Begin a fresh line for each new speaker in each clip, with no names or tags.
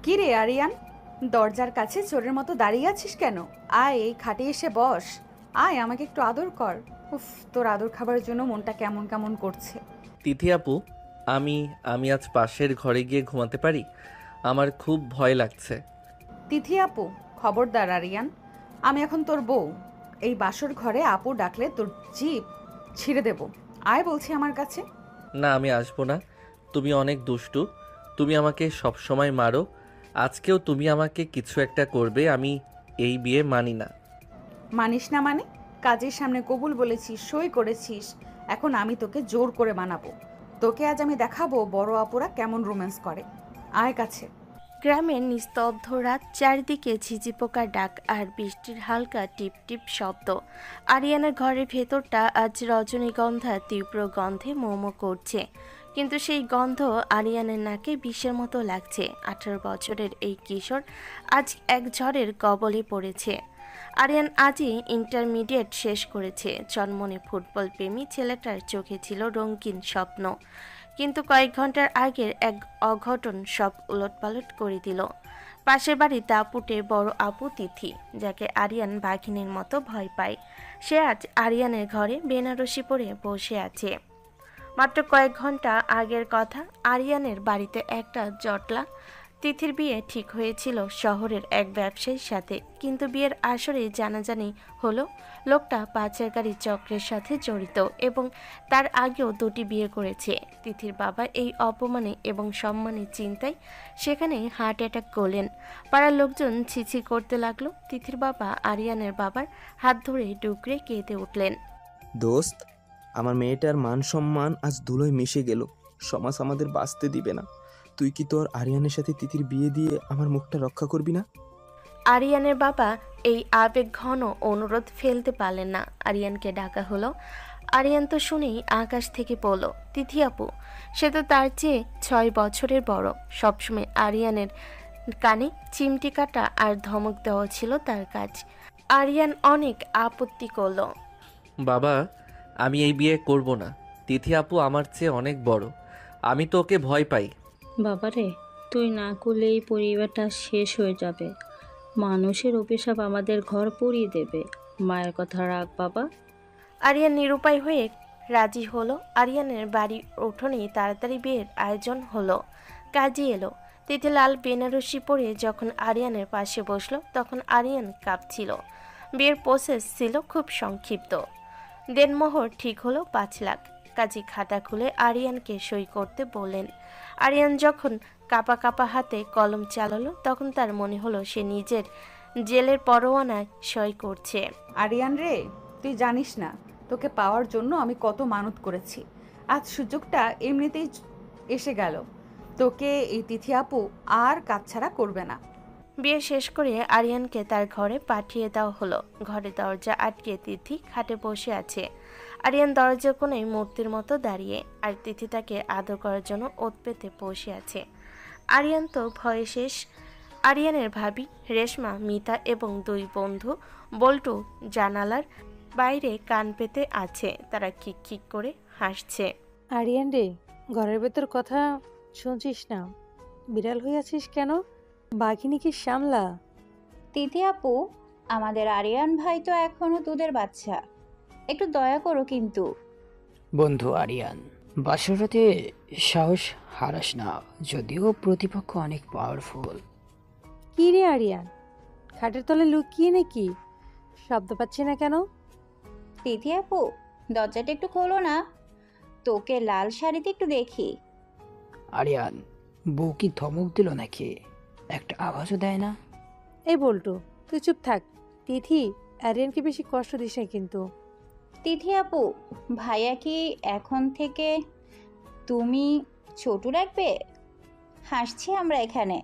কি রে আরিয়ান, দরজার কাছে চোরের মতো দাঁড়িয়ে আছিস কেন? আয়, এই খাটে এসে বস। আয়, আমাকে একটু আদর কর। উফ, তোর আদর খাবার জন্য মনটা কেমন কেমন করছে।
তিথি আপু, আমি আমি আজ পাশের ঘরে গিয়ে ঘুমাতে পারি? আমার খুব ভয় লাগছে।
তিথি আপু? খবরদার আরিয়ান, আমি এখন তোর বউ। এই বাসর ঘরে আপু ডাকলে তোর জিভ ছিঁড়ে দেব। আয় বলছি আমার কাছে।
না, আমি আসবো না। তুমি অনেক দুষ্টু। তুমি আমাকে সব সময় মারো। আজকেও তুমি আমাকে কিছু একটা করবে। আমি এই বিয়ে মানি না।
মানিস না মানে? কাজের সামনে কবুল বলেছিস, সই করেছিস। এখন আমি তোকে জোর করে মানাবো। তোকে আজ আমি দেখাবো বড় আপুরা কেমন রোম্যান্স করে। আয় কাছে।
গ্রামের নিস্তব্ধ রাত, চারিদিকে ঝিঝি পোকার ডাক আর বৃষ্টির হালকা টিপ টিপ শব্দ। আরিয়ানার ঘরের ভেতরটা আজ রজনীগন্ধা তীব্র গন্ধে মোমো করছে, কিন্তু সেই গন্ধ আরিয়ানের নাকে বিষের মতো লাগছে। 18 বছরের এই কিশোর আজ এক ঝড়ের কবলে পড়েছে। আরিয়ান আজই ইন্টারমিডিয়েট শেষ করেছে। জন্মনে ফুটবল প্রেমী ছেলেটার চোখে ছিল রঙিন স্বপ্ন, কিন্তু কয়েক ঘন্টার আগের এক অঘটন সব উলটপালট করে দিল। পাশের বাড়ি দাপুটে বড় আপু তিথি, যাকে আরিয়ান বাঘিনীর মতো ভয় পায়, সে আজ আরিয়ানের ঘরে বেনারসি পরে বসে আছে। মাত্র কয়েক ঘন্টা আগের কথা, আরিয়ানের বাড়িতে একটা জটলা। তিথির বিয়ে ঠিক হয়েছিল শহরের এক ব্যবসায়ীর সাথে, কিন্তু বিয়ের আসরে জানাজানি হলো লোকটা পাচারকারী চক্রের সাথে জড়িত এবং তার আগেও 2টি বিয়ে করেছে। তিথির বাবা এই অপমানে এবং সম্মানের চিন্তায় সেখানে হার্ট অ্যাটাক করলেন। পাড়ার লোকজন ছিছি করতে লাগলো। তিথির বাবা আরিয়ানের বাবার হাত ধরে ডুকরে কেঁদে উঠলেন।
দোস্ত, আমার মেয়েটার মান সম্মান আজ ধুলোয় মিশে গেল। সমাজ আমাদের বাঁচতে দিবে না। তুই কি তোর আরিয়ানের সাথে তিথির বিয়ে দিয়ে আমার মুখটা রক্ষা করবি না?
আরিয়ানের বাবা এই আবেগ ঘন অনুরোধ ফেলতে পারলেন না। আরিয়ানকে ডাকা হলো। আরিয়ান তো শুনেই আকাশ থেকে পড়ল। তিথি আপু, সে তো তার চেয়ে 6 বছরের বড়। সবসময় আরিয়ানের কানে চিমটি কাটা আর ধমক দেওয়া ছিল তার কাজ। আরিয়ান অনেক আপত্তি করল।
বাবা, আমি এই বিয়ে করব না। তিথি আপু আমার চেয়ে অনেক বড়। আমি তো ওকে ভয় পাই।
বাবারে, তুই না করলে এই পরিবারটা শেষ হয়ে যাবে। মানুষের অভিশাপ আমাদের ঘর পুড়িয়ে দেবে। মায়ের কথা রাখ বাবা।
আরিয়ান নিরুপায় হয়ে রাজি হলো। আরিয়ানের বাড়ির উঠোনেই তাড়াতাড়ি বিয়ের আয়োজন হলো। কাজী এলো। তিথি লাল বেনারসি পরে যখন আরিয়ানের পাশে বসলো, তখন আরিয়ান কাঁপছিল। বিয়ের প্রসেস ছিল খুব সংক্ষিপ্ত। দেনমোহর ঠিক হলো 5 লাখ। কাজী খাতা খুলে আরিয়ানকে সই করতে বললেন। আরিয়ান যখন কাপা কাপা হাতে কলম চালালো, তখন তার মনে হলো সে নিজের জেলের পরোয়ানায় সই করছে।
আরিয়ান রে, তুই জানিস না তোকে পাওয়ার জন্য আমি কত মানত করেছি। আজ সুযোগটা এমনিতেই এসে গেল। তোকে এই তিথি আপু আর কাছছাড়া করবে না।
বিয়ে শেষ করে আরিয়ানকে তার ঘরে পাঠিয়ে দেওয়া হলো। ঘরে দরজা আটকে তিথি খাটে বসে আছে। আরিয়ান দরজার কোণে মূর্তির মতো দাঁড়িয়ে, আর তিথি তাকে আদর করার জন্য ওত পেতে বসে আছে। আরিয়ান তো ভয়ে শেষ। আরিয়ানের ভাবি রেশমা, মিতা এবং 2 বন্ধু বল্টু জানালার বাইরে কান পেতে আছে। তারা খিক খিক করে হাসছে।
আরিয়ান রে, ঘরের ভেতর কথা শুনছিস না? বিড়াল হয়ে আছিস কেন? বাঘিনীকে সামলা।
তিথি আপু, আমাদের আরিয়ান ভাই তো এখনো দুধের বাচ্চা, একটু দয়া করো কিন্তু।
বন্ধু আরিয়ান, বাসরাতে সাহস হারাস না, যদিও প্রতিপক্ষ অনেক পাওয়ারফুল।
কি রে আরিয়ান, খাটের তলে লুকিয়ে নাকি? শব্দ পাচ্ছি না কেন?
তিথি আপু, দরজাটা একটু খোলো না, তোকে লাল শাড়িতে একটু দেখি।
আরিয়ান, বউ কি ধমক দিল নাকি? একটা আওয়াজও দেয় না।
এই বল্টু, তুই চুপ থাক। তিথি, আরিয়ানকে বেশি কষ্ট দিস না কিন্তু।
তিথি আপু, ভাইয়া কি এখন থেকে তুমি ছোট রাখবে? হাসছি আমরা এখানে।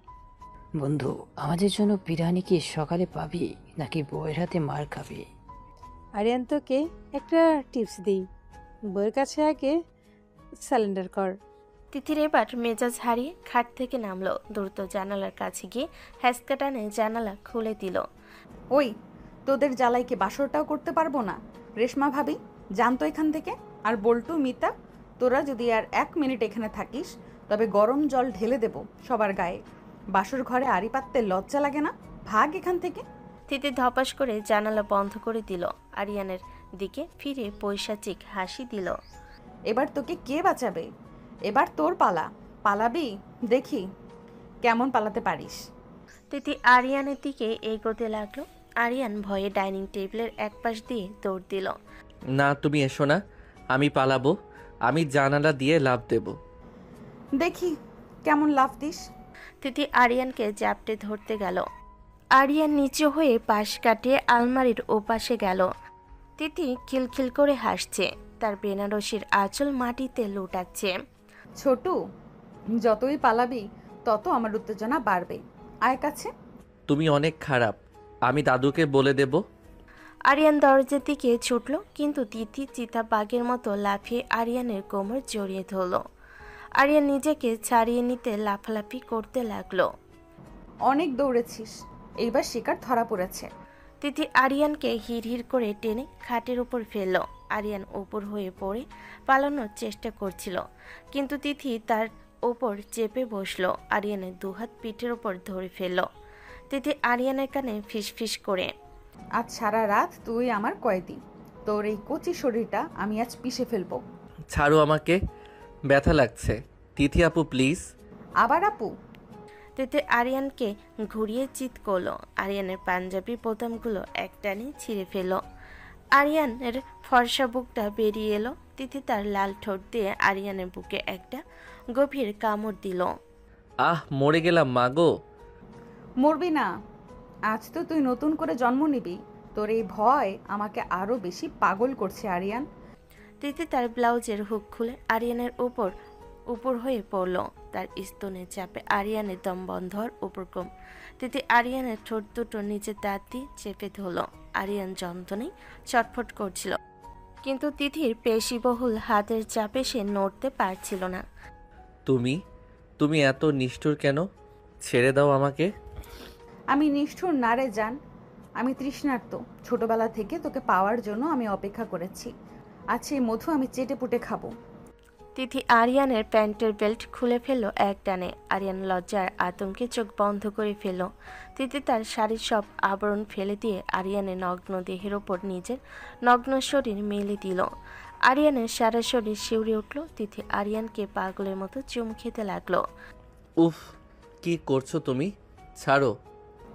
বন্ধু, আমাদের জন্য বিরিয়ানি কি সকালে পাবি নাকি বউয়ের হাতে মার খাবি?
আরিয়ান, তোকে একটা টিপস দিই, বইয়ের কাছে আগে স্যালেন্ডার কর।
তিথির এবার মেজাজ হারিয়ে খাট থেকে নামলো। দ্রুত জানালার কাছে গিয়ে হ্যাসকা টানে জানালা খুলে দিল।
ওই, তোদের জ্বালাই কি বাসরটাও করতে পারবো না? রেশমা ভাবি, জানতো এখান থেকে। আর বল্টু, মিতা, তোরা যদি আর 1 মিনিট এখানে থাকিস, তবে গরম জল ঢেলে দেব সবার গায়ে। বাসর ঘরে আড়ি পাততে লজ্জা লাগে না? ভাগ এখান থেকে।
তিথি ধপাস করে জানালা বন্ধ করে দিল। আরিয়ানের দিকে ফিরে পৈশাচিক হাসি দিল।
এবার তোকে কে বাঁচাবে? এবার তোর পালা। পালাবি? দেখি কেমন পালাতে পারিস।
তিথি আরিয়ানের দিকে এগোতে লাগলো। আরিয়ান ভয়ে ডাইনিং টেবিলের একপাশ দিয়ে দৌড় দিল।
না, তুমি এসো না, আমি পালাবো। আমি জানালা দিয়ে লাফ দেব।
দেখি কেমন লাফ দিস।
তিথি আরিয়ানকে জাপটে ধরতে গেল। আরিয়ান নিচু হয়ে পাশ কাটিয়ে আলমারির ওপাশে গেল। তিথি খিলখিল করে হাসছে। তার বেনারসির আঁচল মাটিতে লুটাচ্ছে।
ছোটু, যতই পালাবি তত আমার উত্তেজনা বাড়বে। আয় কাছে।
তুমি অনেক খারাপ, আমি দাদুকে বলে দেব।
আরিয়ান দরজার দিকে ছুটল, কিন্তু তিথি চিতাবাঘের মতো লাফিয়ে আরিয়ানের কোমর জড়িয়ে ধরল। আরিয়ান নিজেকে ছাড়িয়ে নিতে লাফালাফি করতে লাগলো।
অনেক দৌড়েছিস, এইবার শিকার ধরা পড়েছে।
তিথি আরিয়ানকে হিড়হিড় করে টেনে খাটের উপর ফেলল। আরিয়ান উপর হয়ে পড়ে পালানোর চেষ্টা করছিল, কিন্তু তিথি তার ওপর চেপে বসলো। আরিয়ানের দুহাত পিঠের ওপর ধরে ফেলল। তিথি আরিয়ানের কানে ফিসফিস করে,
আজ সারা রাত তুই আমার কয়েদি। তোর এই কচি শরীরটা আমি আজ পিষে ফেলবো।
ছাড়ো আমাকে, ব্যথা লাগছে। তিথি আপু প্লিজ।
আবার আপু?
তিথি আরিয়ানকে ঘুরিয়ে চিৎ করলো। আরিয়ানের পাঞ্জাবি বোতামগুলো একটানে ছিঁড়ে ফেলল। আরিয়ানের ফর্সা বুকটা বেরিয়ে এলো। তিথি তার লাল ঠোঁট দিয়ে আরিয়ানের বুকে একটা গভীর কামড় দিল।
আহ, মরে গেলাম মা গো।
মরবি না, আজ তো তুই নতুন করে জন্ম নিবি। তোর এই ভয় আমাকে আরো বেশি পাগল করছে আরিয়ান।
তিথি তার ব্লাউজের হুক খুলে আরিয়ানের উপর হয়ে পড়ল। তার স্তনের চাপে আরিয়ানের দম বন্ধ হওয়ার উপক্রম। তিথি আরিয়ানের ঠোঁট দুটো নিচের দাঁত দিয়ে চেপে ধরল। আরিয়ান যন্ত্রণায় ছটফট করছিল, কিন্তু তিথির পেশিবহুল হাতের চাপে সে নড়তে পারছিল না।
তুমি এত নিষ্ঠুর কেন? ছেড়ে দাও আমাকে।
আমি নিষ্ঠুর না রে জান, আমি তৃষ্ণার্ত। ছোটবেলা থেকে তোকে পাওয়ার জন্য আমি অপেক্ষা করেছি। আজ সেই মধু আমি চেটে পুটে খাবো।
তিথি আরিয়ানের প্যান্টের বেল্ট খুলে ফেলল এক টানে। আরিয়ান লজ্জার আতঙ্কে চোখ বন্ধ করে ফেলল। তিথি তার শাড়ির সব আবরণ ফেলে দিয়ে আরিয়ানের নগ্ন দেহের ওপর নিজের নগ্ন শরীর মেলে দিল। আরিয়ানের সারা শরীর শিউরে উঠল। তিথি আরিয়ানকে পাগলের মতো চুম খেতে লাগলো।
উফ, কি করছো তুমি? ছাড়ো।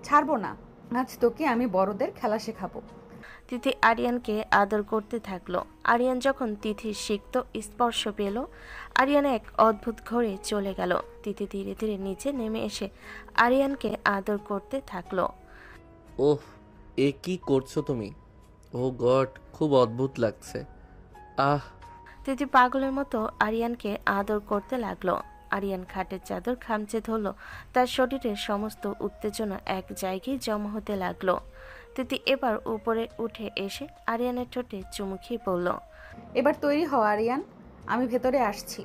ছাড়বো না, আজ তোকে আমি বড়দের খেলা শেখাবো।
তিথি আরিয়ানকে আদর করতে থাকলো। আরিয়ান যখন তিথির সিক্ত স্পর্শ পেল, আরিয়ান এক অদ্ভুত ঘরে চলে গেল। তিথি ধীরে ধীরে নিচে নেমে এসে আরিয়ানকে আদর করতে থাকলো।
ওহ, এ কি করছো তুমি? ও গড, খুব অদ্ভুত লাগছে। আহ।
তিথি পাগলের মতো আরিয়ানকে আদর করতে লাগলো। আরিয়ান খাটের চাদর খামচে ধরল। তার শরীরের সমস্ত উত্তেজনা এক জায়গায় জমা হতে লাগলো। তিথি এবার উপরে উঠে এসে আরিয়ানের ঠোঁটে চুমু খেয়ে পড়ল।
এবার তৈরি হও আরিয়ান, আমি ভেতরে আসছি।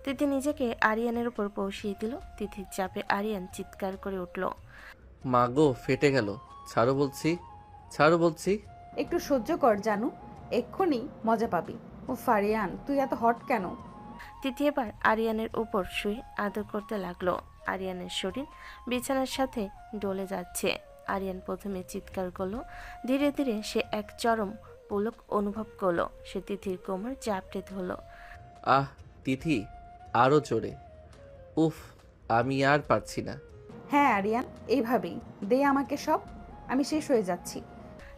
তিথি নিজেকে আরিয়ানের উপর বসিয়ে দিল। তিথির চাপে আরিয়ান চিৎকার করে উঠল।
মা গো, ফেটে গেল। ছাড়ো বলছি, ছাড়ো বলছি।
একটু সহ্য কর জানু, এক্ষুনি মজা পাবি। ও ফারিয়ান, তুই এত হট কেন?
তিথি এবার আরিয়ানের উপর শুয়ে আদর করতে লাগলো। আরিয়ানের শরীর বিছানার সাথে ডলে যাচ্ছে। আরিয়ান প্রথমে চিৎকার করলো। ধীরে ধীরে সে এক চরম পুলক অনুভব করলো। সে তিথির কোমর চাপটে ধরল।
আহ তিথি, আরো জোরে। উফ, আমি আর পারছি না।
হ্যাঁ আরিয়ান, এইভাবেই দে আমাকে সব, আমি শেষ হয়ে যাচ্ছি।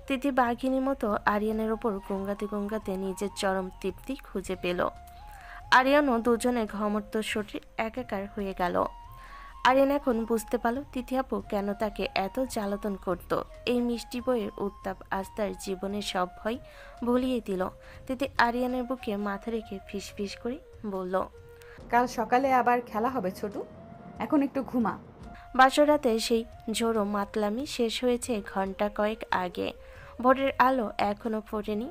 তিথি বাঘিনীর মতো আরিয়ানের ওপর গঙ্গাতে গঙ্গাতে নিজের চরম তৃপ্তি খুঁজে পেল। আরিয়ানও দুজনের ঘমর্ত শরীর একাকার হয়ে গেল। আরিয়ান এখন বুঝতে পারল তিথি আপু কেন তাকে এত জ্বালাতন করত। এই মিষ্টি বইয়ের উত্তাপ আজ তার জীবনের সব ভয় ভুলিয়ে দিল। তিথি আরিয়ানের বুকে মাথা রেখে ফিসফিস করে বলল,
কাল সকালে আবার খেলা হবে ছোটু, এখন একটু ঘুমা।
বাসরাতে সেই ঝোড়ো মাতলামি শেষ হয়েছে ঘন্টা কয়েক আগে। ভোরের আলো এখনো ফোটেনি।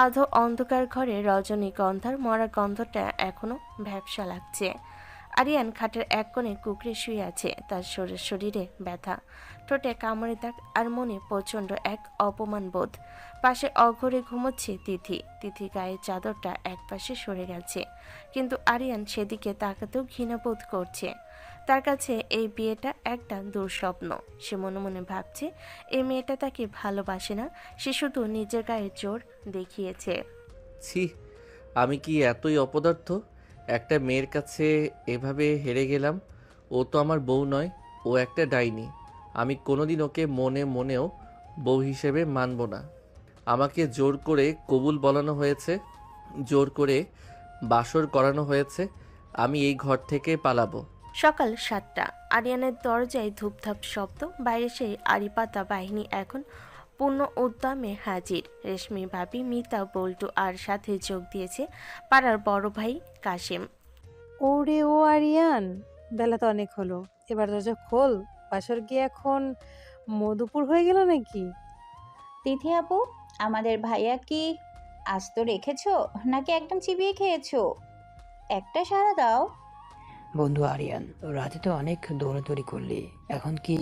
আধো অন্ধকার ঘরে রজনীগন্ধার মরা গন্ধটা এখনো ভ্যাপসা লাগছে। আরিয়ান খাটের এক কোণে কুকড়ে শুয়ে আছে। তার শরীরে ব্যথা, ঠোঁটে কামড়ে দাগ, আর মনে প্রচণ্ড এক অপমান বোধ। পাশে অঘরে ঘুমোচ্ছে তিথি। তিথি গায়ের চাদরটা একপাশে সরে গেছে, কিন্তু আরিয়ান সেদিকে তাকাতেও ঘৃণাবোধ করছে। তার কাছে এই বিয়েটা একটা দুঃস্বপ্ন। সে মনে মনে ভাবছে এই মেয়েটা তাকে ভালোবাসে না, সে শুধু নিজের গায়ে জোর দেখিয়েছে।
ছি, আমি কি এতই অপদার্থ? একটা মেয়ের কাছে এভাবে হেরে গেলাম। ও তো আমার বউ নয়, ও একটা ডাইনি। আমি কোনোদিন ওকে মনে মনেও বউ হিসেবে মানব না। আমাকে জোর করে কবুল বলানো হয়েছে, জোর করে বাসর করানো হয়েছে। আমি এই ঘর থেকে পালাবো।
সকাল 7টা। আরিয়ানের দরজায় ধূপধাপ শব্দ। বাইরে সেই আড়িপাতা বাহিনী এখন পূর্ণ উদ্যমে হাজির। রেশমি ভাবি, মিতা, বল্টু আর সাথে যোগ দিয়েছে পাড়ার বড় ভাই কাশেম।
ওরে ও আরিয়ান, বেলা তো অনেক হলো, এবার দরজা খোল। বাসর গিয়ে এখন মধুপুর হয়ে গেল নাকি?
তিথি আপু, আমাদের ভাইয়া কি আস্ত রেখেছো নাকি একদম চিবিয়ে খেয়েছো? একটা সাড়া দাও।
বন্ধু আরিয়ান, রাতে তো অনেক দৌড়াদৌড়ি করলি, এখন কি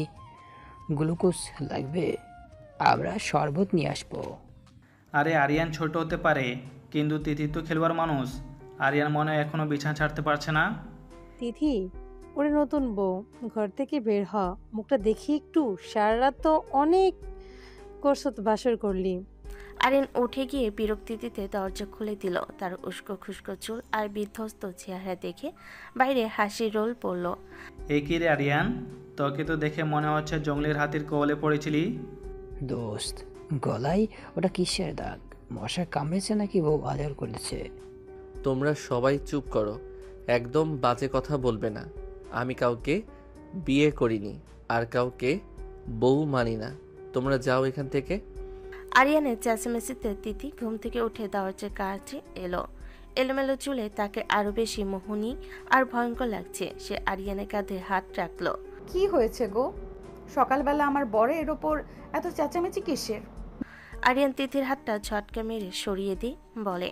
গ্লুকোজ লাগবে? আমরা শরবত নিয়ে আসবো।
আরে আরিয়ান ছোট হতে পারে, কিন্তু তিথি তো খেলোয়াড় মানুষ। আরিয়ান মনে হয় এখনো বিছানা ছাড়তে পারছে না।
তিথি, ওরে নতুন বউ, ঘর থেকে বের হ, মুখটা দেখি একটু। সারা রাত তো অনেক করছত, বাসর করলি।
আরিয়ান উঠে গিয়ে বিরক্তিতে দরজা খুলে দিল। তার উস্কো খুস্কো চুল আর বিধ্বস্ত চেহারা দেখে বাইরে হাসি রোল পড়ল।
এ কি রে আরিয়ান, তোকে তো দেখে মনে হচ্ছে জঙ্গলের হাতির কবলে পড়েছিলি।
দোস্ত, গলায় ওটা কিসের দাগ? মশা কামড়েছে নাকি বউ আদর করেছে?
তোমরা সবাই চুপ করো, একদম বাজে কথা বলবে না। আমি কাউকে বিয়ে করিনি, আর কাউকে বউ মানি না। তোমরা যাও এখান থেকে।
আরিয়ানের চেঁচামেচিতে তিথি ঘুম থেকে উঠে দরজার কাছে এলো। এলোমেলো চুলে তাকে আরো বেশি মোহনী আর ভয়ঙ্কর লাগছে। সে আরিয়ানের কাঁধে হাত রাখলো।
কি হয়েছে গো? সকালবেলা আমার বরের ওপর এত চেঁচামেচি কিসের?
আরিয়ান তিথির হাতটা ঝটকা মেরে সরিয়ে দিয়ে বলে,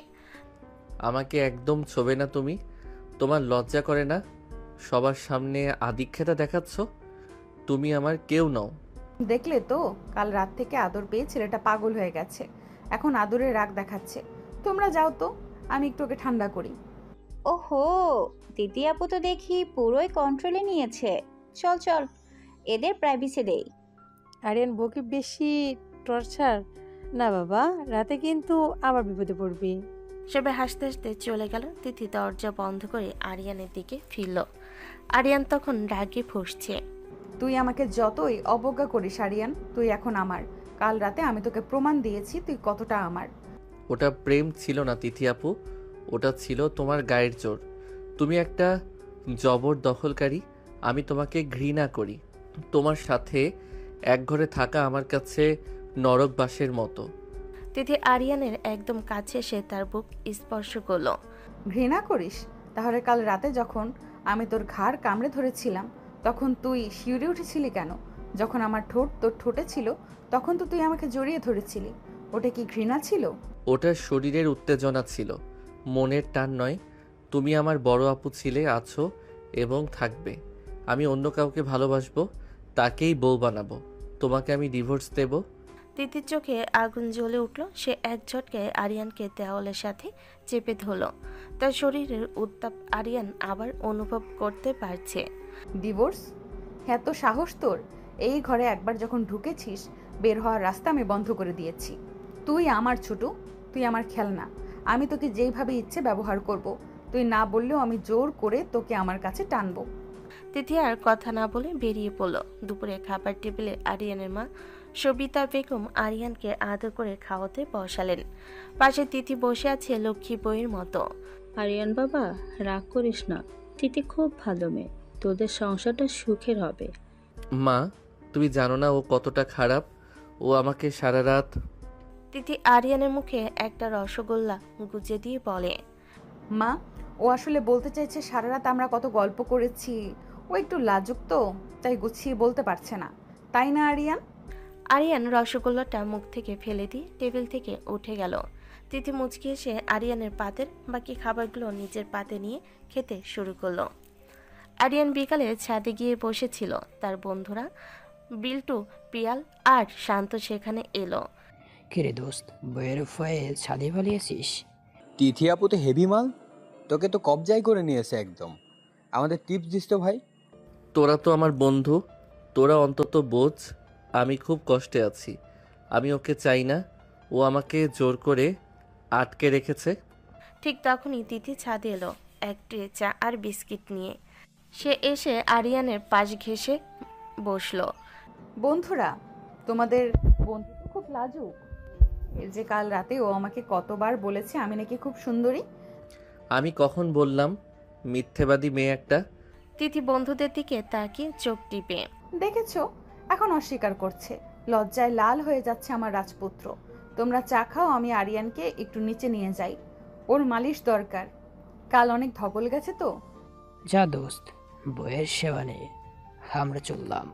আমাকে একদম ছোবে না তুমি। তোমার লজ্জা করে না? সবার সামনে আদিক্ষেতা দেখাচ্ছ। তুমি আমার কেউ নও।
দেখলে তো, কাল রাত থেকে আদর পেয়ে ছেলেটা পাগল হয়ে গেছে, এখন আদরের রাগ দেখাচ্ছে। তোমরা যাও তো, আমি একটু ওকে ঠান্ডা করি।
ওহো, তিথি আপু তো দেখি পুরোই কন্ট্রোলে নিয়েছে। চল চল, এদের প্রাইভেসি দেই।
আরিয়ান, বউকে বেশি টর্চার না বাবা, রাতে কিন্তু আবার বিপদে পড়বি।
সবাই হাসতে হাসতে চলে গেল। তিথি দরজা বন্ধ করে আরিয়ানের দিকে ফিরল। আরিয়ান তখন রাগে ফুঁসছে।
তুই আমাকে যতই অবজ্ঞা করিস আরিয়ান, তুই এখন আমার। কাল রাতে আমি তোকে প্রমাণ দিয়েছি তুই কতটা আমার।
ওটা প্রেম ছিল না তিথি আপু, ওটা ছিল তোমার গায়ের জোর। তুমি একটা জবরদখলকারী। আমি তোমাকে ঘৃণা করি। তোমার সাথে এক ঘরে থাকা আমার কাছে নরকবাসের মতো।
তিথি আরিয়ানের একদম কাছে এসে তার বুক স্পর্শ করলো।
ঘৃণা করিস? তাহলে কাল রাতে যখন আমি তোর ঘাড় কামড়ে ধরেছিলাম, তখন তুই শিউরে উঠেছিলি কেন? যখন আমার ঠোঁট তোর ঠোঁটে ছিল, তখন তো তুই আমাকে জড়িয়ে ধরেছিলি। ওটা কি ঘৃণা ছিল?
ওটা শরীরের উত্তেজনা ছিল, মনের টান নয়। তুমি আমার বড় আপু ছিলে, আছো এবং থাকবে। আমি অন্য কাউকে ভালোবাসবো, তাকেই বউ বানাবো। তোমাকে আমি ডিভোর্স দেব।
তিথির চোখে আগুন জ্বলে উঠল। সে এক ঝটকায় আরিয়ানকে দেওয়ালের সাথে চেপে ধরল। তার শরীরের উত্তাপ আরিয়ান আবার অনুভব করতে পারছে।
ডিভোর্স? হ্যাঁ, তো সাহস তোর? এই ঘরে একবার যখন ঢুকেছিস, বের হওয়ার রাস্তা আমি বন্ধ করে দিয়েছি। তুই আমার ছোট, তুই আমার খেলনা। আমি তোকে যেইভাবে ইচ্ছে ব্যবহার করব। তুই না বললেও আমি জোর করে তোকে আমার কাছে টানবো।
তিথি আর কথা না বলে বেরিয়ে পড়ল। দুপুরে খাবার টেবিলে আরিয়ানের মা সবিতা বেগম আরিয়ানকে আদর করে খাওয়াতে বসালেন। পাশে তিথি বসে আছে লক্ষ্মী বইয়ের মতো।
আরিয়ান বাবা, রাগ করিস না। তিথি খুব ভালো মেয়ে, তোদের সংসারটা সুখের হবে।
মা, তুমি জানো না ও কতটা খারাপ। ও আমাকে সারা রাত।
তিথি আরিয়ানের মুখে একটা রসগোল্লা গুজে দিয়ে বলে,
মা, ও আসলে বলতে চাইছে সারা রাত আমরা কত গল্প করেছি। ও একটু লাজুক তো, তাই গুছিয়ে বলতে পারছে না, তাই না আরিয়ান?
আরিয়ান রসগোল্লাটা মুখ থেকে ফেলে দিয়ে টেবিল থেকে উঠে গেল। তিথি মুচকি এসে আরিয়ানের পাতের বাকি খাবারগুলো নিজের পাতে নিয়ে খেতে শুরু করলো। আরিয়ান বিকালে ছাদে গিয়ে বসেছিল। তার বন্ধুরা বিল্টু, পিয়াল আর শান্ত সেখানে এলো।
কিরে দোস্ত, বইয়ের ভয়ে ছাদে পালিয়েছিস?
তিথি আপু তো হেভি মাল, তোকে তো কবজাই করে নিয়েছে একদম। আমাদের টিপস দিস তো ভাই।
তোরা তো আমার বন্ধু, তোরা অন্তত বোঝ আমি খুব কষ্টে আছি। আমি ওকে চাই না, ও আমাকে জোর করে আটকে রেখেছে।
ঠিক তখনই তিথি ছাদে এলো এক ট্রে চা আর বিস্কিট নিয়ে। সে এসে আরিয়ানের পাশ ঘেঁষে বসলো।
বন্ধুরা, তোমাদের বন্ধু তো খুব লাজুক। এই যে কাল রাতে ও আমাকে কতবার বলেছে আমি নাকি খুব সুন্দরী।
আমি কখন বললাম? মিথ্যেবাদী মেয়ে একটা।
তিথি বন্ধুদের দিকে তাকিয়ে চোখ টিপে।
দেখেছো, এখন অস্বীকার করছে। লজ্জায় লাল হয়ে যাচ্ছে আমার রাজপুত্র। তোমরা চা খাও, আমি আরিয়ানকে একটু নিচে নিয়ে যাই, ওর মালিশ দরকার, কাল অনেক ধকল গেছে তো।
যা দোস্ত, বইয়ের সেবা নেই, আমরা চললাম।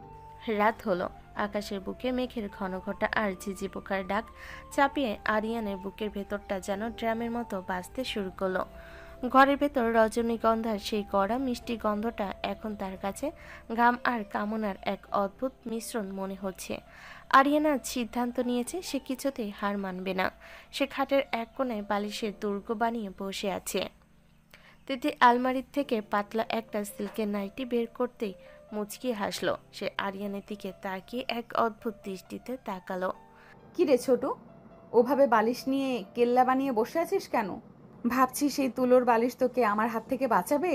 রাত হলো। আকাশের বুকে মেঘের ঘন ঘটা আর ঝিঝি পোকার ডাক চাপিয়ে আরিয়ানের বুকের ভেতরটা যেন ড্রামের মতো বাজতে শুরু করলো। ঘরের ভেতর রজনীগন্ধার সেই কড়া মিষ্টি গন্ধটা এখন তার কাছে ঘাম আর কামনার এক অদ্ভুত মিশ্রণ মনে হচ্ছে। আরিয়ানা সিদ্ধান্ত নিয়েছে সে কিছুতেই হার মানবে না। সে খাটের এক কোণায় বালিশের দুর্গ বানিয়ে বসে আছে। তিথি আলমারির থেকে পাতলা একটা সিল্কের নাইটি বের করতেই মুচকি হাসলো। সে আরিয়ানের দিকে তাকিয়ে এক অদ্ভুত দৃষ্টিতে তাকালো।
কি রে ছোট, ওভাবে বালিশ নিয়ে কেল্লা বানিয়ে বসে আছিস কেন? ভাবছি সেই তুলোর বালিশ তোকে আমার হাত থেকে বাঁচাবে।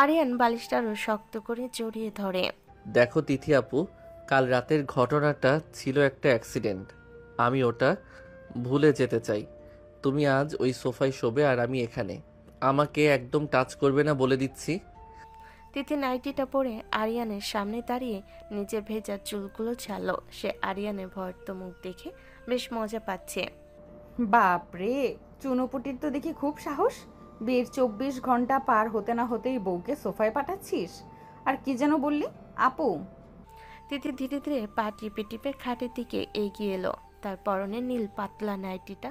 আরিয়ান বালিশটা আরো শক্ত করে জড়িয়ে ধরে।
দেখো তিথি আপু, কাল রাতের ঘটনাটা ছিল একটা অ্যাক্সিডেন্ট। আমি ওটা ভুলে যেতে চাই। তুমি আজ ওই সোফায় শোবে আর আমি এখানে। আমাকে একদম টাচ করবে না বলে দিচ্ছি।
তিথি নাইটিটা পরে আরিয়ানের সামনে দাঁড়িয়ে নিজের ভেজা চুলগুলো ছাড়লো। সে আরিয়ানের ভয়র্ত মুখ দেখে বেশ মজা পাচ্ছে।
বাপ রে, চুনোপুটির তো দেখি খুব সাহস। বিয়ের 24 ঘন্টা পার হতে না হতেই বউকে সোফায় পাঠাচ্ছিস। আর কি যেন বললি আপু?
তিথি ধীরে ধীরে পা টিপে টিপে খাটের দিকে এগিয়ে এলো। তার পরনে নীল পাতলা নাইটিটা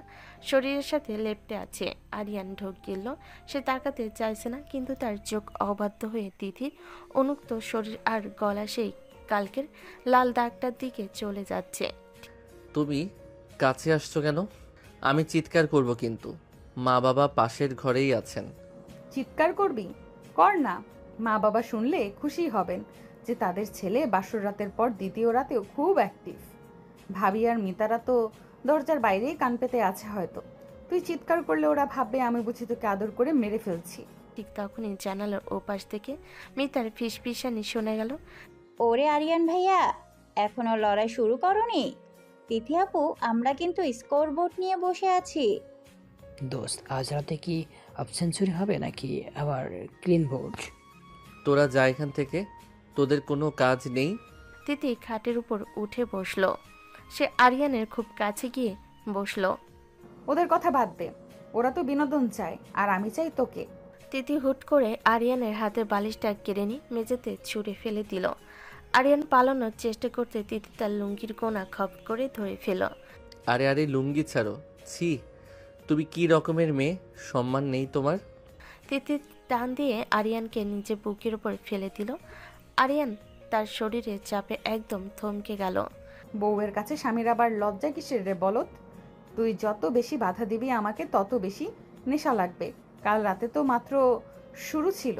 শরীরের সাথে লেপ্টে আছে। আরিয়ান ঢোক গেল। সে তাকাতে চাইছে না, কিন্তু তার চোখ অবাধ্য হয়ে তিথির অনুক্ত শরীর আর গলা সেই কালকের লাল দাগটার দিকে চলে যাচ্ছে।
তুমি কাছে আসছো কেন? আমি চিৎকার করব কিন্তু। মা বাবা পাশের ঘরেই আছেন।
চিৎকার করবি? কর না, মা বাবা শুনলে খুশি হবেন যে তাদের ছেলে বাসর রাতের পর দ্বিতীয় রাতেও খুব অ্যাক্টিভ। ভাবি আর মিতারা তো দরজার বাইরেই কান পেতে আছে হয়তো। তুই চিৎকার করলে ওরা ভাববে আমি বুঝি তোকে আদর করে মেরে ফেলছি।
ঠিক তখনই জানালার ওপাশ থেকে মিতার ফিসফিসানি শোনা গেল।
ওরে আরিয়ান ভাইয়া, এখনো লড়াই শুরু করনি? তিথি আপু, আমরা কিন্তু স্কোর বোর্ড নিয়ে বসে আছি।
দোস্ত, আজ রাতে কি হাফ সেঞ্চুরি হবে নাকি আবার ক্লিন বোর্ড?
তোরা যা এখান থেকে, তোদের কোনো কাজ নেই।
তিথি খাটের উপর উঠে বসলো। সে আরিয়ানের খুব কাছে গিয়ে বসলো।
ওদের কথা বাদ দে, ওরা তো বিনোদন চায় আর আমি চাই তোকে।
তিথি হুট করে আরিয়ানের হাতে বালিশটা কেড়ে নিয়ে মেঝেতে ছুঁড়ে ফেলে দিল। আরিয়ান পালানোর চেষ্টা করতে তিথি তার লুঙ্গির কোনা খপ করে ধরে ফেল।
আরে আরে লুঙ্গি ছাড়ো, ছি, তুমি কি রকমের মেয়ে, সম্মান নেই তোমার।
তিথি টান দিয়ে আরিয়ানকে নিচে বুকের উপর ফেলে দিল। আরিয়ান তার শরীরে চাপে একদম থমকে গেল।
বউয়ের কাছে স্বামীর আবার লজ্জা কিসের রে বলত? তুই যত বেশি বাধা দিবি আমাকে তত বেশি নেশা লাগবে। কাল রাতে তো মাত্র শুরু ছিল,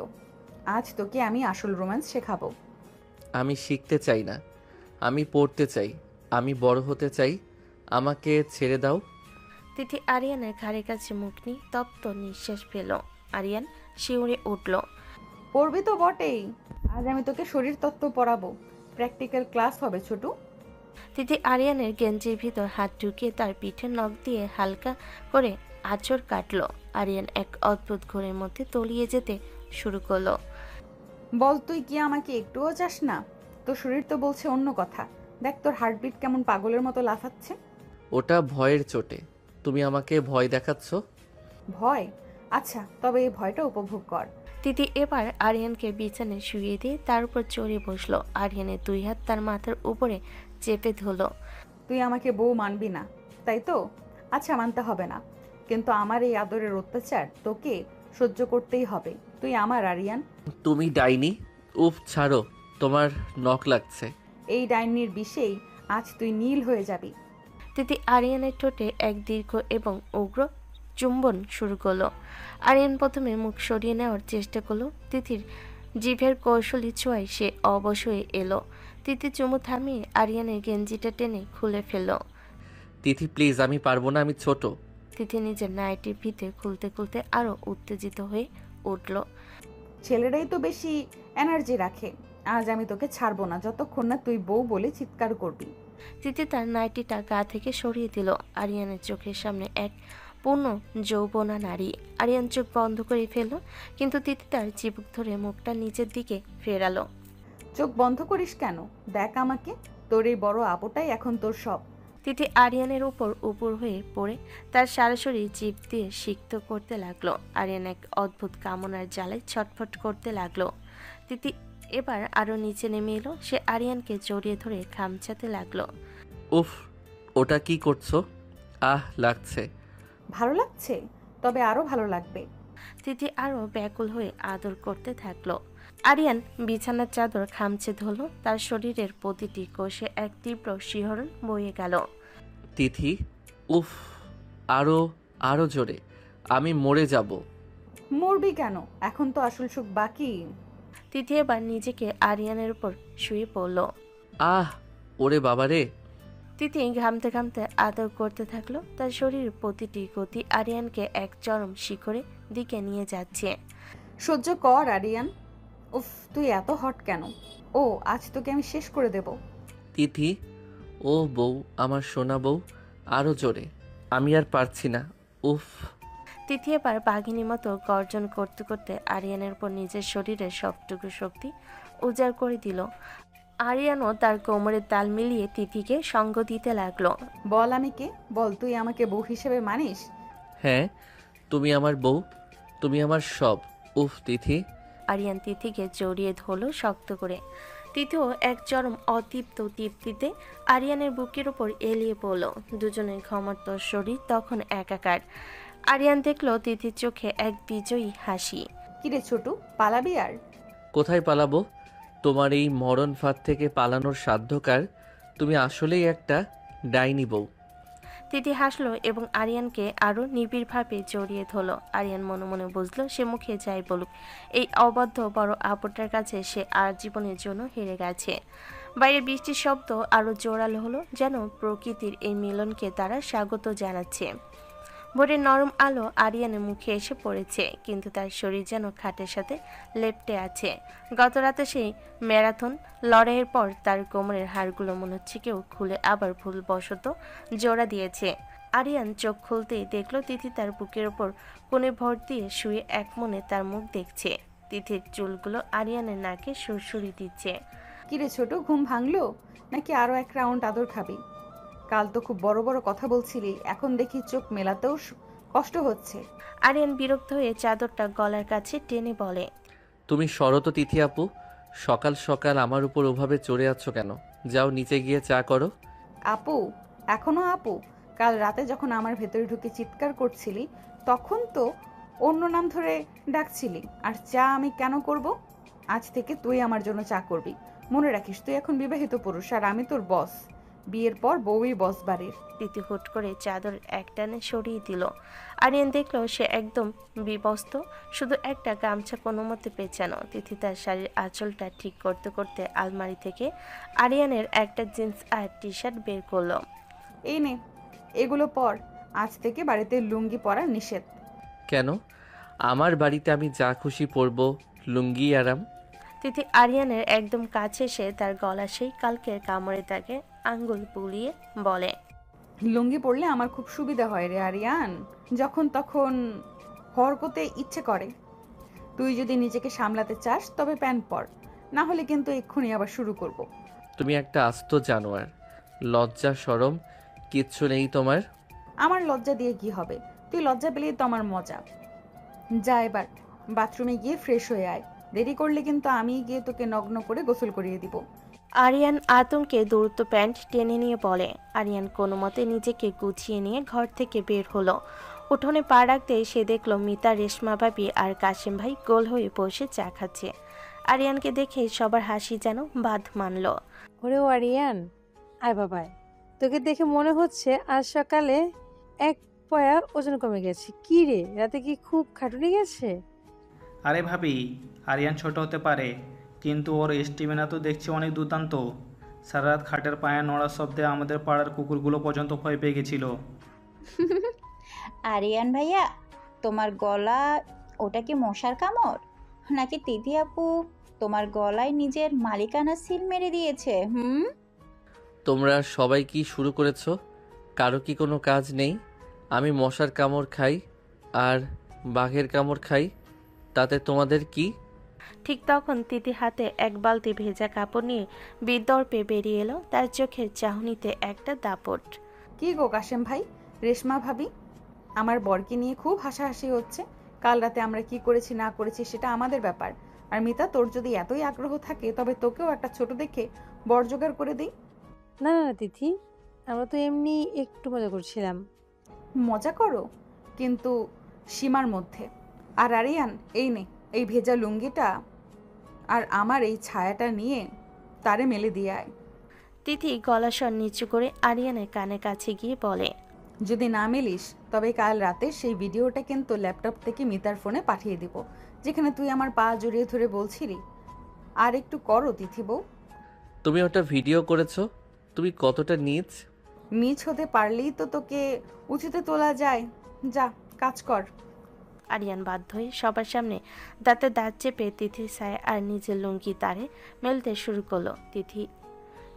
আজ তোকে আমি আসল রোম্যান্স শেখাবো।
আমি শিখতে চাই না, আমি পড়তে চাই, আমি বড় হতে চাই। আমাকে ছেড়ে দাও।
তিথি আরিয়ানের ঘাড়ের কাছে মুখ নিয়ে তপ্ত নিঃশ্বাস ফেল। আরিয়ান শিউরে উঠল।
পড়বি তো বটেই, আজ আমি তোকে শরীর তত্ত্ব পড়াবো। প্র্যাকটিক্যাল ক্লাস হবে ছোটু।
তিথি আরিয়ানের গেঞ্জির ভিতর হাত ঢুকিয়ে তার পিঠে নখ দিয়ে হালকা করে আঁচড় কাটল। আরিয়ান এক অদ্ভুত ঘোরের মধ্যে তলিয়ে যেতে শুরু করলো।
বল, তুই কি আমাকে একটুও চাস না? তোর শরীর তো বলছে অন্য কথা। দেখ তোর হার্টবিট কেমন পাগলের মতো লাফাচ্ছে।
ওটা ভয়ের চোটে, তুমি আমাকে ভয় দেখাচ্ছ।
ভয়? আচ্ছা, তবে এই ভয়টা উপভোগ কর।
তিথি এবার আরিয়ানকে বিছানায় শুইয়ে দিয়ে তার উপর চড়ে বসলো। আরিয়ানের দুই হাত তার মাথার উপরে চেপে ধরলো।
তুই আমাকে বউ মানবি না, তাই তো? আচ্ছা, মানতে হবে না, কিন্তু আমার এই আদরের অত্যাচার তোকে সহ্য করতেই হবে। তুই আমার আরিয়ান।
তুমি ডাইনি। উফ, ছাড়ো, তোমার নখ লাগছে।
এই ডাইনির বিষেই আজ তুই নীল হয়ে যাবি।
তিথি আরিয়ানের ঠোঁটে এক দীর্ঘ এবং উগ্র চুম্বন শুরু করলো। আরিয়ান প্রথমে মুখ সরিয়ে নেওয়ার চেষ্টা করলো। তিথির জিভের কৌশলী ছোঁয়ায় সে অবশ হয়ে এলো। তিথি চুমু থামিয়ে আরিয়ানের গেঞ্জিটা টেনে খুলে ফেলল।
তিথি প্লিজ, আমি পারবো না, আমি ছোট।
তিথি নিজের নাইটির ভিতরে খুলতে খুলতে আরো উত্তেজিত হয়ে উঠল।
ছেলেরাই তো বেশি এনার্জি রাখে। আজ আমি তোকে ছাড়বো না যতক্ষণ না তুই বউ বলে চিৎকার করবি।
তিথি তার নাইটিটা গা থেকে সরিয়ে দিল। আরিয়ানের চোখের সামনে এক পূর্ণ যৌবনা নারী। আরিয়ান চোখ বন্ধ করে ফেলল, কিন্তু তিথি তার চিবুক ধরে মুখটা নিচের দিকে ফেরালো।
চোখ বন্ধ করিস কেন? দেখ আমাকে, তোর এই বড় আপুটাই এখন তোর সব।
তিথি আরিয়ানের উপর উপর হয়ে পড়ে তার সরাসরি জিভ দিয়ে সিক্ত করতে লাগলো। আরিয়ান এক অদ্ভুত কামনার জ্বালায় ছটফট করতে লাগলো। তিথি এবার আরো নিচে নেমে এলো। সে আরিয়ানকে জড়িয়ে ধরে খামচাতে লাগলো।
উফ, ওটা কি করছো? লাগছে।
ভালো লাগছে? তবে আরো ভালো লাগবে।
তিথি আরো ব্যাকুল হয়ে আদর করতে থাকলো। আরিয়ান বিছানার চাদর খামচে ধরল। তার শরীরের প্রতিটি কোষে এক তীব্র শিহরণ বয়ে গেল।
তিথি, উফ, আরো আরো জোরে, আমি মরে যাব।
মরবি কেন? এখন তো আসল সুখ বাকি।
তিথি এবার নিজেকে আরিয়ানের উপর শুয়ে পড়ল।
ওরে বাবারে।
তিথি ঘামতে ঘামতে আদর করতে থাকলো। তার শরীরের প্রতিটি গতি আরিয়ানকে এক চরম শিখরে দিকে নিয়ে যাচ্ছে।
সহ্য কর আরিয়ান। উফ, তুই এত হট কেন? ও, আজ তোকে আমি শেষ করে দেব।
তিথি, ও বউ, আমার সোনা বউ, আরো জোরে, আমি আর পারছি না। উফ।
তিথি এবার বাঘিনীর মতো গর্জন করতে করতে আরিয়ানের উপর নিজের শরীরের সবটুকু শক্তি উজাড় করে দিল। আরিয়ানও তার কোমরের তাল মিলিয়ে তিথিকে সঙ্গ দিতে লাগলো।
বল আমি কে? বল, তুই আমাকে বউ হিসেবে মানিস?
হ্যাঁ, তুমি আমার বউ, তুমি আমার সব। উফ তিথি।
আরিয়ান তিথিকে জড়িয়ে ধরল শক্ত করে। তিথিও এক চরম অতৃপ্ত তৃপ্তিতে আরিয়ানের বুকের ওপর এলিয়ে পড়ল। দুজনের ঘমত্ব শরীর তখন একাকার। আরিয়ান দেখল তিথির চোখে এক বিজয়ী হাসি।
কিরে ছোটু, পালাবি আর?
কোথায় পালাবো? তোমার এই মরণ ফাঁদ থেকে পালানোর সাধ্যকার। তুমি আসলেই একটা ডাইনি বউ।
তিথি হাসলো এবং আরিয়ানকে আরো নিবিড়ভাবে জড়িয়ে ধরল। আরিয়ান মনে মনে বুঝলো সে মুখে যাই বলুক, এই অবাধ্য বড় আপুটার কাছে সে আর জীবনের জন্য হেরে গেছে। বাইরে বৃষ্টির শব্দ আরো জোরালো হলো, যেন প্রকৃতির এই মিলনকে তারা স্বাগত জানাচ্ছে। ভোরের নরম আলো আরিয়ানের মুখে এসে পড়েছে, কিন্তু তার শরীর যেন খাটের সাথে লেপ্টে আছে। গত রাতে সেই ম্যারাথন লড়াইয়ের পর তার কোমরের হাড়গুলো মনে হচ্ছে কেউ খুলে আবার ভুলবশত জোড়া দিয়েছে। আরিয়ান চোখ খুলতেই দেখলো তিথি তার বুকের ওপর কোণে ভর দিয়ে শুয়ে এক মনে তার মুখ দেখছে। তিথির চুলগুলো আরিয়ানের নাকে সুরসুরি দিচ্ছে।
কিরে ছোটু, ঘুম ভাঙলো নাকি আরো এক রাউন্ড আদর খাবি? কাল তো খুব বড় বড় কথা বলছিলি, এখন দেখি চোখ মেলাতেও কষ্ট হচ্ছে।
আরিয়ান বিরক্ত হয়ে চাদরটা গলার কাছে টেনে বলে,
তুমি শরত তিথি আপু, সকাল সকাল আমার উপর ওভাবে চড়ে আছো কেন? যাও নিচে গিয়ে চা করো।
আপু? এখনো আপু? কাল রাতে যখন আমার ভেতরে ঢুকে চিৎকার করছিলি তখন তো অন্য নাম ধরে ডাকছিলি। আর চা আমি কেন করব? আজ থেকে তুই আমার জন্য চা করবি। মনে রাখিস, তুই এখন বিবাহিত পুরুষ আর আমি তোর বস। বিয়ের পর বউই বস বাড়ির।
তিথি হুট করে চাদর একটানে সরিয়ে দিল। আরিয়ান দেখলো সে একদম বিবস্ত, শুধু একটা গামছা কোনো মতে পেঁচানো। তিথি তার শাড়ির আঁচলটা ঠিক করতে করতে আলমারি থেকে আরিয়ানের একটা জিন্স আর টি শার্ট বের করলো।
এই নে, এগুলো পর। আজ থেকে বাড়িতে লুঙ্গি পরা নিষেধ।
কেন? আমার বাড়িতে আমি যা খুশি পরবো, লুঙ্গি আরাম।
তিথি আরিয়ানের একদম কাছে এসে তার গলা সেই কালকের কামড়ে তাকে আঙ্গুল বুলিয়ে বলে,
লুঙ্গি পরলে আমার খুব সুবিধা হয় রে আরিয়ান, যখন তখন হরকতে ইচ্ছে করে। তুই যদি নিজেকে সামলাতে চাস তবে প্যান্ট পর, না হলে কিন্তু এক্ষুনি আবার শুরু করব।
তুমি একটা আস্ত জানোয়ার, লজ্জা শরম কিচ্ছু নেই তোমার।
আমার লজ্জা দিয়ে কি হবে? তুই লজ্জা পেলেই তো আমার মজা। যা এবার বাথরুমে গিয়ে ফ্রেশ হয়ে আয়। দেরি করলে কিন্তু আমি গিয়ে তোকে নগ্ন করে গোসল করিয়ে দিব।
আরিয়ান আতঙ্কে দ্রুত প্যান্ট টেনে নিয়ে বলে। আরিয়ান কোনো মতে নিজেকে গুছিয়ে নিয়ে ঘর থেকে বের হলো। উঠোনে পা রাখতেই সে দেখলো মিতা, রেশমা ভাবি আর কাশিম ভাই গোল হয়ে বসে চা খাচ্ছে। আরিয়ানকে দেখে সবার হাসি যেন বাঁধ মানল।
ওরে ও আরিয়ান, আয় বাবায়, তোকে দেখে মনে হচ্ছে আজ সকালে 1 পয়া ওজন কমে গেছে। কি রে, রাতে কি খুব খাটুনি গেছে?
আরে ভাবি, আরিয়ান ছোট হতে পারে, কিন্তু ওর স্টিমেনা তো দেখছি অনেক দুর্দান্ত। সারা রাত খাটের পায়ে নড়ার শব্দে আমাদের পাড়ার কুকুরগুলো পর্যন্ত ভয় পেয়ে গেছিল।
আরিয়ান ভাইয়া, তোমার গলা ওটা কি মশার কামড়, নাকি তিথি আপু তোমার গলায় নিজের মালিকানা সিল মেরে দিয়েছে?
তোমরা সবাই কি শুরু করেছো? কারো কি কোনো কাজ নেই? আমি মশার কামড় খাই আর বাঘের কামড় খাই, তাতে তোমাদের কি?
ঠিক তখন তিথি হাতে এক বালতি ভেজা কাপড় নিয়ে বিদর্পে বেরিয়ে এলো, তার চোখের চাহনিতে একটা দাপট।
কি গো কাশেম ভাই, রেশমা ভাবি, আমার বরকে নিয়ে খুব হাসাহাসি হচ্ছে। কাল রাতে আমরা কি করেছি না করেছি সেটা আমাদের ব্যাপার। আর মিতা, তোর যদি এতই আগ্রহ থাকে তবে তোকেও একটা ছোট দেখে বর জোগাড় করে দিই।
না না না তিথি, আমরা তো এমনি একটু মজা করছিলাম।
মজা করো, কিন্তু সীমার মধ্যে। আর আরিয়ান, এই নে এই ভেজা লুঙ্গিটা আর আমার এই ছায়াটা নিয়ে তারে মেলে দিয়ে আয়।
তিথি গলা স্বর নিচু করে আরিয়ানের কানে কাছে গিয়ে বলে,
যদি না মেলিস তবে কাল রাতে সেই ভিডিওটা কিন্তু ল্যাপটপ থেকে মিতার ফোনে পাঠিয়ে দিব, যেখানে তুই আমার পা জড়িয়ে ধরে বলছিলি। আর একটু করো তিথি বউ।
তুমি ওটা ভিডিও করেছো? তুমি কতটা নীচ!
নিচ হতে পারলেই তো তোকে উঁচুতে তোলা যায়। যা কাজ কর।
আরিয়ান বাধ্য হয়ে সবার সামনে দাঁতে দাঁত চেপে তিথির ছায়া আর নিজের লুঙ্গি তারে মেলতে শুরু করলো। তিথি,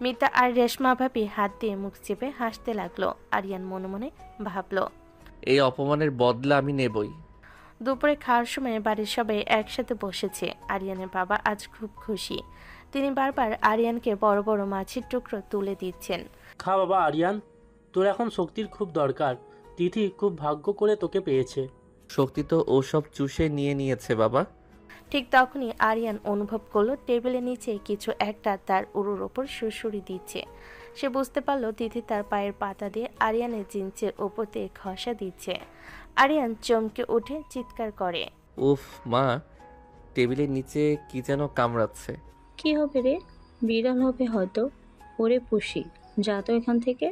মিতা আর রেশমা ভাবি হাত দিয়ে মুখ চেপে হাসতে লাগলো। আরিয়ান মনে মনে ভাবলো,
এই অপমানের বদলা আমি নেবই।
দুপুরে খাওয়ার সময় বাড়ির সবাই একসাথে বসেছে। আরিয়ানের বাবা আজ খুব খুশি। তিনি বারবার আরিয়ানকে বড় বড় মাছের টুকরো তুলে দিচ্ছেন।
খা বাবা আরিয়ান, তোর এখন শক্তির খুব দরকার। তিথি খুব ভাগ্য করে তোকে পেয়েছে।
শক্তি তো ওসব চুষে নিয়ে নিয়েছে বাবা।
ঠিক তখনই আরিয়ান অনুভব করলো টেবিলের নিচে কিছু একটা তার উরুর ওপর সুরসুরি দিচ্ছে। সে বুঝতে পারলো তিথি তার পায়ের পাতা দিয়ে আরিয়ানের জিন্সের ওপর দিয়ে ঘষা দিচ্ছে। আরিয়ান চমকে উঠে চিৎকার করে,
উফ মা, টেবিলের নিচে কি যেন কামড়াচ্ছে।
কি হবে রে? বিড়াল হবে হয়তো। ওরে পুষি, যা তো এখান থেকে।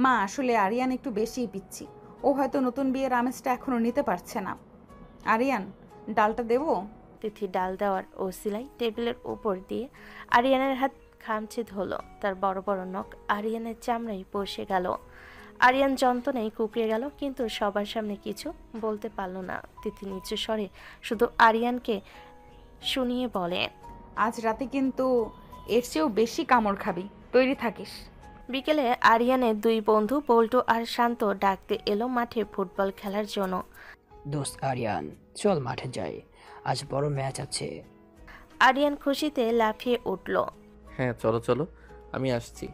মা, আসলে আরিয়ান একটু বেশিই পিচ্ছি। ও হয়তো নতুন বিয়ের আমেজটা এখনো নিতে পারছে না। আরিয়ান, ডালটা দেবো?
তিথি ডাল দেওয়ার ওসিলাই টেবিলের উপর দিয়ে আরিয়ানের হাত খামচে ধরলো। তার বড় বড় নখ আরিয়ানের চামড়ায় বসে গেল। আরিয়ান যন্ত্রণায় কুকড়ে গেল, কিন্তু সবার সামনে কিছু বলতে পারল না। তিথি নিচু স্বরে শুধু আরিয়ানকে শুনিয়ে বলে,
আজ রাতে কিন্তু এর চেয়েও বেশি কামড় খাবি, তৈরি থাকিস।
বিকেলে আরিয়ানের দুই বন্ধু বল্টু আর শান্ত ডাকতে এলো মাঠে ফুটবল খেলার জন্য।
দোস্ত আরিয়ান, চল মাঠে যাই, আজ বড় ম্যাচ আছে।
আরিয়ান খুশিতে লাফিয়ে উঠল।
হ্যাঁ চলো চলো, আমি আসছি।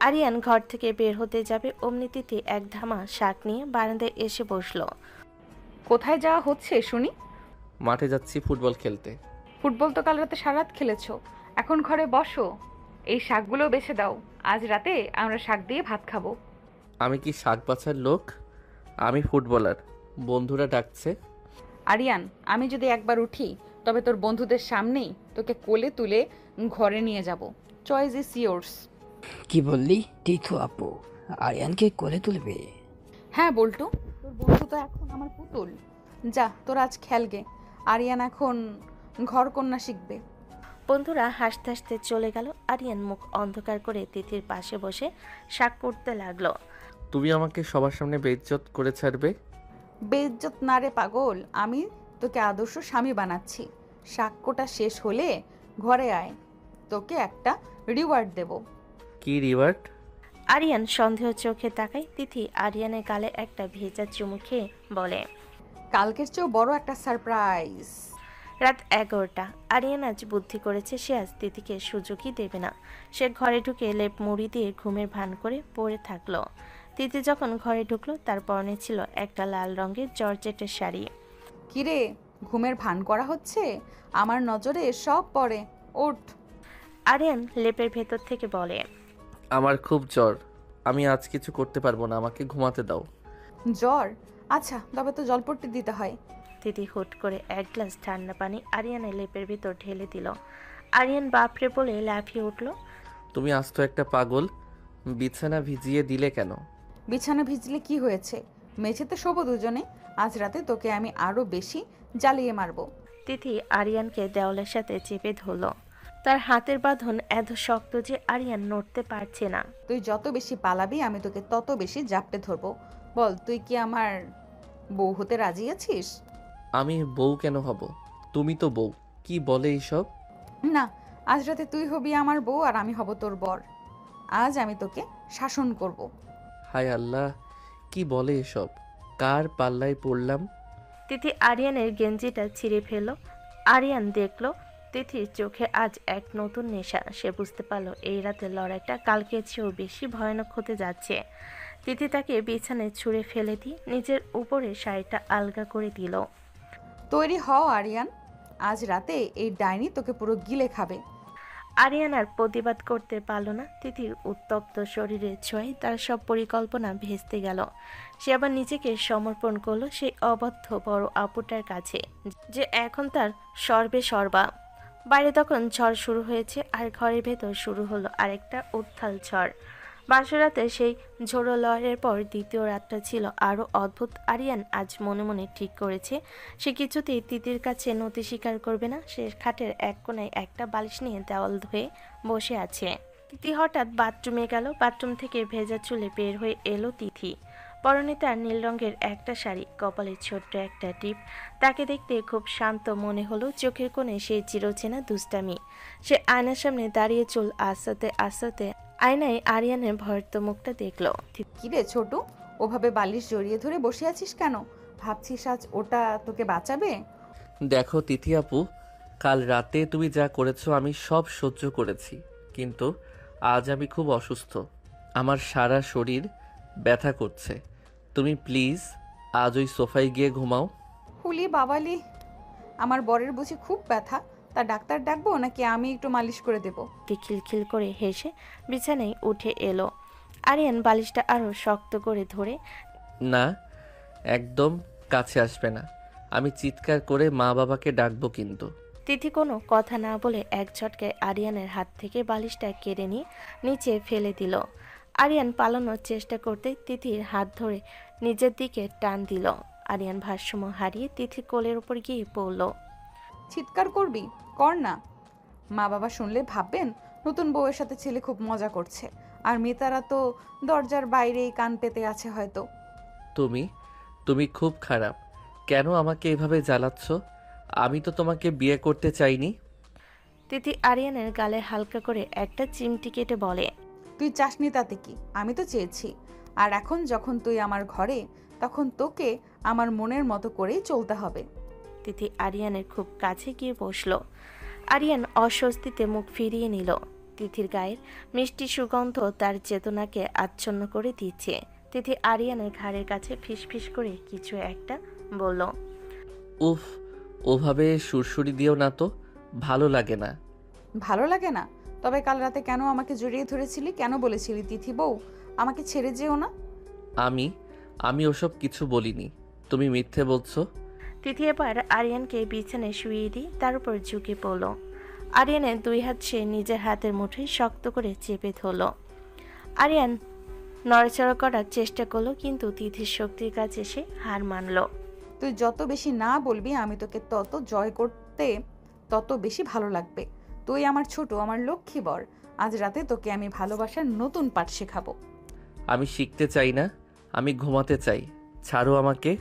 আরিয়ান ঘর থেকে বের হতে যাবে অমনি তিথি এক ধামা শাক নিয়ে বারান্দায় এসে বসলো।
কোথায় যাওয়া হচ্ছে শুনি?
মাঠে যাচ্ছি ফুটবল খেলতে।
ফুটবল তো কাল রাতে সারা রাত খেলেছো, এখন ঘরে বসো। এই শাকগুলো বেছে দাও, আজ রাতে আমরা শাক দিয়ে ভাত খাবো।
আমি কি শাক বাছার লোক? আমি ফুটবলার, বন্ধুরা ডাকছে।
আরিয়ান, আমি যদি একবার উঠি তবে তোর বন্ধুদের সামনেই তোকে কোলে তুলে ঘরে নিয়ে যাব। Choice is yours.
কি বললি টিথু আপু, আরিয়ানকে কোলে তুলবে?
হ্যাঁ বল্টু, তোর বন্ধু তো এখন আমার পুতুল। যা, তোর আজ খেলগে। আরিয়ান এখন ঘর কন্যা শিখবে।
বন্ধুরা হাসতে হাসতে চলে গেল। আরিয়ান মুখ অন্ধকার করে তিথির পাশে বসে শাক করতে লাগলো।
তুমি আমাকে সবার সামনে বেইজ্জত করে ছাড়বে?
বেইজ্জত না রে পাগল, আমি তোকে আদর্শ স্বামী বানাচ্ছি। শাক্যটা শেষ হলে ঘরে আয়, তোকে একটা রিওয়ার্ড দেব।
কি রিওয়ার্ড?
আরিয়ান সন্দেহ চোখে তাকায়। তিথি আরিয়ানের গালে একটা ভেজা চুমু খেয়ে বলে,
কালকের চেয়েও বড় একটা সারপ্রাইজ।
রাত 11টা। আরিয়ান আজ বুদ্ধি করেছে সে আজ তিথিকে সুযোগই দেবে না। সে ঘরে ঢুকে লেপ মুড়ি দিয়ে ঘুমের ভান করে পড়ে থাকলো। তিথি যখন ঘরে ঢুকলো তার পরনে ছিল একটা লাল রঙের জর্জেটের শাড়ি।
কিরে, ঘুমের ভান করা হচ্ছে? আমার নজরে সব পড়ে, ওঠ।
আরিয়ান লেপের ভেতর থেকে বলে,
আমার খুব জ্বর, আমি আজ কিছু করতে পারবো না, আমাকে ঘুমাতে দাও।
জ্বর? আচ্ছা, তবে তো জলপট্টি দিতে হয়।
তিথি হুট করে এক গ্লাস ঠান্ডা পানি আরিয়ানের লেপের ভেতর ঢেলে দিল। আরিয়ান বাপরে বলে লাফিয়ে উঠল।
তুমি আজ তো একটা পাগল, বিছানা ভিজিয়ে দিলে কেন?
বিছানা ভিজলে কি হয়েছে? মেঝেতে শোবো দুজনে। আজ রাতে তোকে আমি আরো বেশি জ্বালিয়ে মারবো।
তিথি আরিয়ানকে দেওয়ালের সাথে চেপে ধরল। তার হাতের বাঁধন এত শক্ত যে আরিয়ান নড়তে পারছে না।
তুই যত বেশি পালাবি আমি তোকে তত বেশি জাপটে ধরবো। বল, তুই কি আমার বউ হতে রাজি আছিস?
আমি বউ কেন হব? তুমি তো বউ। কি বলে এইসব?
না, আজ রাতে তুই হবি আমার বউ আর আমি হব তোর বর। আজ আমি তোকে শাসন করব।
হায় আল্লাহ, কি বলে এসব? কার পাল্লায় পড়লাম?
তিথি আরিয়ানের গেঞ্জিটা ছিঁড়ে ফেলল। আরিয়ান দেখল তিথির চোখে আজ এক নতুন নেশা। সে বুঝতে পারল এই রাতের লড়াইটা কালকের চেয়েও বেশি ভয়ানক হতে যাচ্ছে। তিথি তাকে বিছানায় ছুঁড়ে ফেলে দিয়ে নিজের উপরে শাড়িটা আলগা করে দিল।
তৈরি হও আরিয়ান, আজ রাতে এই ডাইনি তোকে পুরো গিলে খাবে।
আরিয়ান আর প্রতিবাদ করতে পারল না। তিথির উত্তপ্ত শরীরের ছোঁয়ায় তার সব পরিকল্পনা ভেস্তে গেল। সে আবার নিজেকে সমর্পণ করলো সেই অবাধ্য বড় আপুটার কাছে, যে এখন তার সর্বে সর্বা। বাইরে তখন ঝড় শুরু হয়েছে আর ঘরের ভেতর শুরু হলো আরেকটা উত্থাল ঝড়। বাসরাতে সেই ঝোড়ো লড়াইয়ের পর দ্বিতীয় রাতটা ছিল আরও অদ্ভুত। আরিয়ান আজ মনে মনে ঠিক করেছে সে কিছুতেই তিতির কাছে নতি স্বীকার করবে না। সে খাটের এক কোণায় একটা বালিশ নিয়ে দেওয়াল ধুয়ে বসে আছে। তিথি হঠাৎ বাথরুমে গেল। বাথরুম থেকে ভেজা চুলে বের হয়ে এলো তিথি। পরনে তার নীল রঙের একটা শাড়ি, কপালে ছোট্ট একটা টিপ। তাকে দেখতে খুব শান্ত মনে হলো। চোখের কোণে সেই চিরচেনা দুষ্টামি। সে আয়নার সামনে দাঁড়িয়ে চুল আস্তে আস্তে আয়নায় আরিয়ানের ভয়ত মুখটা দেখলো।
কিরে ছোটু, ওভাবে বালিশ জড়িয়ে ধরে বসে আছিস কেন? ভাবছিস আজ ওটা তোকে বাঁচাবে?
দেখো তিথি আপু, কাল রাতে তুমি যা করেছো আমি সব সহ্য করেছি, কিন্তু আজ আমি খুব অসুস্থ। আমার সারা শরীর ব্যথা করছে। তুমি প্লিজ আজ ওই সোফায় গিয়ে ঘুমাও।
হুলি বাবালি, আমার বরের বুঝি খুব ব্যথা, তা ডাক্তার ডাকবো নাকি আমি একটু মালিশ করে দেব?
খিলখিল করে হেসে বিছানায় উঠে এলো। আরিয়ান বালিশটা আরো শক্ত করে ধরে,
না, একদম কাছে আসবে না। আমি চিৎকার করে মা বাবাকে ডাকবো কিন্তু।
তিথি কোনো কথা না বলে এক ঝটকায় আরিয়ানের হাত থেকে বালিশটা কেড়ে নিয়ে নিচে ফেলে দিল। আরিয়ান পালানোর চেষ্টা করতে তিথির হাত ধরে নিজের দিকে টান দিল। আরিয়ান ভারসাম্য হারিয়ে তিথির কোলের উপর গিয়ে পড়ল।
চিৎকার করবি? কর না। মা বাবা শুনলে ভাববেন নতুন বউয়ের সাথে ছেলে খুব মজা করছে, আর মেয়েতারা তো দরজার বাইরেই কান পেতে আছে হয়তো।
তুমি খুব খারাপ। কেন আমাকে এভাবে জ্বালাচ্ছ? আমি তো তোমাকে বিয়ে করতে চাইনি।
তিথি আরিয়ানের গালে হালকা করে একটা চিমটি কেটে বলে,
তুই চাসনি তাতে কি, আমি তো চেয়েছি। আর এখন যখন তুই আমার ঘরে, তখন তোকে আমার মনের মতো করেই চলতে হবে।
তিথি আরিয়ানের খুব কাছে গিয়ে বসলো। আরিয়ান অস্বস্তিতে মুখ ফিরিয়ে নিল। তিথির গায়ের মিষ্টি সুগন্ধ তার চেতনাকে আচ্ছন্ন করে দিচ্ছে। তিথি আরিয়ানের ঘাড়ের কাছে ফিসফিস করে কিছু একটা বলল।
উফ, ওভাবে সুরসুরি দিও না তো, ভালো লাগে না।
ভালো লাগে না? তবে কাল রাতে কেন আমাকে জড়িয়ে ধরেছিলি? কেন বলেছিলি তিথি বউ আমাকে ছেড়ে যেও না?
আমি ওসব কিছু বলিনি, তুমি মিথ্যে বলছো।
তিথি এবার আরিয়ানকে বিছানায় শুইয়ে দিয়ে তার উপর ঝুঁকে পড়ল। আরিয়ানের দুই হাত সে নিজের হাতের মুঠোয় শক্ত করে চেপে ধরল। আরিয়ান নড়াচড়া করার চেষ্টা করলো, কিন্তু তিথির শক্তির কাছে সে হার মানল।
তুই যত বেশি না বলবি আমি তোকে তত জয় করতে তত বেশি ভালো লাগবে। তুই আমার ছোট, আমার লক্ষ্মী বর। আজ রাতে তোকে আমি ভালোবাসার নতুন পাঠ শেখাবো।
আমি শিখতে চাই না, আমি ঘুমাতে চাই। ছাড়ো আমাকে।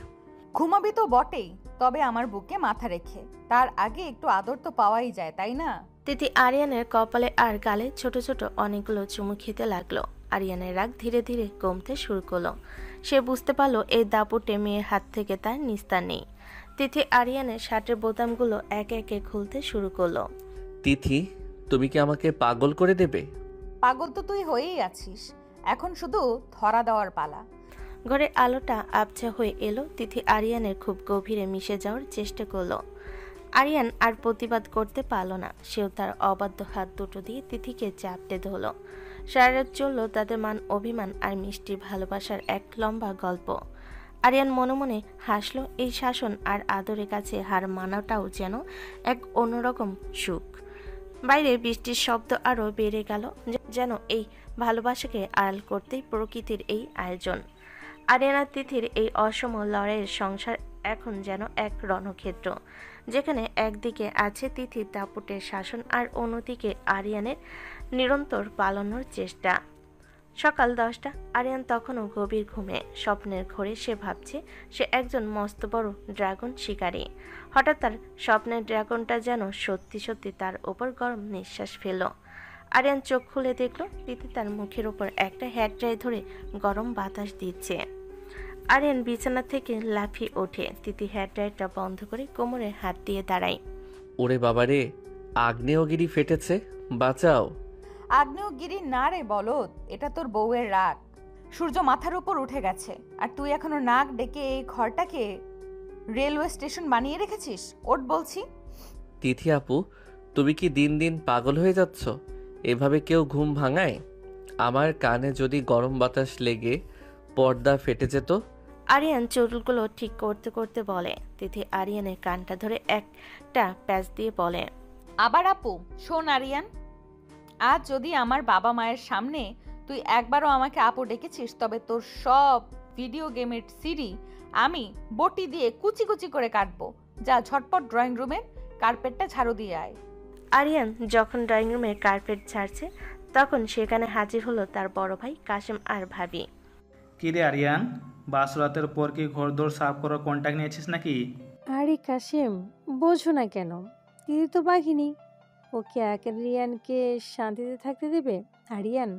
ঘুমাবি তো বটেই, তবে আমার বুকে মাথা রেখে। তার আগে একটু আদর তো পাওয়াই যায়, তাই না?
তিথি আরিয়ানের কপালে আর গালে ছোট ছোট অনেকগুলো চুমু খেতে লাগলো। আরিয়ানের রাগ ধীরে ধীরে কমতে শুরু করলো। সে বুঝতে পারলো এই দাপুটে মেয়ের হাত থেকে তার নিস্তার নেই। তিথি আরিয়ানের শার্টের বোতামগুলো একে একে খুলতে শুরু করলো।
তিথি, তুমি কি আমাকে পাগল করে দেবে?
পাগল তো তুই হয়েই আছিস, এখন শুধু ধরা দেওয়ার পালা।
ঘরের আলোটা আবছা হয়ে এলো। তিথি আরিয়ানের খুব গভীরে মিশে যাওয়ার চেষ্টা করলো। আরিয়ান আর প্রতিবাদ করতে পারল না। সেও তার অবাধ্য হাত দুটো দিয়ে তিথিকে চাপটে ধরল। সারা রাত চলল তাদের মান অভিমান আর মিষ্টি ভালোবাসার এক লম্বা গল্প। আরিয়ান মনে মনে হাসলো। এই শাসন আর আদরের কাছে হার মানাটাও যেন এক অন্যরকম সুখ। বাইরে বৃষ্টির শব্দ আরও বেড়ে গেল, যেন এই ভালোবাসাকে আড়াল করতেই প্রকৃতির এই আয়োজন। আরিয়ান আর তিথির এই অসম লড়াইয়ের সংসার এখন যেন এক রণক্ষেত্র, যেখানে একদিকে আছে তিথির দাপুটের শাসন আর অন্যদিকে আরিয়ানের নিরন্তর পালানোর চেষ্টা। সকাল 10টা, আরিয়ান তখনও গভীর ঘুমে। স্বপ্নের ঘোরে সে ভাবছে সে একজন মস্ত বড় ড্রাগন শিকারী। হঠাৎ তার স্বপ্নের ড্রাগনটা যেন সত্যি সত্যি তার ওপর গরম নিঃশ্বাস ফেলল। আরিয়ান চোখ খুলে দেখল তিথি তার মুখের ওপর একটা হেয়ার ড্রাই ধরে গরম বাতাস দিচ্ছে। আরিয়ান বিছানা থেকে লাফিয়ে ওঠে। তিথি হেয়ার ড্রাইটা বন্ধ করে কোমরে হাত দিয়ে দাঁড়ায়।
ওরে বাবারে, আগ্নেয়গিরি ফেটেছে, বাঁচাও।
আগ্নেয়গিরি না রে বলদ, এটা তোর বউয়ের রাগ। সূর্য মাথার উপর উঠে গেছে আর তুই এখনো নাক ডেকে এই ঘরটাকে রেলওয়ে স্টেশন বানিয়ে রেখেছিস। ওঠ বলছি।
তিথি আপু, তুমি কি দিন দিন পাগল হয়ে যাচ্ছ? এভাবে কেউ ঘুম ভাঙায়? আমার কানে যদি গরম বাতাস লেগে পর্দা ফেটে যেত।
আরিয়ান চুলগুলো ঠিক করতে করতে বলে। তিথি আরিয়ানের কানটা ধরে একটা প্যাচ দিয়ে বলে,
আবার আপু শোন আরিয়ান, আজ যদি আমার বাবা মায়ের সামনে তুই একবারও আমাকে আপু ডেকেছিস, তবে তোর সব ভিডিও গেমের সিডি আমি বটি দিয়ে কুচি কুচি করে কাটবো। যা ঝটপট ড্রয়িং রুমের কার্পেটটা ঝাড়ু দিয়ে আয়।
আরিয়ান যখন ড্রয়িং রুমের কার্পেট ঝাড়ছে তখন সেখানে হাজির হলো তার বড় ভাই কাশেম আর ভাবি।
কিরে আরিয়ান, বাসরাতের পর কি ঘরদোর সাফ করার কন্ট্যাক্ট নিয়েছিস নাকি?
আরে কাশেম, বোঝো না কেন? দিদি তো বাঘিনী, ওকে আরিয়ানকে শান্তিতে থাকতে দেবে? আরিয়ান,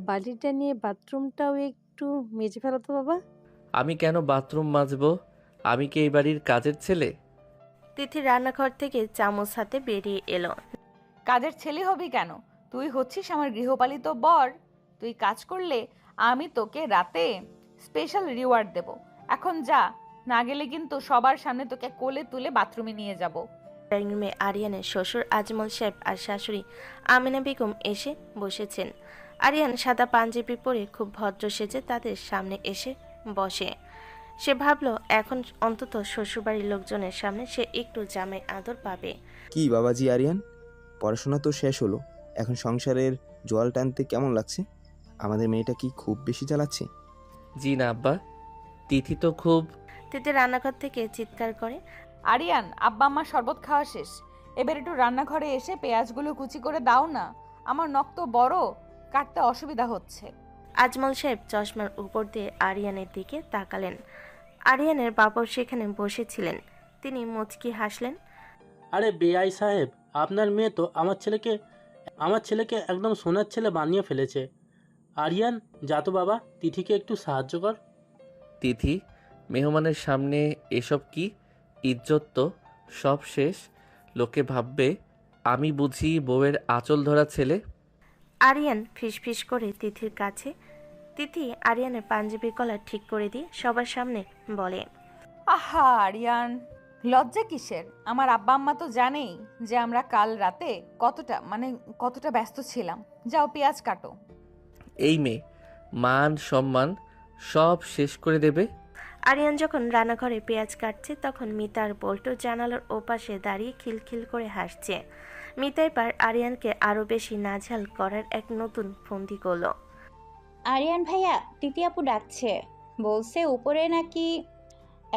বালিটা নিয়ে বাথরুমটাও একটু মেজে ফেলো তো বাবা।
আমি কেন বাথরুম মাজবো? আমি কি এই বাড়ির কাজের ছেলে?
তিথি রান্নাঘর থেকে চামচ হাতে বেরিয়ে এলো।
কাজের ছেলে হবি কেন? তুই হচ্ছিস আমার গৃহপালিত বর। তুই কাজ করলে আমি তোকে রাতে স্পেশাল রিওয়ার্ড দেব। এখন যা, না গেলে কিন্তু সবার সামনে তোকে কোলে তুলে বাথরুমে নিয়ে যাব।
ড্রয়িং রুমে আরিয়ানের শ্বশুর আজমল সাহেব আর শাশুড়ি আমিনা বেগম এসে বসেছেন। আরিয়ান সাদা পাঞ্জাবি পরে খুব ভদ্র সেজে তাদের সামনে এসে বসে। সে ভাবলো এখন অন্তত শ্বশুরবাড়ির লোকজনের সামনে সে একটু জামাই আদর পাবে।
কি বাবাজি আরিয়ান, পড়াশোনা তো শেষ হলো, এখন সংসারের জল টানতে কেমন লাগছে? আমাদের মেয়েটা কি খুব বেশি চালাচ্ছে?
জি না আব্বা, তিথি তো খুব।
তিথি রান্নাঘর থেকে চিৎকার করে,
আরিয়ান, আব্বা আমার শরবত খাওয়া শেষ, এবার একটু রান্নাঘরে এসে পেঁয়াজগুলো কুচি করে দাও না, আমার নখ তো বড়, কাটতে অসুবিধা হচ্ছে।
আজমল সাহেব চশমার উপর দিয়ে আরিয়ানের দিকে তাকালেন। আরিয়ানের বাবাও সেখানে বসেছিলেন। তিনি মুচকি হাসলেন।
আরে বেআই সাহেব, আপনার মেয়ে তো আমার ছেলেকে একদম সোনার ছেলে বানিয়ে ফেলেছে। আরিয়ান, যা তো বাবা, তিথিকে একটু সাহায্য কর।
তিথি, মেহমানের সামনে এসব কি? ইজ্জত তো সব শেষ। লোকে ভাববে আমি বুঝি বউয়ের আঁচল ধরা ছেলে।
আরিয়ান ফিসফিস করে তিথির কাছে। তিথি আরিয়ানের পাঞ্জাবির কলার ঠিক করে দিয়ে সবার সামনে বলে,
আহা আরিয়ান, লজ্জা কিসের? আমার আব্বা আম্মা তো জানেই যে আমরা কাল রাতে কতটা ব্যস্ত ছিলাম। যাও পেঁয়াজ কাটো।
এই মেয়ে মান সম্মান সব শেষ করে দেবে।
আরিয়ান যখন রান্নাঘরে পেঁয়াজ কাটছে তখন মিতা আর বল্টু জানালার ওপাশে দাঁড়িয়ে খিলখিল করে হাসছে। মিতা এবার আরিয়ানকে আরো বেশি নাঝাল করার এক নতুন ফন্দি করলো।
আরিয়ান ভাইয়া, তিথি আপু ডাকছে, বলছে উপরে নাকি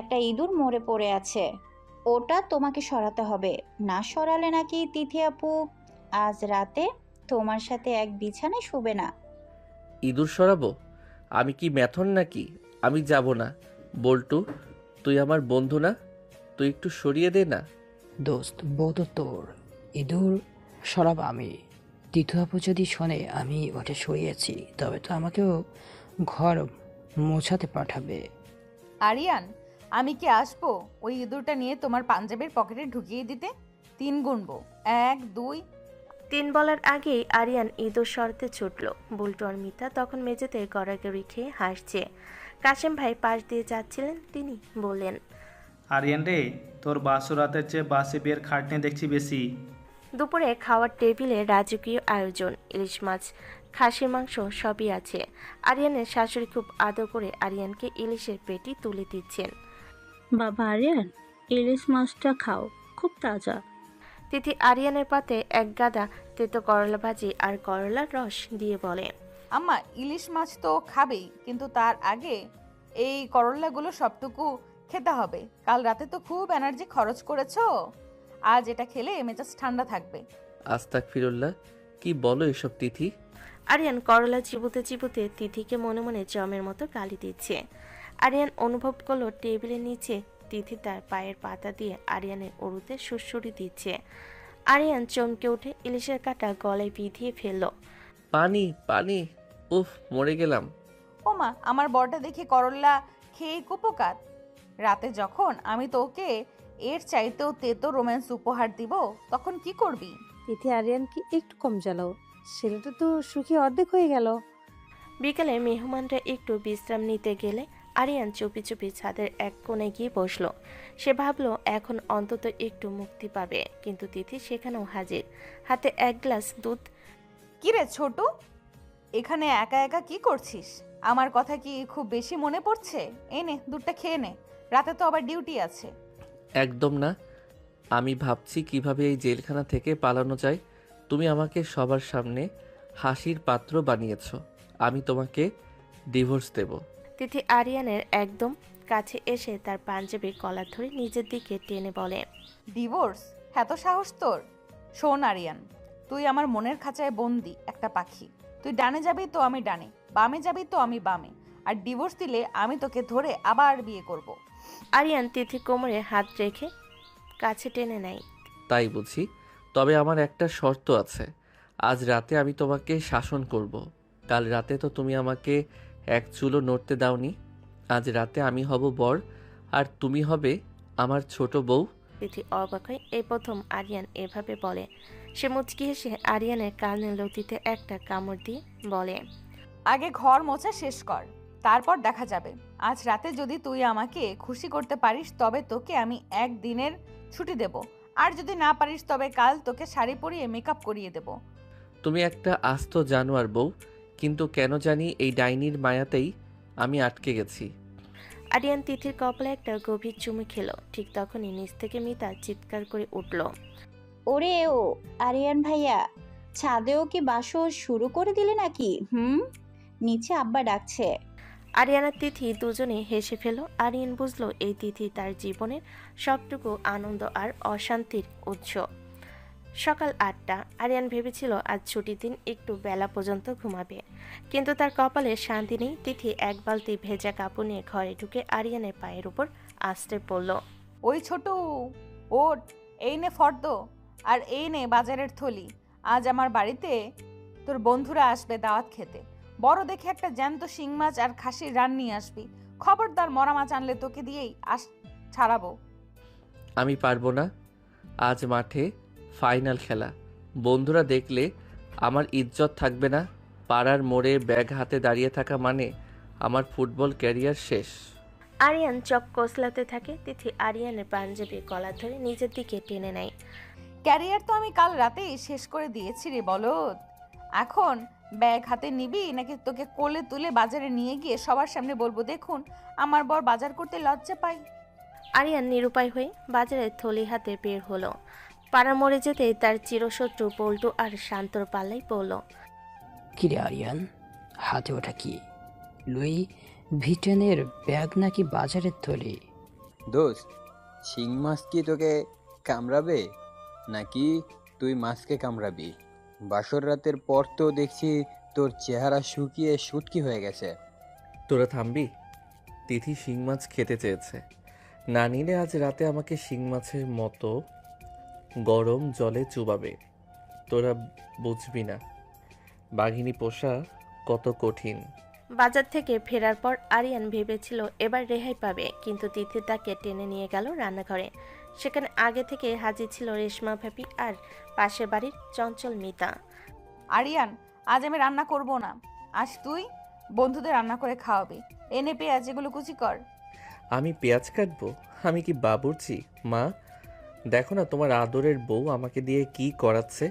একটা ইঁদুর মরে পড়ে আছে, ওটা তোমাকে সরাতে হবে, না সরালে নাকি তিথি আপু আজ রাতে তোমার সাথে এক বিছানায় শুবে না।
ইঁদুর সরাবো? আমি কি ম্যাথন নাকি? আমি যাব না। বল্টু, তুই আমার বন্ধু না? তুই একটু সরিয়ে দে না।
দোস্ত, বউ তো তোর, ইঁদুর সরাব আমি। তিথু আপু যদি শোনে আমি ওটা সরিয়েছি তবে তো আমাকেও ঘর মোছাতে পাঠাবে।
আরিয়ান, আমি কি আসবো ওই ইঁদুরটা নিয়ে তোমার পাঞ্জাবির পকেটে ঢুকিয়ে দিতে? 3 গুনবো, 1 2।
3 বলার আগেই আরিয়ান ইঁদুর সরাতে ছুটল। বুলটু আর মিতা তখন মেঝেতে গড়াগড়ি খেয়ে হাসছে। কাশেম ভাই পাশ দিয়ে যাচ্ছিলেন, তিনি বললেন,
আরিয়ান রে, তোর বাসরাতের চেয়ে বাসে বিয়ের খাটনি দেখছি বেশি।
দুপুরে খাওয়ার টেবিলে রাজকীয় আয়োজন, ইলিশ মাছ, খাসির মাংস সবই আছে। আরিয়ানের শাশুড়ি খুব আদর করে আরিয়ানকে ইলিশের পেটি তুলে দিচ্ছেন।
বাবা আরিয়ান, ইলিশ মাছটা খাও, খুব তাজা।
তিথি আরিয়ানের পাতে এক গাদা তেতো করলা ভাজি আর করলার রস দিয়ে বলে,
আম্মা, ইলিশ মাছ তো খাবেই, কিন্তু তার আগে এই করলাগুলো সবটুকু খেতে হবে। কাল রাতে তো খুব এনার্জি খরচ করেছো, আজ এটা খেলে মেজাজ ঠান্ডা থাকবে।
আস্তাগফিরুল্লাহ, কি বলো এসব তিথি?
আরিয়ান করলা চিবুতে চিবুতে তিথিকে মনে মনে জমের মতো গালি দিচ্ছে। আরিয়ান অনুভব করলো টেবিলের নিচে তিথি তার পায়ের পাতা দিয়ে আরিয়ানের উরুতে সুড়সুড়ি দিচ্ছে। আরিয়ান চমকে উঠে ইলিশের কাঁটা গলায় বিধিয়ে ফেলল।
পানি পানি, উফ মরে গেলাম।
ওমা, আমার বরটা দেখে করল্লা খেয়ে কুপোকাত। রাতে যখন আমি তোকে এর চাইতেও তেতো রোম্যান্স উপহার দিব, তখন কি করবি?
তিথি আরিয়ানকে একটু কম জ্বালাও, ছেলেটা তো সুখী অর্ধেক হয়ে গেল।
বিকেলে মেহমানরা একটু বিশ্রাম নিতে গেলে আরিয়ান চুপি চুপি ছাদের এক কোণে গিয়ে বসলো। সে ভাবলো এখন অন্তত একটু মুক্তি পাবে, কিন্তু তিথি সেখানেও হাজির, হাতে এক গ্লাস দুধ।
কিরে ছোট, এখানে একা একা কি করছিস? আমার কথা কি খুব বেশি মনে পড়ছে? এই নে দুধটা খেয়ে নে, রাতে তো আবার ডিউটি আছে।
একদম না, আমি ভাবছি কিভাবে এই জেলখানা থেকে পালানো যায়। তুমি আমাকে সবার সামনে হাসির পাত্র বানিয়েছো, আমি তোমাকে ডিভোর্স দেব।
তিথি আরিয়ানের একদম কাছে এসে তার পাঞ্জাবির কলার ধরে নিজের দিকে টেনে বলে,
ডিভোর্স? এত সাহস তোর? শোন আরিয়ান, তুই আমার মনের খাঁচায় বন্দি একটা পাখি। তুই ডানে যাবি তো আমি ডানে, বামে যাবি তো আমি বামে, আর ডিভোর্স দিলে আমি তোকে ধরে আবার বিয়ে করব।
আরিয়ান তিথি কোমরে হাত রেখে কাছে টেনে নেয়।
তাই বুঝি? তবে আমার একটা শর্ত আছে। আজ রাতে আমি তোমাকে শাসন করব। কাল রাতে তো তুমি আমাকে এক চুলও নড়তে দাওনি। আজ রাতে আমি হব বর, আর তুমি হবে আমার ছোট বউ।
তিথি অবাক হয়, এই প্রথম আরিয়ান এভাবে বলে। সে মুচকি হেসে আরিয়ানের কানের লতিতে একটা কামড় দিয়ে বলে,
আগে ঘর মোছা শেষ কর, তারপর দেখা যাবে। আজ রাতে যদি তুই আমাকে খুশি করতে পারিস তবে তোকে আমি একদিনের ছুটি দেব, আর যদি না পারিস তবে কাল তোকে শাড়ি পরিয়ে মেকআপ করিয়ে দেব।
তুমি একটা আস্ত জানোয়ার বউ, কিন্তু কেন জানি এই ডাইনির মায়াতেই আমি আটকে গেছি।
আরিয়ান তিথির কপালে একটা গভীর চুমু খেলো। ঠিক তখনই নিচ থেকে মিতা চিৎকার করে উঠল,
ওরে ও আরিয়ান ভাইয়া, ছাদেও কি বাসর শুরু করে দিলে নাকি? নিচে আব্বা ডাকছে।
আরিয়ান আর তিথি দুজনে হেসে ফেল। আরিয়ান বুঝলো এই তিথি তার জীবনের সবটুকু আনন্দ আর অশান্তির উৎস। সকাল 8টা। আরিয়ান ভেবেছিল আজ ছুটির দিন একটু বেলা পর্যন্ত ঘুমাবে, কিন্তু তার কপালে শান্তি নেই। তিথি এক বালতি ভেজা কাপড় নিয়ে ঘরে ঢুকে আরিয়ানের পায়ের উপর আছড়ে পড়ল।
ওই ছোট, ওঠ, এই নে ফর্দ, আর এই নে বাজারের থলি। আজ আমার বাড়িতে তোর বন্ধুরা আসবে দাওয়াত খেতে। বড় দেখে একটা জ্যান্ত শিং মাছ আর খাসির রান নিয়ে আসবি। খবরদার মরা মাছ আনলে তোকে দিয়েই ছাড়াবো।
আমি পারবো না। আজ মাঠে ফাইনাল খেলা, বন্ধুরা দেখলে আমার ইজ্জত থাকবে না। পাড়ার মোড়ে ব্যাগ হাতে দাঁড়িয়ে থাকা মানে আমার ফুটবল ক্যারিয়ার শেষ।
আরিয়ান চক কসলাতে থাকে। তিথি আরিয়ানের পাঞ্জাবির কলার ধরে নিজের দিকে টেনে নেয়।
ক্যারিয়ার তো আমি কাল রাতেই শেষ করে দিয়েছি রে বলদ। এখন ব্যাগ হাতে নিবি নাকি তোকে কোলে তুলে বাজারে নিয়ে গিয়ে সবার সামনে বলবো, দেখুন আমার বর বাজার করতে লজ্জা পাই?
আরিয়ান নিরুপায় হয়ে বাজারের থলি হাতে বের হলো। পাড়া মরে যেতে তার চিরশত্রু পল্টু আর শান্তর পাল্লাই পড়ল।
কিরে আরিয়ান, হাতে ওটা কি? লুই ভিটেনের ব্যাগ নাকি বাজারের থলি?
দোস্ত, শিং মাছ কি তোকে কামড়াবে নাকি তুই মাছকে কামড়াবি? বাসর রাতের পর তো দেখছি তোর চেহারা শুকিয়ে শুটকি হয়ে গেছে।
তোরা থামবি? তিথি শিং মাছ খেতে চেয়েছে, না নিলে আজ রাতে আমাকে শিং মাছের মতো গরম জলে চুবাবে। তোরা বুঝবি না বাঘিনী পোষা কত কঠিন।
বাজার থেকে ফেরার পর আরিয়ান ভেবেছিল এবার রেহাই পাবে, কিন্তু তিথি তাকে টেনে নিয়ে গেল রান্নাঘরে। সেখানে আগে থেকে হাজির ছিল রেশমা ভাবি আর পাশের বাড়ির চঞ্চল মিতা।
আরিয়ান, আজ আমি রান্না করব না, আজ তুই বন্ধুদের রান্না করে খাওয়াবি। এনে পেঁয়াজ এগুলো কুচি কর।
আমি পেঁয়াজ কাটবো? আমি কি বাবুর্চি? মা দেখো না তোমার আদরের বউ আমাকে দিয়ে কি করাচ্ছে।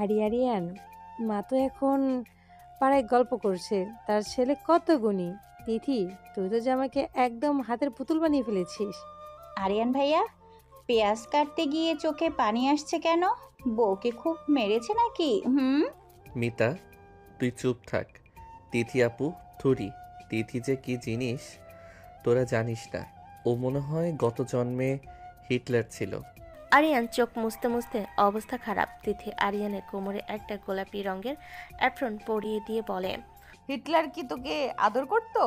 আরিয়ান, মা তো এখন পাড়ায় গল্প করছে তার ছেলে কত গুণী। তিথি, তুই তো জামাকে একদম হাতের পুতুল বানিয়ে ফেলেছিস।
আরিয়ান ভাইয়া, পেঁয়াজ কাটতে গিয়ে চোখে পানি আসছে কেন? বউকে খুব মেরেছে নাকি?
মিতা তুই চুপ থাক। তিথি আপু থুরি, তিথি যে কি জিনিস তোরা জানিস না, ও মনে হয় গত জন্মে হিটলার ছিল।
আরিয়ান চোখ মুছতে মুছতে অবস্থা খারাপ। তিথি আরিয়ানের কোমরে একটা গোলাপি রঙের অ্যাপ্রন পরিয়ে দিয়ে বলে,
হিটলার কি তোকে আদর করতো?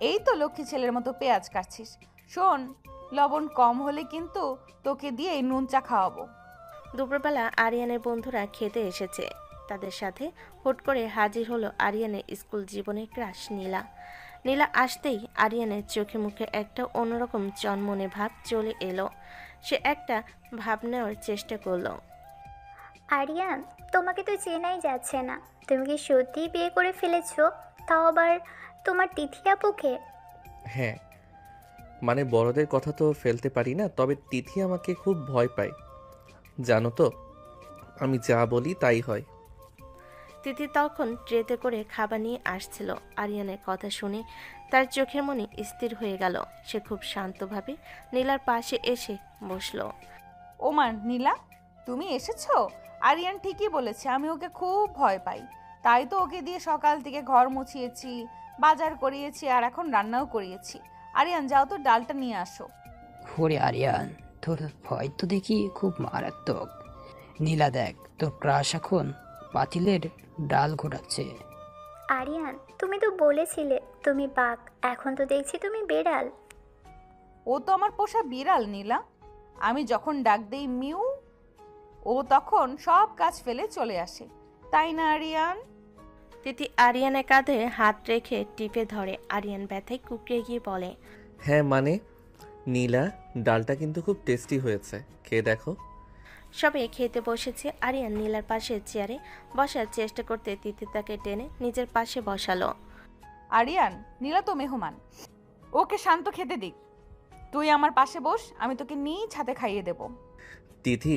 এই তো লক্ষ্মী ছেলের মতো পেঁয়াজ কাটছিস। শোন, লবণ কম হলে কিন্তু তোকে দিয়ে নুন চা খাওয়াবো।
দুপুরবেলা আরিয়ানের বন্ধুরা খেতে এসেছে। তাদের সাথে হুট করে হাজির হলো আরিয়ানের স্কুল জীবনের ক্রাশ নীলা। নীলা আসতেই আরিয়ানের চোখে মুখে একটা অন্যরকম জন্মনে ভাব চলে এলো। সে একটা ভাব নেওয়ার চেষ্টা করলো।
আরিয়ান, তোমাকে তো চেনাই যাচ্ছে না। তুমি কি সত্যিই বিয়ে করে ফেলেছো? তাও আবার তোমার তিথি আপুকে?
হ্যাঁ, মানে বড়দের কথা তো ফেলতে পারি না, তবে তিথি আমাকে খুব ভয় পায়। জানো তো, আমি যা বলি তাই হয়।
তিথি তখন ট্রেতে করে খাবার নিয়ে আসছিল। আরিয়ানের কথা শুনে তার চোখের মনে স্থির হয়ে গেল। সে খুব শান্তভাবে নীলার পাশে এসে বসলো।
ওমা নীলা, তুমি এসেছো? আরিয়ান ঠিকই বলেছে, আমি ওকে খুব ভয় পাই। তাই তো ওকে দিয়ে সকাল থেকে ঘর মুছিয়েছি, বাজার করিয়েছি, আর এখন রান্নাও করিয়েছি। আরিয়ান, যাও তো ডালটা নিয়ে আসো।
ওরে আরিয়ান, তোর ভয় তো দেখি খুব মারাত্মক। নীলা দেখ, তোর ক্রাশ এখন পাতিলের ডাল ঘোরাচ্ছে।
আরিয়ান, তুমি তো বলেছিলে তুমি বাঘ, এখন তো দেখছি তুমি বেড়াল।
ও তো আমার পোষা বিড়াল নীলা। আমি যখন ডাক দেই মিউ, ও তখন সব কাজ ফেলে চলে আসে, তাই না আরিয়ান?
তিথি আরিয়ানের কাঁধে হাত রেখে টিপে ধরে। আরিয়ান ব্যথায় কুকড়ে গিয়ে বলে,
হ্যাঁ মানে নীলা, ডালটা কিন্তু খুব টেস্টি হয়েছে, খেয়ে দেখো।
সবে খেতে বসেছে। আরিয়ান নীলার পাশে চেয়ারে বসার চেষ্টা করতে তিথি তাকে টেনে নিজের পাশে বসালো।
আরিয়ান, নীলা তো মেহমান, ওকে শান্ত খেতে দিক। তুই আমার পাশে বস, আমি তোকে নিজ হাতে খাইয়ে দেব।
তিথি,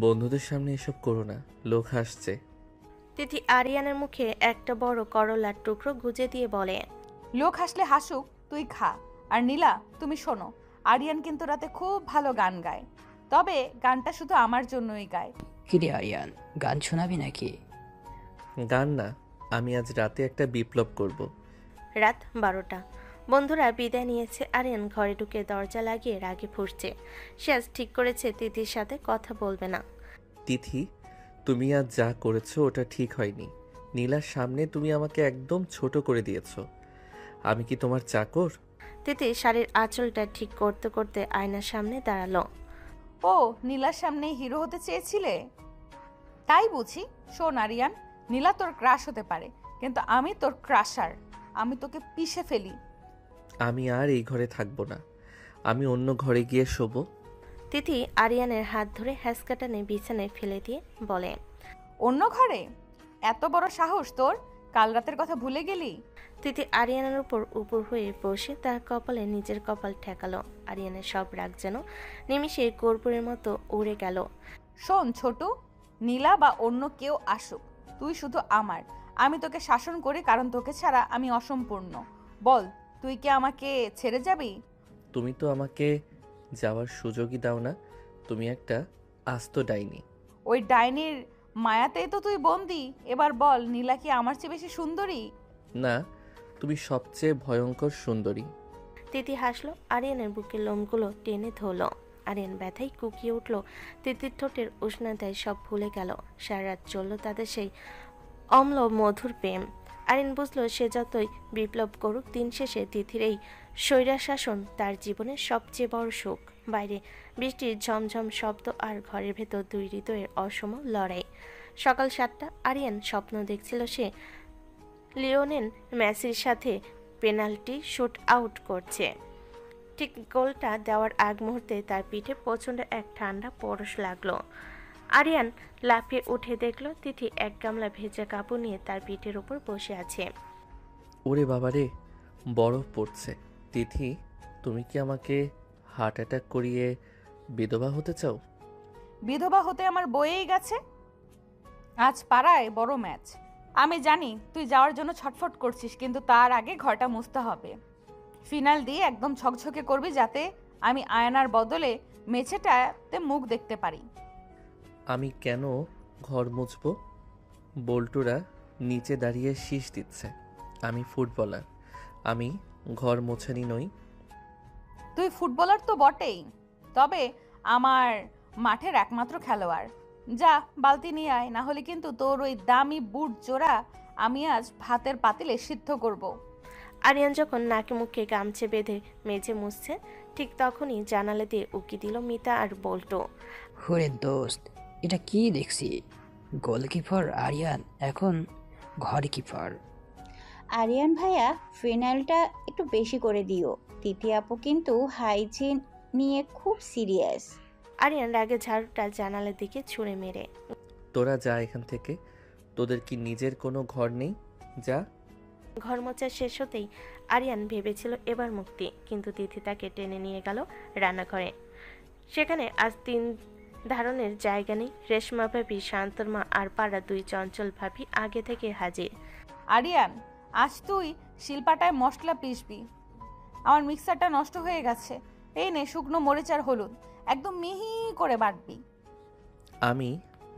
বন্ধুদের সামনে এসব করো না, লোক হাসছে।
তিথি আরিয়ানের মুখে একটা বড় করলার টুকরো গুজে দিয়ে বলে,
লোক হাসলে হাসুক, তুই খা। আর নীলা, তুমি শোনো, আরিয়ান কিন্তু রাতে খুব ভালো গান গায়, তবে গানটা শুধু আমার জন্যই গায়।
কিরে আরিয়ান, গান শোনাবি নাকি?
গান না, আমি আজ রাতে একটা বিপ্লব করব।
রাত 12টা। বন্ধুরা বিদায় নিয়েছে। আরিয়ান ঘরে ঢুকে দরজা লাগিয়ে রাগে ফুঁসছে। সে আজ ঠিক করেছে তিথির সাথে কথা বলবে না।
তিথি, তুমি আজ যা করেছো ওটা ঠিক হয়নি। নীলার সামনে তুমি আমাকে একদম ছোট করে দিয়েছো। আমি কি তোমার চাকর?
তিথি শাড়ির আঁচলটা ঠিক করতে করতে আয়নার সামনে দাঁড়ালো।
ও, নীলার সামনে হিরো হতে চেয়েছিলে, তাই বুঝি? শোন আরিয়ান, নীলা তোর ক্রাশ হতে পারে, কিন্তু আমি তোর ক্রাশার। আমি তোকে পিষে ফেলি।
আমি আর এই ঘরে থাকবো না, আমি অন্য ঘরে গিয়ে শোবো।
তিথি আরিয়ানের হাত ধরে হ্যাঁচকা টেনে বিছানায় ফেলে দিয়ে বলে,
অন্য ঘরে? এত বড় সাহস তোর? কাল রাতের কথা ভুলে গেলি?
তিথি আরিয়ানের উপর উপর হয়ে বসে তার কপালে নিজের কপাল ঠেকালো। আরিয়ানের সব রাগ যেন নিমিষে কর্পূরের মতো উড়ে গেল।
শোন ছোট, নীলা বা অন্য কেউ আসুক, তুই শুধু আমার। আমি তোকে শাসন করি কারণ তোকে ছাড়া আমি অসম্পূর্ণ। বল, তুই কি আমাকে ছেড়ে যাবি?
তুমি তো আমাকে যাওয়ার সুযোগই দাও না। তুমি একটা আস্ত ডাইনি।
ওই ডাইনির মায়াতেই তো তুই বন্দি। এবার বল, নীলা কি আমার চেয়ে বেশি সুন্দরী?
না, তুমি সবচেয়ে ভয়ঙ্কর সুন্দরী।
তিথি হাসলো। আরিয়ানের বুকের লোমগুলো টেনে ধরলো। আরিয়ান ব্যথায় কুকিয়ে উঠল। তিথির ঠোঁটের উষ্ণতায় সব ভুলে গেল। সারা রাত চলল তাদের সেই অম্ল মধুর প্রেম। আরিয়ান বুঝলো সে যতই বিপ্লব করুক, দিন শেষে তিথির এই স্বৈরাশাসন তার জীবনের সবচেয়ে বড় সুখ। বাইরে বৃষ্টির ঝমঝম শব্দ আর ঘরের ভেতর দুই হৃদয়ের অসম লড়াই। সকাল 7টা। আরিয়ান স্বপ্ন দেখছিল সে লিওনেল মেসির সাথে পেনাল্টি শুট আউট করছে। ঠিক গোলটা দেওয়ার আগ মুহূর্তে তার পিঠে প্রচণ্ড এক ঠান্ডা পরশ লাগলো। আরিয়ান লাফিয়ে উঠে দেখলো তিথি এক গামলা ভেজা কাপড় নিয়ে তার পিঠের উপর বসে আছে।
ওরে বাবারে, বরফ পড়ছে। তিথি, তুমি কি আমাকে হার্ট অ্যাটাক করিয়ে বিধবা হতে চাও?
বিধবা হতে আমার বয়েই গেছে। আজ পাড়ায় বড় ম্যাচ। আমি জানি তুই যাওয়ার জন্য ছটফট করছিস, কিন্তু তার আগে ঘরটা মুছতে হবে। ফিনাল দিয়ে একদম ঝকঝকে করবি, যাতে আমি আয়নার বদলে মেঝেটাতে মুখ দেখতে পারি।
আমি কেন ঘর মুছবো? বল্টুরা নিচে দাঁড়িয়ে শীষ দিচ্ছে। আমি ফুটবলার, আমি ঘর মোছানি নই।
তুই ফুটবলার তো বটেই, তবে আমার মাঠের একমাত্র খেলোয়াড়। যা বালতি নিয়ে আয়, না হলে কিন্তু তোর ওই দামি বুট জোড়া আমি আজ ভাতের পাতিলে সিদ্ধ করব।
আরিয়ান যখন নাকে মুখে গামছে বেঁধে মেঝে মুছছে, ঠিক তখনই জানালা দিয়ে উকি দিল মিতা আর বল্টু।
ওরে দোস্ত, এটা কি দেখছি? গোলকিপার আরিয়ান এখন ঘরে কিপার।
আরিয়ান ভাইয়া ফিনাইলটা একটু বেশি করে দিও। তিথি আপু কিন্তু হাইজিন নিয়ে খুব সিরিয়াস।
আরিয়ান রাগে ঝাড়ুটা জানালার দিকে ছুঁড়ে মেরে,
তোরা যা এখান থেকে, তোদের কি নিজের কোনো ঘর নেই? যা।
ঘর মোছা শেষ হতেই আরিয়ান ভেবেছিল এবার মুক্তি, কিন্তু তিথি তাকে টেনে নিয়ে গেল রান্নাঘরে। সেখানে আজ 3 ধারণের জায়গা নেই। রেশমা ভাবি, শান্তর মা আর পাড়া 2 চঞ্চল ভাবি আগে থেকে হাজির।
আরিয়ান, আজ তুই শিলপাটায় মশলা পিসবি। আমার মিক্সারটা নষ্ট হয়ে গেছে। এই নে শুকনো মরিচ আর হলুদ, একদম মিহি করে বাটবি।
আমি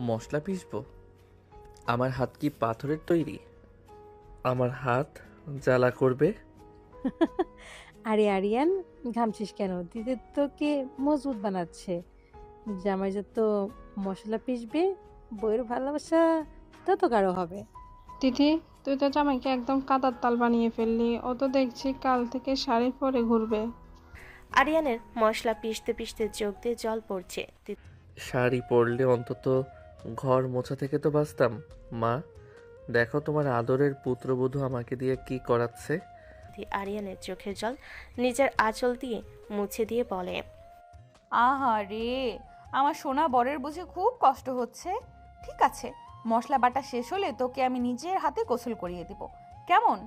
মশলা পিসবো? আমার হাত কি পাথরের তৈরি? আমার হাত জ্বালা করবে।
আরে আরিয়ান, ঘামছিস কেন? দিদি তোকে মজবুত বানাচ্ছে। জামাই যত মশলা পিসবে, বইয়ের ভালোবাসা তত গাঢ় হবে।
তিথি, তুই তো জামাইকে একদম কাদার তাল বানিয়ে ফেললি। ও তো দেখছি কাল থেকে শাড়ি পরে ঘুরবে।
আরিয়ানের মশলা পিষতে পিষতে চোখ দিয়ে জল পড়ছে।
শাড়ি পরলে অন্তত ঘর মোছা থেকে তো বাঁচতাম। মা, দেখো তোমার আদরের পুত্রবধূ আমাকে দিয়ে কি করাচ্ছে।
আরিয়ানের চোখের জল নিজের আঁচল দিয়ে মুছে দিয়ে বলে,
আহা রে, আমার সোনা বরের বুঝে খুব কষ্ট হচ্ছে। ঠিক আছে, মশলা বাটা শেষ হলে তোকে আমি নিজের হাতে গোসল করিয়ে দিব, কেমন?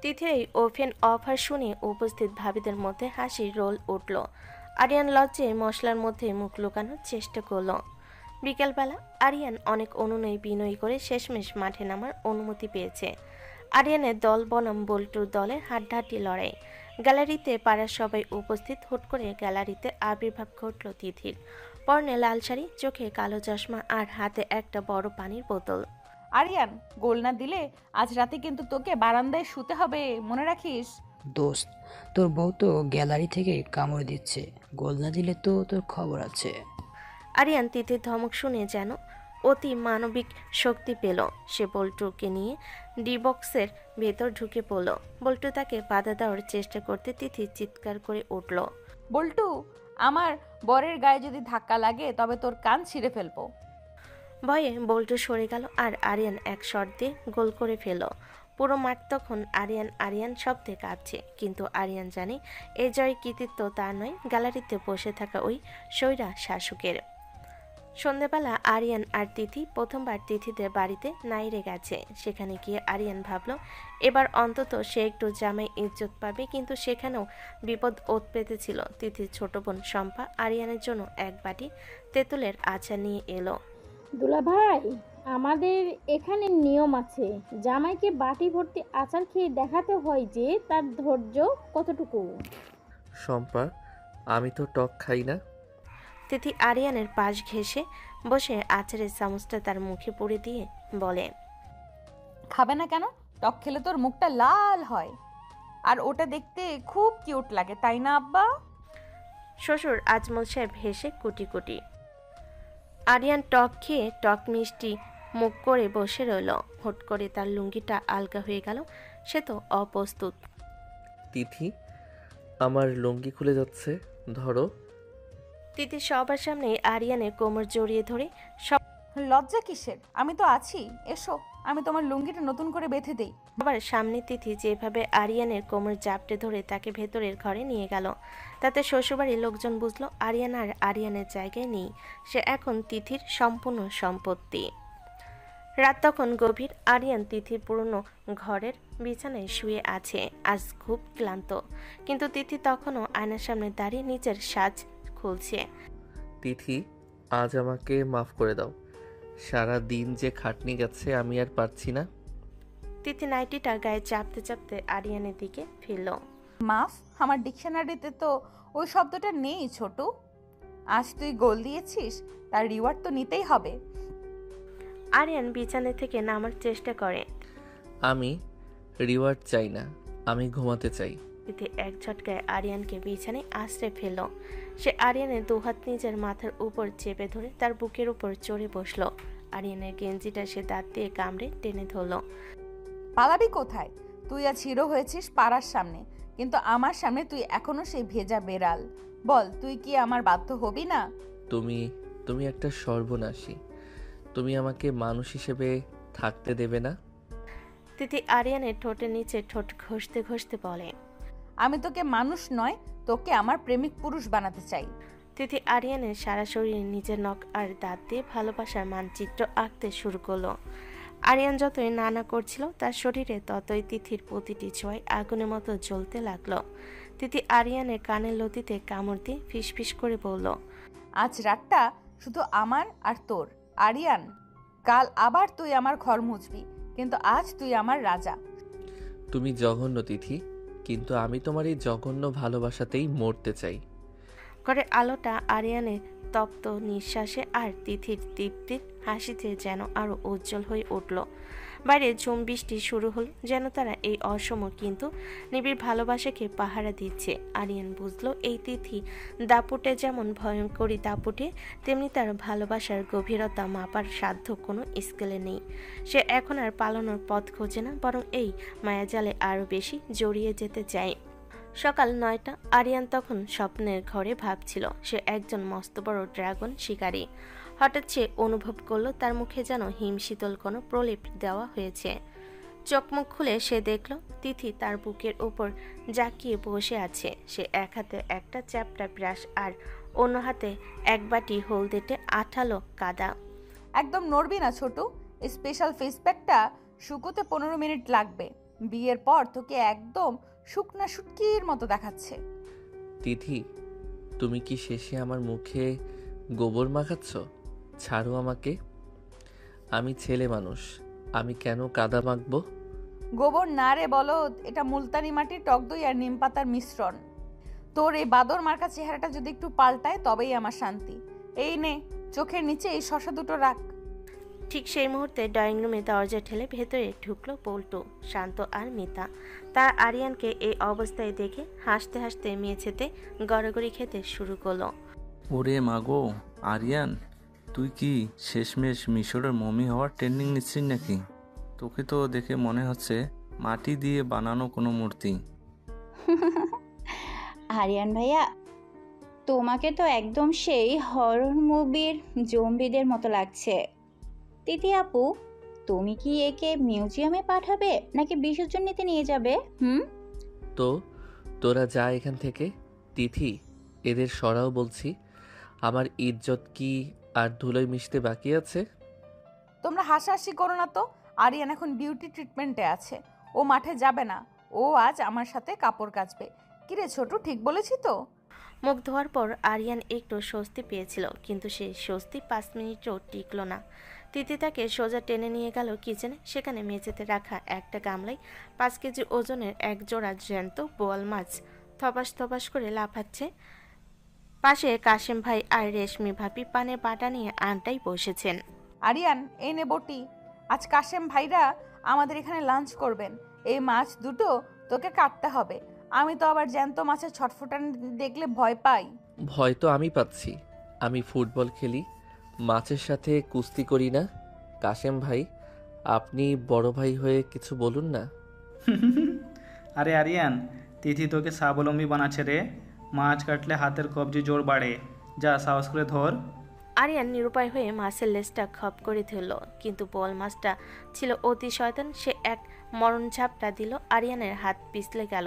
তিথির এই ওভেন অফার শুনে উপস্থিত ভাবিদের মধ্যে হাসির রোল উঠল। আরিয়ান লজ্জে মশলার মধ্যে মুখ লুকানোর চেষ্টা করলো। বিকেলবেলা আরিয়ান অনেক অনুনয় বিনয় করে শেষমেশ মাঠে নামার অনুমতি পেয়েছে। আরিয়ানের দল বনাম বল্টুর দলের হাড্ডাহাড্ডি লড়াই। গ্যালারিতে পাড়ার সবাই উপস্থিত। হুট করে গ্যালারিতে আবির্ভাব ঘটল তিথির। পরনে লাল শাড়ি, চোখে কালো চশমা আর হাতে একটা বড় পানির বোতল।
আরিয়ান, গোল না দিলে আজ রাতে কিন্তু তোকে বারান্দায় শুতে হবে, মনে রাখিস।
দোস্ত, তোর বউ তো গ্যালারি থেকে কামড় দিচ্ছে। গোল না দিলে তো তোর খবর আছে।
আরিয়ান তিথির ধমক শুনে যেন অতি মানবিক শক্তি পেল। সে বল্টুকে নিয়ে ডি-বক্সের ভেতর ঢুকে পড়ল। বল্টু তাকে বাধা দেওয়ার চেষ্টা করতে তিথি চিৎকার করে উঠল,
বল্টু, আমার বরের গায়ে যদি ধাক্কা লাগে তবে তোর কান ছিঁড়ে ফেলবো।
ভয়ে বল্টু সরে গেল আর আরিয়ান এক শট দিয়ে গোল করে ফেল। পুরো মাঠ তখন আরিয়ান আরিয়ান শব্দে কাঁপছে। কিন্তু আরিয়ান জানে এ জয় কৃতিত্ব তার নয়, গ্যালারিতে বসে থাকা ওই স্বৈরা শাসকের। সন্ধেবেলা আরিয়ান আর তিথি প্রথমবার তিথিদের বাড়িতে নাইরে গেছে। সেখানে গিয়ে আরিয়ান ভাবল এবার অন্তত সে একটু জামাই ইজ্জত পাবে, কিন্তু সেখানেও বিপদ ওত পেতেছিল। তিথির ছোট বোন শম্পা আরিয়ানের জন্য এক বাটি তেঁতুলের আচার নিয়ে এলো।
দুলা ভাই, আমাদের এখানে নিয়ম আছে, জামাইকে বাটি ভর্তি আচার খেয়ে দেখাতে হয় যে তার ধৈর্য কতটুকু।
শম্পা, আমি তো টক খাই না।
তিথি আরিয়ানের পাশ ঘেঁষে বসে আচারের চামচটা তার মুখে পুড়ে দিয়ে বলে,
খাবে না কেন? টক খেলে তোর মুখটা লাল হয়, আর ওটা দেখতে খুব কিউট লাগে, তাই না আব্বা?
শ্বশুর আজমল সাহেব হেসে কুটি কুটি। আরিয়ান টক খেয়ে টক মিষ্টি মুখ করে বসে রইল। হুট করে তার লুঙ্গিটা আলগা হয়ে গেল। সে তো অপ্রস্তুত।
তিথি, আমার লুঙ্গি খুলে যাচ্ছে, ধরো।
তিথি সবার সামনে আরিয়ানের কোমর জড়িয়ে ধরে, সব
লজ্জা কিসের? আমি তো আছি, এসো আমি তোমার লুঙ্গিটা নতুন করে বেঁধে দেই।
আবার সামনে তিথি যেভাবে আরিয়ানের কোমর জাপটে ধরে তাকে ভেতরের ঘরে নিয়ে গেল, তাতে শ্বশুরবাড়ির লোকজন বুঝলো আরিয়ান আর আরিয়ানের জায়গায় নেই। সে এখন তিথির সম্পূর্ণ সম্পত্তি। রাত তখন গভীর। আরিয়ান তিথির পুরনো ঘরের বিছানায় শুয়ে আছে। আজ খুব ক্লান্ত, কিন্তু তিথি তখনও আয়নার সামনে দাঁড়িয়ে নিজের সাজ খুলছে।
তিথি, আজ আমাকে মাফ করে দাও। সারা দিন যে খাটনি গেছে আমি আর পারছি না।
তিথি নাইটিটা গায়ে চাপতে চাপতে আরিয়ানের দিকে ফিরল।
মাফ? আমার ডিকশনারিতে তো ওই শব্দটা নেই ছোট। আজ তুই গোল দিয়েছিস, তার রিওয়ার্ড তো নিতেই হবে।
আরিয়ান বিছানা থেকে নামার চেষ্টা করে।
আমি রিওয়ার্ড চাই না, আমি ঘুমাতে চাই।
তিথি এক ঝটকায় আরিয়ানকে বিছানায় আশ্রয় ফেলল। সে আরিয়ানের দুহাত নিজের মাথার উপর চেপে ধরে তার বুকের উপর চড়ে বসলো। আরিয়ানের গেঞ্জিটা সে দাঁত দিয়ে কামড়ে টেনে ধরল।
পালাবি কোথায়? তুই আজ হিরো হয়েছিস পাড়ার সামনে, কিন্তু আমার সামনে তুই এখনো সেই ভেজা বেড়াল। বল, তুই কি আমার বাধ্য হবি না?
তুমি একটা সর্বনাশী। তুমি আমাকে মানুষ হিসেবে থাকতে দেবে না।
তিথি আরিয়ানের ঠোঁটের নিচে ঠোঁট ঘষতে ঘষতে বলে,
আমি তোকে মানুষ নয়, তোকে আমার প্রেমিক পুরুষ বানাতে চাই।
তিথি আরিয়ানের সারা শরীরে নিজের নখ আর দাঁত দিয়ে ভালোবাসার মানচিত্র আঁকতে শুরু করলো। আরিয়ান যতই নানা করছিল তার শরীরে ততই তিথির প্রতিটি ছোঁয়ায় আগুনের মতো জ্বলতে লাগলো। তিথি আরিয়ানের কানের লতিতে কামড় দিয়ে ফিসফিস করে বলল,
আজ রাতটা শুধু আমার আর তোর আরিয়ান। কাল আবার তুই আমার ঘর মুছবি, কিন্তু আজ তুই আমার রাজা।
তুমি জঘন্য তিথি, কিন্তু আমি তোমার এই জঘন্য ভালোবাসাতেই মরতে চাই।
ঘরের আলোটা আরিয়ানের তপ্ত নিঃশ্বাসে আর তিথির তৃপ্তির হাসিতে যেন আরো উজ্জ্বল হয়ে উঠল। বাইরে ঝুম বৃষ্টি শুরু হল, যেন তারা এই অসম কিন্তু নিবিড় ভালোবাসাকে পাহারা দিচ্ছে। আরিয়ান বুঝলো এই তিথি দাপুটে যেমন ভয়ঙ্করী দাপুটে, তেমনি তার ভালোবাসার গভীরতা মাপার সাধ্য কোনো স্কেলে নেই। সে এখন আর পালানোর পথ খোঁজে না, বরং এই মায়াজালে আরো বেশি জড়িয়ে যেতে চায়। সকাল 9টা। আরিয়ান তখন স্বপ্নের ঘরে ভাবছিল সে একজন মস্ত বড় ড্রাগন শিকারী। হঠাৎ সে অনুভব করলো তার মুখে যেন হিমশীতল কোনো প্রলেপ দেওয়া হয়েছে। চোখ মুখ খুলে সে দেখল তিথি তার বুকের ওপর জাকিয়ে বসে আছে। সে এক হাতে একটা চ্যাপটা ব্রাশ আর অন্য হাতে এক বাটি হলদেটে আঠালো কাদা।
একদম নড়বি না ছোট, স্পেশাল ফেস প্যাকটা শুকোতে 15 মিনিট লাগবে। বিয়ের পর তোকে একদম শুকনা শুটকির মতো দেখাচ্ছে।
তিথি, তুমি কি শেষে আমার মুখে গোবর মাখাচ্ছ? ছাড়ো আমাকে। আমি ছেলে মানুষ, আমি কেন কাদা মাখবো?
গোবর না রে বলদ, এটা মুলতানি মাটির টক দই আর নিম পাতার মিশ্রণ। তোর এই বাদর মার্কা চেহারাটা যদি একটু পাল্টায় তবেই আমার শান্তি। এই নে, চোখের নিচে এই শসা দুটো রাখ।
ঠিক সেই মুহূর্তে ড্রয়িং রুমে দরজা ঠেলে ভেতরে ঢুকলো পল্টু, শান্ত আর মিতা। তারা আরিয়ানকে এই অবস্থায় দেখে হাসতে হাসতে মেঝেতে গড়াগড়ি খেতে শুরু করলো।
ওরে মাগো আরিয়ান, তুই কি শেষমেশ মিশরের মমি হওয়ার ট্রেনিং নিচ্ছিস নাকি? তোকে তো দেখে মনে হচ্ছে মাটি দিয়ে বানানো কোনো মূর্তি।
আরিয়ান ভাইয়া, তোমাকে তো একদম সেই হরর মুভির জম্বিদের মতো লাগছে। তিথি আপু, তুমি কি একে মিউজিয়ামে পাঠাবে নাকি বিসর্জন নিতে নিয়ে যাবে?
তো তোরা যা এখান থেকে। তিথি, এদের সরাও বলছি। আমার ইজ্জত কি আর ধুলোয় মিশতে বাকি আছে?
তোমরা হাসাহাসি করো না তো। আরিয়ান এখন বিউটি ট্রিটমেন্টে আছে, ও মাঠে যাবে না। ও আজ আমার সাথে কাপড় কাচবে। কিরে ছোট, ঠিক বলেছি তো?
মুখ ধোয়ার পর আরিয়ান একটু স্বস্তি পেয়েছিল, কিন্তু সেই স্বস্তি 5 মিনিটও টিকল না। তিথি তাকে সোজা টেনে নিয়ে গেল কিচেনে। সেখানে মেঝেতে রাখা একটা গামলায় 5 কেজি ওজনের এক জোড়া জ্যান্ত বোয়াল মাছ থপাস থপাস করে লাফাচ্ছে। পাশে কাশেম ভাই আর রেশমি ভাবি পানের বাটা নিয়ে আনটাই বসেছেন।
আরিয়ান, এই নে বটি। আজ কাশেম ভাইরা আমাদের এখানে লাঞ্চ করবেন। এই মাছ দুটো তোকে কাটতে হবে। আমি তো আবার জ্যান্ত মাছের ছটফটানি দেখলে ভয় পাই।
ভয় তো আমি পাচ্ছি। আমি ফুটবল খেলি, মাছের সাথে কুস্তি করি না। কাশেম ভাই, আপনি বড় ভাই হয়ে কিছু বলুন না।
আরে আরিয়ান, তিথি তোকে স্বাবলম্বী বানাচ্ছে রে। মাছ কাটলে হাতের কবজি জোর বাড়ে। যা, সাহস করে ধর।
আরিয়ান নিরুপায় হয়ে মাছের লেজটা খপ করে ধরল, কিন্তু বোয়াল মাছটা ছিল অতি শয়তান। সে এক মরণ ঝাপটা দিল, আরিয়ানের হাত পিছলে গেল।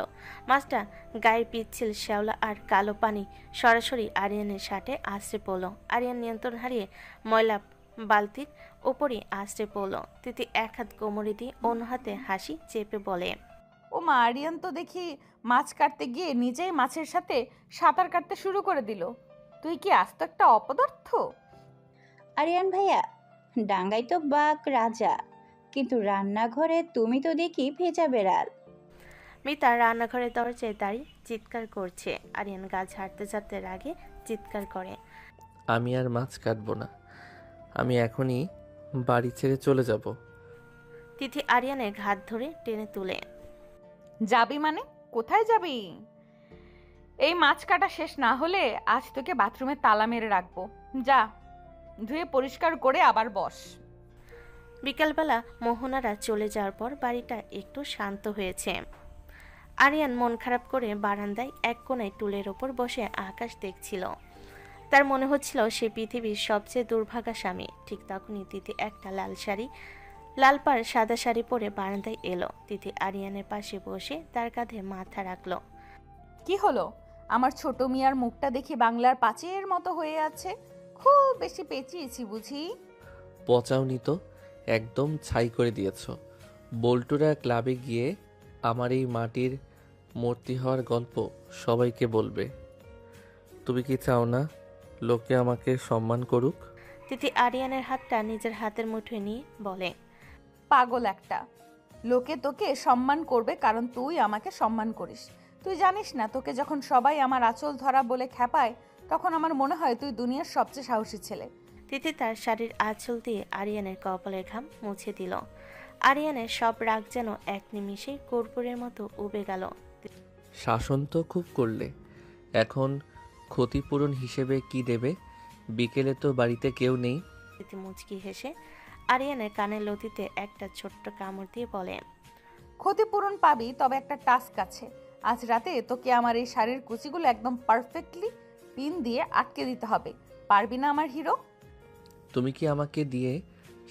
মাছটা গায়ে পিচ্ছিল শ্যাওলা আর কালো পানি সরাসরি আরিয়ানের শার্টে আছড়ে পড়ল। আরিয়ান নিয়ন্ত্রণ হারিয়ে ময়লা বালতির ওপরই আছড়ে পড়ল। তিথি এক হাত কোমরে দিয়ে অন্য হাতে হাসি চেপে বলে,
ও মা, আরিয়ান তো দেখি মাছ কাটতে গিয়ে নিজেই মাছের সাথে সাঁতার কাটতে শুরু করে দিল। তুই কি আস্ত একটা অপদার্থ?
আরিয়ান ভাইয়া, ডাঙ্গাই তো বাঘ রাজা, কিন্তু রান্নাঘরে তুমি তো দেখি ভেজা বেড়াল।
মিতা রান্নাঘরের দরজায় দাঁড়িয়ে চিৎকার করছে। আরিয়ান গা ঝাড়তে ঝাড়তে রাগে চিৎকার করে,
আমি আর মাছ কাটবো না। আমি এখনই বাড়ি ছেড়ে চলে যাব।
তিথি আরিয়ানের ঘাত ধরে টেনে তুলে,
যাবি মানে? কোথায় যাবি? এই মাছ কাটা শেষ না হলে আজ তোকে বাথরুমে তালা মেরে রাখবো। যা, ধুয়ে পরিষ্কার করে আবার বস।
বিকালবেলা মোহনারা চলে যাওয়ার পর বাড়িটা একটু শান্ত হয়েছে। আরিয়ান মন খারাপ করে বারান্দায় এক কোণায় টুলের ওপর বসে আকাশ দেখছিল। তার মনে হচ্ছিল সে পৃথিবীর সবচেয়ে দুর্ভাগা স্বামী। ঠিক তখনই তিথি একটা লাল পাড় সাদা শাড়ি পরে বারান্দায় এলো। তিথি আরিয়ানের পাশে বসে তার কাঁধে মাথা রাখলো।
কি হলো? আমার ছোট মিয়ার মুখটা দেখি বাংলার পাঁচের মতো হয়ে আছে। খুব বেশি পেঁচিয়েছি বুঝি?
পচাওনি তো, একদম ছাই করে দিয়েছ। বল্টুরা ক্লাবে গিয়ে আমার এই মাটির মূর্তি হওয়ার গল্প সবাইকে বলবে। তুমি কি চাও না লোকে আমাকে সম্মান করুক?
তিথি আরিয়ানের হাতটা নিজের হাতের মুঠোয় নিয়ে বলে,
পাগল একটা। লোকে তোকে সম্মান করবে কারণ তুই আমাকে সম্মান করিস। তুই জানিস না, তোকে যখন সবাই আমার আঁচল ধরা বলে খ্যাপায় তখন আমার মনে হয় তুই দুনিয়ার সবচেয়ে সাহসী ছেলে।
তিথি তার শাড়ির আঁচল দিয়ে আরিয়ানের কপালের ঘাম মুছে দিল। আরিয়ানের সব রাগ যেন এক নিমিষেই কর্পূরের মতো উবে গেল।
শাসন তো খুব করলে, এখন ক্ষতিপূরণ হিসেবে কি দেবে? বিকেলে তো বাড়িতে কেউ নেই।
তিথি মুচকি হেসে আরিয়ানের কানের লতিতে একটা ছোট্ট কামড় দিয়ে বলে,
ক্ষতিপূরণ পাবি, তবে একটা টাস্ক আছে। আজ রাতে তোকে আমার এই শাড়ির কুচিগুলো একদম পারফেক্টলি পিন দিয়ে আটকে দিতে হবে। পারবি না আমার হিরো?
তুমি কি আমাকে দিয়ে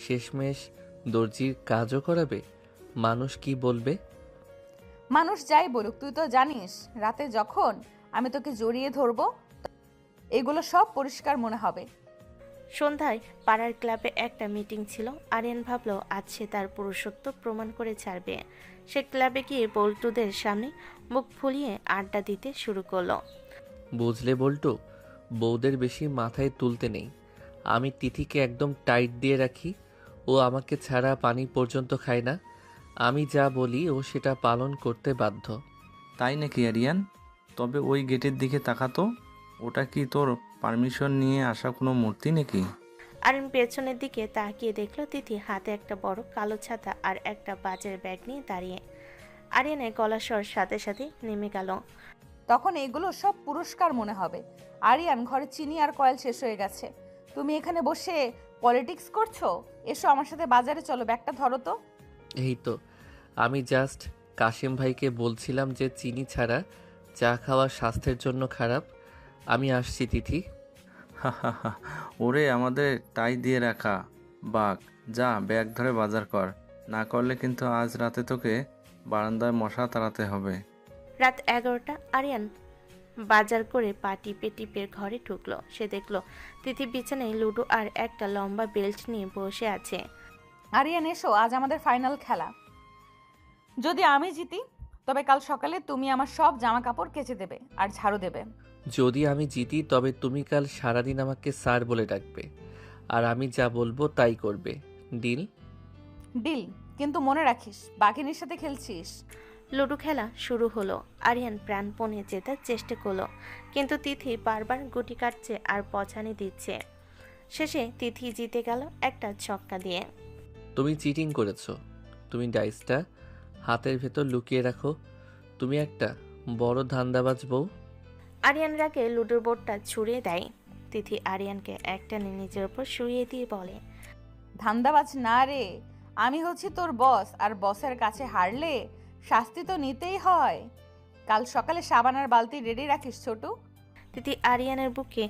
শেষমেশ দর্জির কাজও করাবে? মানুষ কি বলবে?
মানুষ যাই বলুক, তুই তো জানিস রাতে যখন আমি তোকে জড়িয়ে ধরবো এগুলো সব পরিষ্কার মনে হবে।
সন্ধ্যায় পাড়ার ক্লাবে একটা মিটিং ছিল। আরিয়ান ভাবলো আজ সে তার পুরুষত্ব প্রমাণ করে ছাড়বে। সে ক্লাবে গিয়ে বল্টুদের সামনে মুখ ফুলিয়ে আড্ডা দিতে শুরু করলো।
বুঝলে বল্টু, বউদের বেশি মাথায় তুলতে নেই। আমি তিথিকে একদম টাইট দিয়ে রাখি। ও আমাকে ছাড়া পানি পর্যন্ত খায় না। আমি যা বলি ও সেটা পালন করতে বাধ্য।
তাই নাকি আরিয়ান? তবে ওই গেটের দিকে তাকাতো, ওটা কি তোর পারমিশন নিয়ে আসা কোনো মূর্তি নাকি?
আরিয়ান পেছনের দিকে তাকিয়ে দেখলো তিথি হাতে একটা বড় কালো ছাতা আর একটা বাজার ব্যাগ নিয়ে দাঁড়িয়ে। আরিয়ানের গলার স্বর সাথে সাথে নেমে গেল।
তখন এগুলো সব পুরস্কার মনে হবে। আরিয়ান, ঘরে চিনি আর কয়েল শেষ হয়ে গেছে। তুমি এখানে বসে পলিটিক্স করছো? এসো আমার সাথে বাজারে চলো, ব্যাগটা ধরো তো।
এই তো আমি জাস্ট কাশিম ভাইকে বলছিলাম যে চিনি ছাড়া চা খাওয়া স্বাস্থ্যের জন্য খারাপ। আমি আসছি তিথি।
ওরে আমাদের টাই দিয়ে রাখা বাঘ, যা ব্যাগ ধরে বাজার কর, না করলে কিন্তু আজ রাতে তোকে বারান্দায় মশা তাড়াতে হবে।
রাত 11টা। আরিয়ান বাজার করে পা টিপে টিপে ঘরে ঢুকলো। সে দেখলো তিথি বিছানায় লুডো আর একটা লম্বা বেল্ট নিয়ে বসে আছে।
আরিয়ান এসো, আজ আমাদের ফাইনাল খেলা। যদি আমি জিতি তবে কাল সকালে তুমি আমার সব জামা কাপড় কেচে দেবে আর ঝাড়ু দেবে।
যদি আমি জিতি তবে তুমি কাল সারাদিন আমাকে স্যার বলে ডাকবে আর আমি যা বলবো তাই করবে। ডিল?
ডিল, কিন্তু মনে রাখিস বাঘিনীর সাথে খেলছিস।
লুডো খেলা শুরু হলো। আরিয়ান প্রাণপণে জেতার চেষ্টা করলো, কিন্তু তিথি বারবার গুটি কাটছে আর পছানি দিচ্ছে। শেষে তিথি জিতে গেল একটা ছক্কা দিয়ে।
তুমি চিটিং করেছো। তুমি ডাইসটা হাতের ভেতর লুকিয়ে রাখো। তুমি একটা বড় ধান্দাবাজ বউ।
আরিয়ান রাগে লুডোর বোর্ডটা ছুঁড়ে দেয়। তিথি আরিয়ানকে একটানে নিজের ওপর শুইয়ে দিয়ে বলে,
ধান্দাবাজ না রে, আমি হচ্ছি তোর বস, আর বসের কাছে হারলে শাস্তি তো নিতেই হয়। কাল সকালে সাবান আর বালতি রেডি রাখিস ছোটু।
তিথি আরিয়ানের বুকে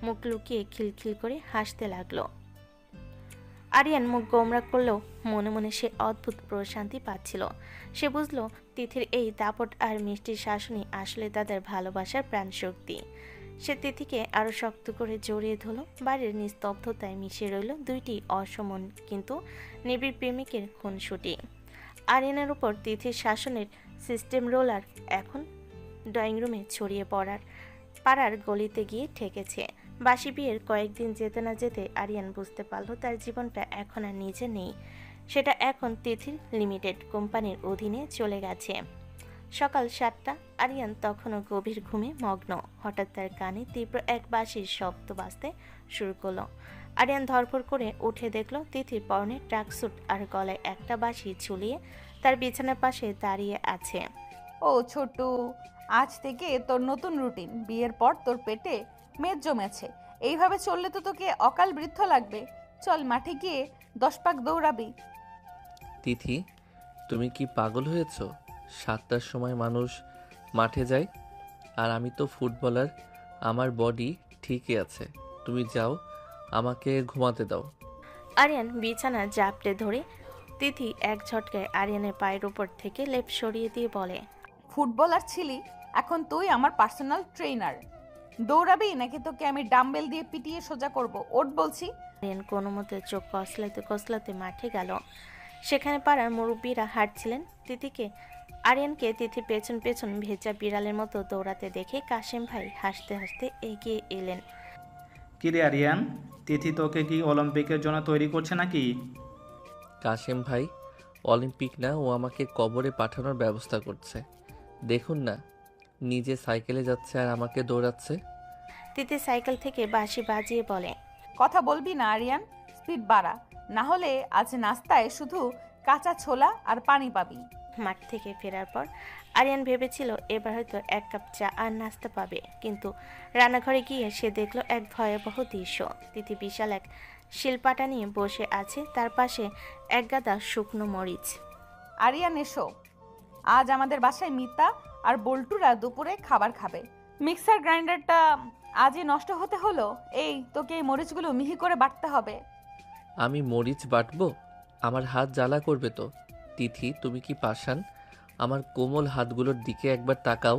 মুখ লুকিয়ে খিলখিল করে হাসতে লাগলো। আরিয়ান মুখ গোমরা করলেও মনে মনে সে অদ্ভুত প্রশান্তি পাচ্ছিল। সে বুঝলো তিথির এই দাপট আর মিষ্টির শাসনই আসলে তাদের ভালোবাসার প্রাণ শক্তি। সে তিথিকে আরো শক্ত করে জড়িয়ে ধরল। বাড়ির নিস্তব্ধতায় মিশে রইল দুইটি অসমন কিন্তু নিবিড় প্রেমিকের খুনসুটি। আরিয়ানের উপর তিথির শাসনের সিস্টেম রোলার এখন ড্রয়িং রুমে ছড়িয়ে পাড়ার গলিতে গিয়ে ঠেকেছে। বাসি বিয়ের কয়েকদিন যেতে না যেতে আরিয়ান বুঝতে পারল তার জীবনটা এখন আর নিজে নেই, সেটা এখন তিথির লিমিটেড কোম্পানির অধীনে চলে গেছে। সকাল 7টা। আরিয়ান তখনও গভীর ঘুমে মগ্ন। হঠাৎ তার কানে তীব্র এক বাঁশির শব্দ বাজতে শুরু করলো। আরিয়ান ধরফর করে উঠে দেখল তিথি পরনে ট্র্যাকস্যুট আর গলায় একটা বাঁশি ঝুলিয়ে তার বিছানার পাশে দাঁড়িয়ে আছে।
ও ছোটু, আজ থেকে তোর নতুন রুটিন। বিয়ের পর তোর পেটে মেদ জমেছে, এইভাবে চললে তো তোকে অকাল বৃদ্ধ লাগবে। চল মাঠে গিয়ে 10 পাক দৌড়াবি।
তিথি, তুমি কি পাগল হয়েছ? 7টার সময় মানুষ মাঠে যায়, আর আমি তো ফুটবলার, আমার বডি ঠিকই আছে। তুমি যাও, আমাকে ঘুমাতে দাও।
আরিয়ান বিছানা জাপটে ধরে তিথি এক ঝটকায় আরিয়ানের পায়ের উপর থেকে লেপ সরিয়ে দিয়ে বলে,
ফুটবলার ছিলি, এখন তুই আমার পার্সোনাল ট্রেনার। দৌড়াবি নাকি তোকে আমি ডাম্বেল দিয়ে পিটিয়ে সোজা করব? ওঠ বলছি।
আরিয়ান কোনো মতে চোখ কসলাতে কসলাতে মাঠে গেল। সেখানে পাড়ার মুরব্বীরা হাঁটছিলেন। আরিয়ানকে তিথি পেছন পেছন ভেজা বিড়ালের মতো দৌড়াতে দেখে কাশেম ভাই হাসতে হাসতে এগিয়ে এলেন।
কিরে আরিয়ান, তিথি তোকে কি অলিম্পিকের জন্য তৈরি করছে নাকি?
কাশেম ভাই, অলিম্পিক না, ও আমাকে কবরে পাঠানোর ব্যবস্থা করছে। দেখুন না, নিজে সাইকেলে যাচ্ছে আর আমাকে দৌড়াচ্ছে।
তিথি সাইকেল থেকে বাঁশি বাজিয়ে বলে,
কথা বলবি না আরিয়ান, স্পিড বাড়া, না হলে আজ নাস্তায় শুধু কাঁচা ছোলা আর পানি পাবি।
মাঠ থেকে ফেরার পর আরিয়ান ভেবেছিল এবার হয়তো 1 কাপ চা আর নাস্তা পাবে, কিন্তু রান্নাঘরে গিয়ে সে দেখল এক ভয়াবহ দৃশ্য। তিথি বিশাল এক শিলপাটা নিয়ে বসে আছে, তার পাশে এক গাদা শুকনো মরিচ।
আরিয়ান এসো, আজ আমাদের বাসায় মিতা আর বল্টুরা দুপুরে খাবার খাবে। মিক্সার গ্রাইন্ডারটা আজই নষ্ট হতে হলো। এই তোকে এই মরিচগুলো মিহি করে বাটতে হবে।
আমি মরিচ বাটবো? আমার হাত জ্বালা করবে তো। তিথি, তুমি কি পাষাণ? আমার কোমল হাতগুলোর দিকে একবার তাকাও।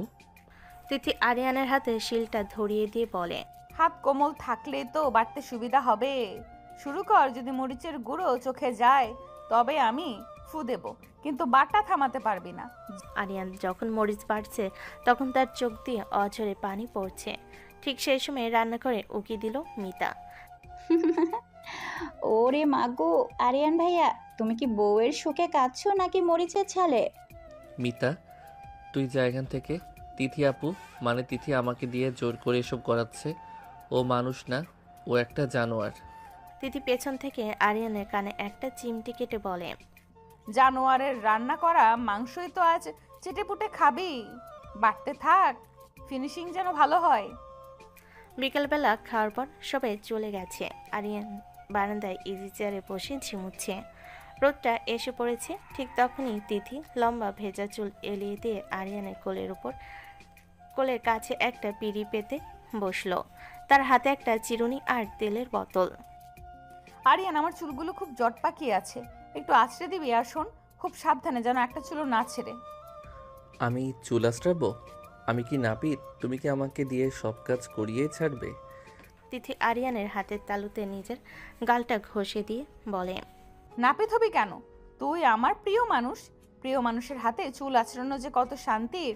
তিথি আরিয়ানের হাতে শিলটা ধরিয়ে দিয়ে বলে,
হাত কোমল থাকলে তো বাটতে সুবিধা হবে। শুরু কর, যদি মরিচের গুঁড়ো চোখে যায় তবে আমি ফু দেব, কিন্তু বাটা থামাতে পারবি না।
আরিয়ান যখন মরিচ বাড়ছে তখন তার চোখ দিয়ে অঝরে পানি পড়ছে। ঠিক সেই সময় রান্নাঘরে উকি দিল মিতা।
ওরে মাগো, আরিয়ান ভাইয়া, তুমি কি বউয়ের শোকে কাঁদছো নাকি মরিচের ছালে?
মিতা, তুই যা এখান থেকে। তিথি আপু, মানে তিথি আমাকে দিয়ে জোর করে এসব করাচ্ছে। ও মানুষ না, ও একটা জানোয়ার।
তিথি পেছন থেকে আরিয়ানের কানে একটা চিমটি কেটে বলে,
জানোয়ারের রান্না করা মাংসই তো আজ চেটেপুটে খাবি। বাটতে থাক, ফিনিশিং যেন ভালো হয়।
বিকেলবেলা খাওয়ার পর সবাই চলে গেছে। আরিয়ান বারান্দায় ইজি চেয়ারে বসে ঝিমুচ্ছে। রোদটা এসে পড়েছে। ঠিক তখনই তিথি লম্বা ভেজা চুল এলিয়ে দিয়ে আরিয়ানের কোলের কাছে একটা পিঁড়ি পেতে বসলো। তার হাতে একটা চিরুনি আর তেলের বোতল।
আরিয়ান, আমার চুলগুলো খুব জট পাকিয়ে আছে, একটু আছড়ে দিবি। আর শোন, খুব সাবধানে যেন একটা চুলও না ছেড়ে।
আমি চুল আঁচড়াবো? আমি কি নাপিত? তুমি কি আমাকে দিয়ে সব কাজ করিয়ে ছাড়বে?
তিথি আরিয়ানের হাতের তালুতে নিজের গালটা ঘষে দিয়ে বলে,
নাপিত হবি কেন? তুই আমার প্রিয় মানুষ। প্রিয় মানুষের হাতে চুল আঁচড়ানো যে কত শান্তির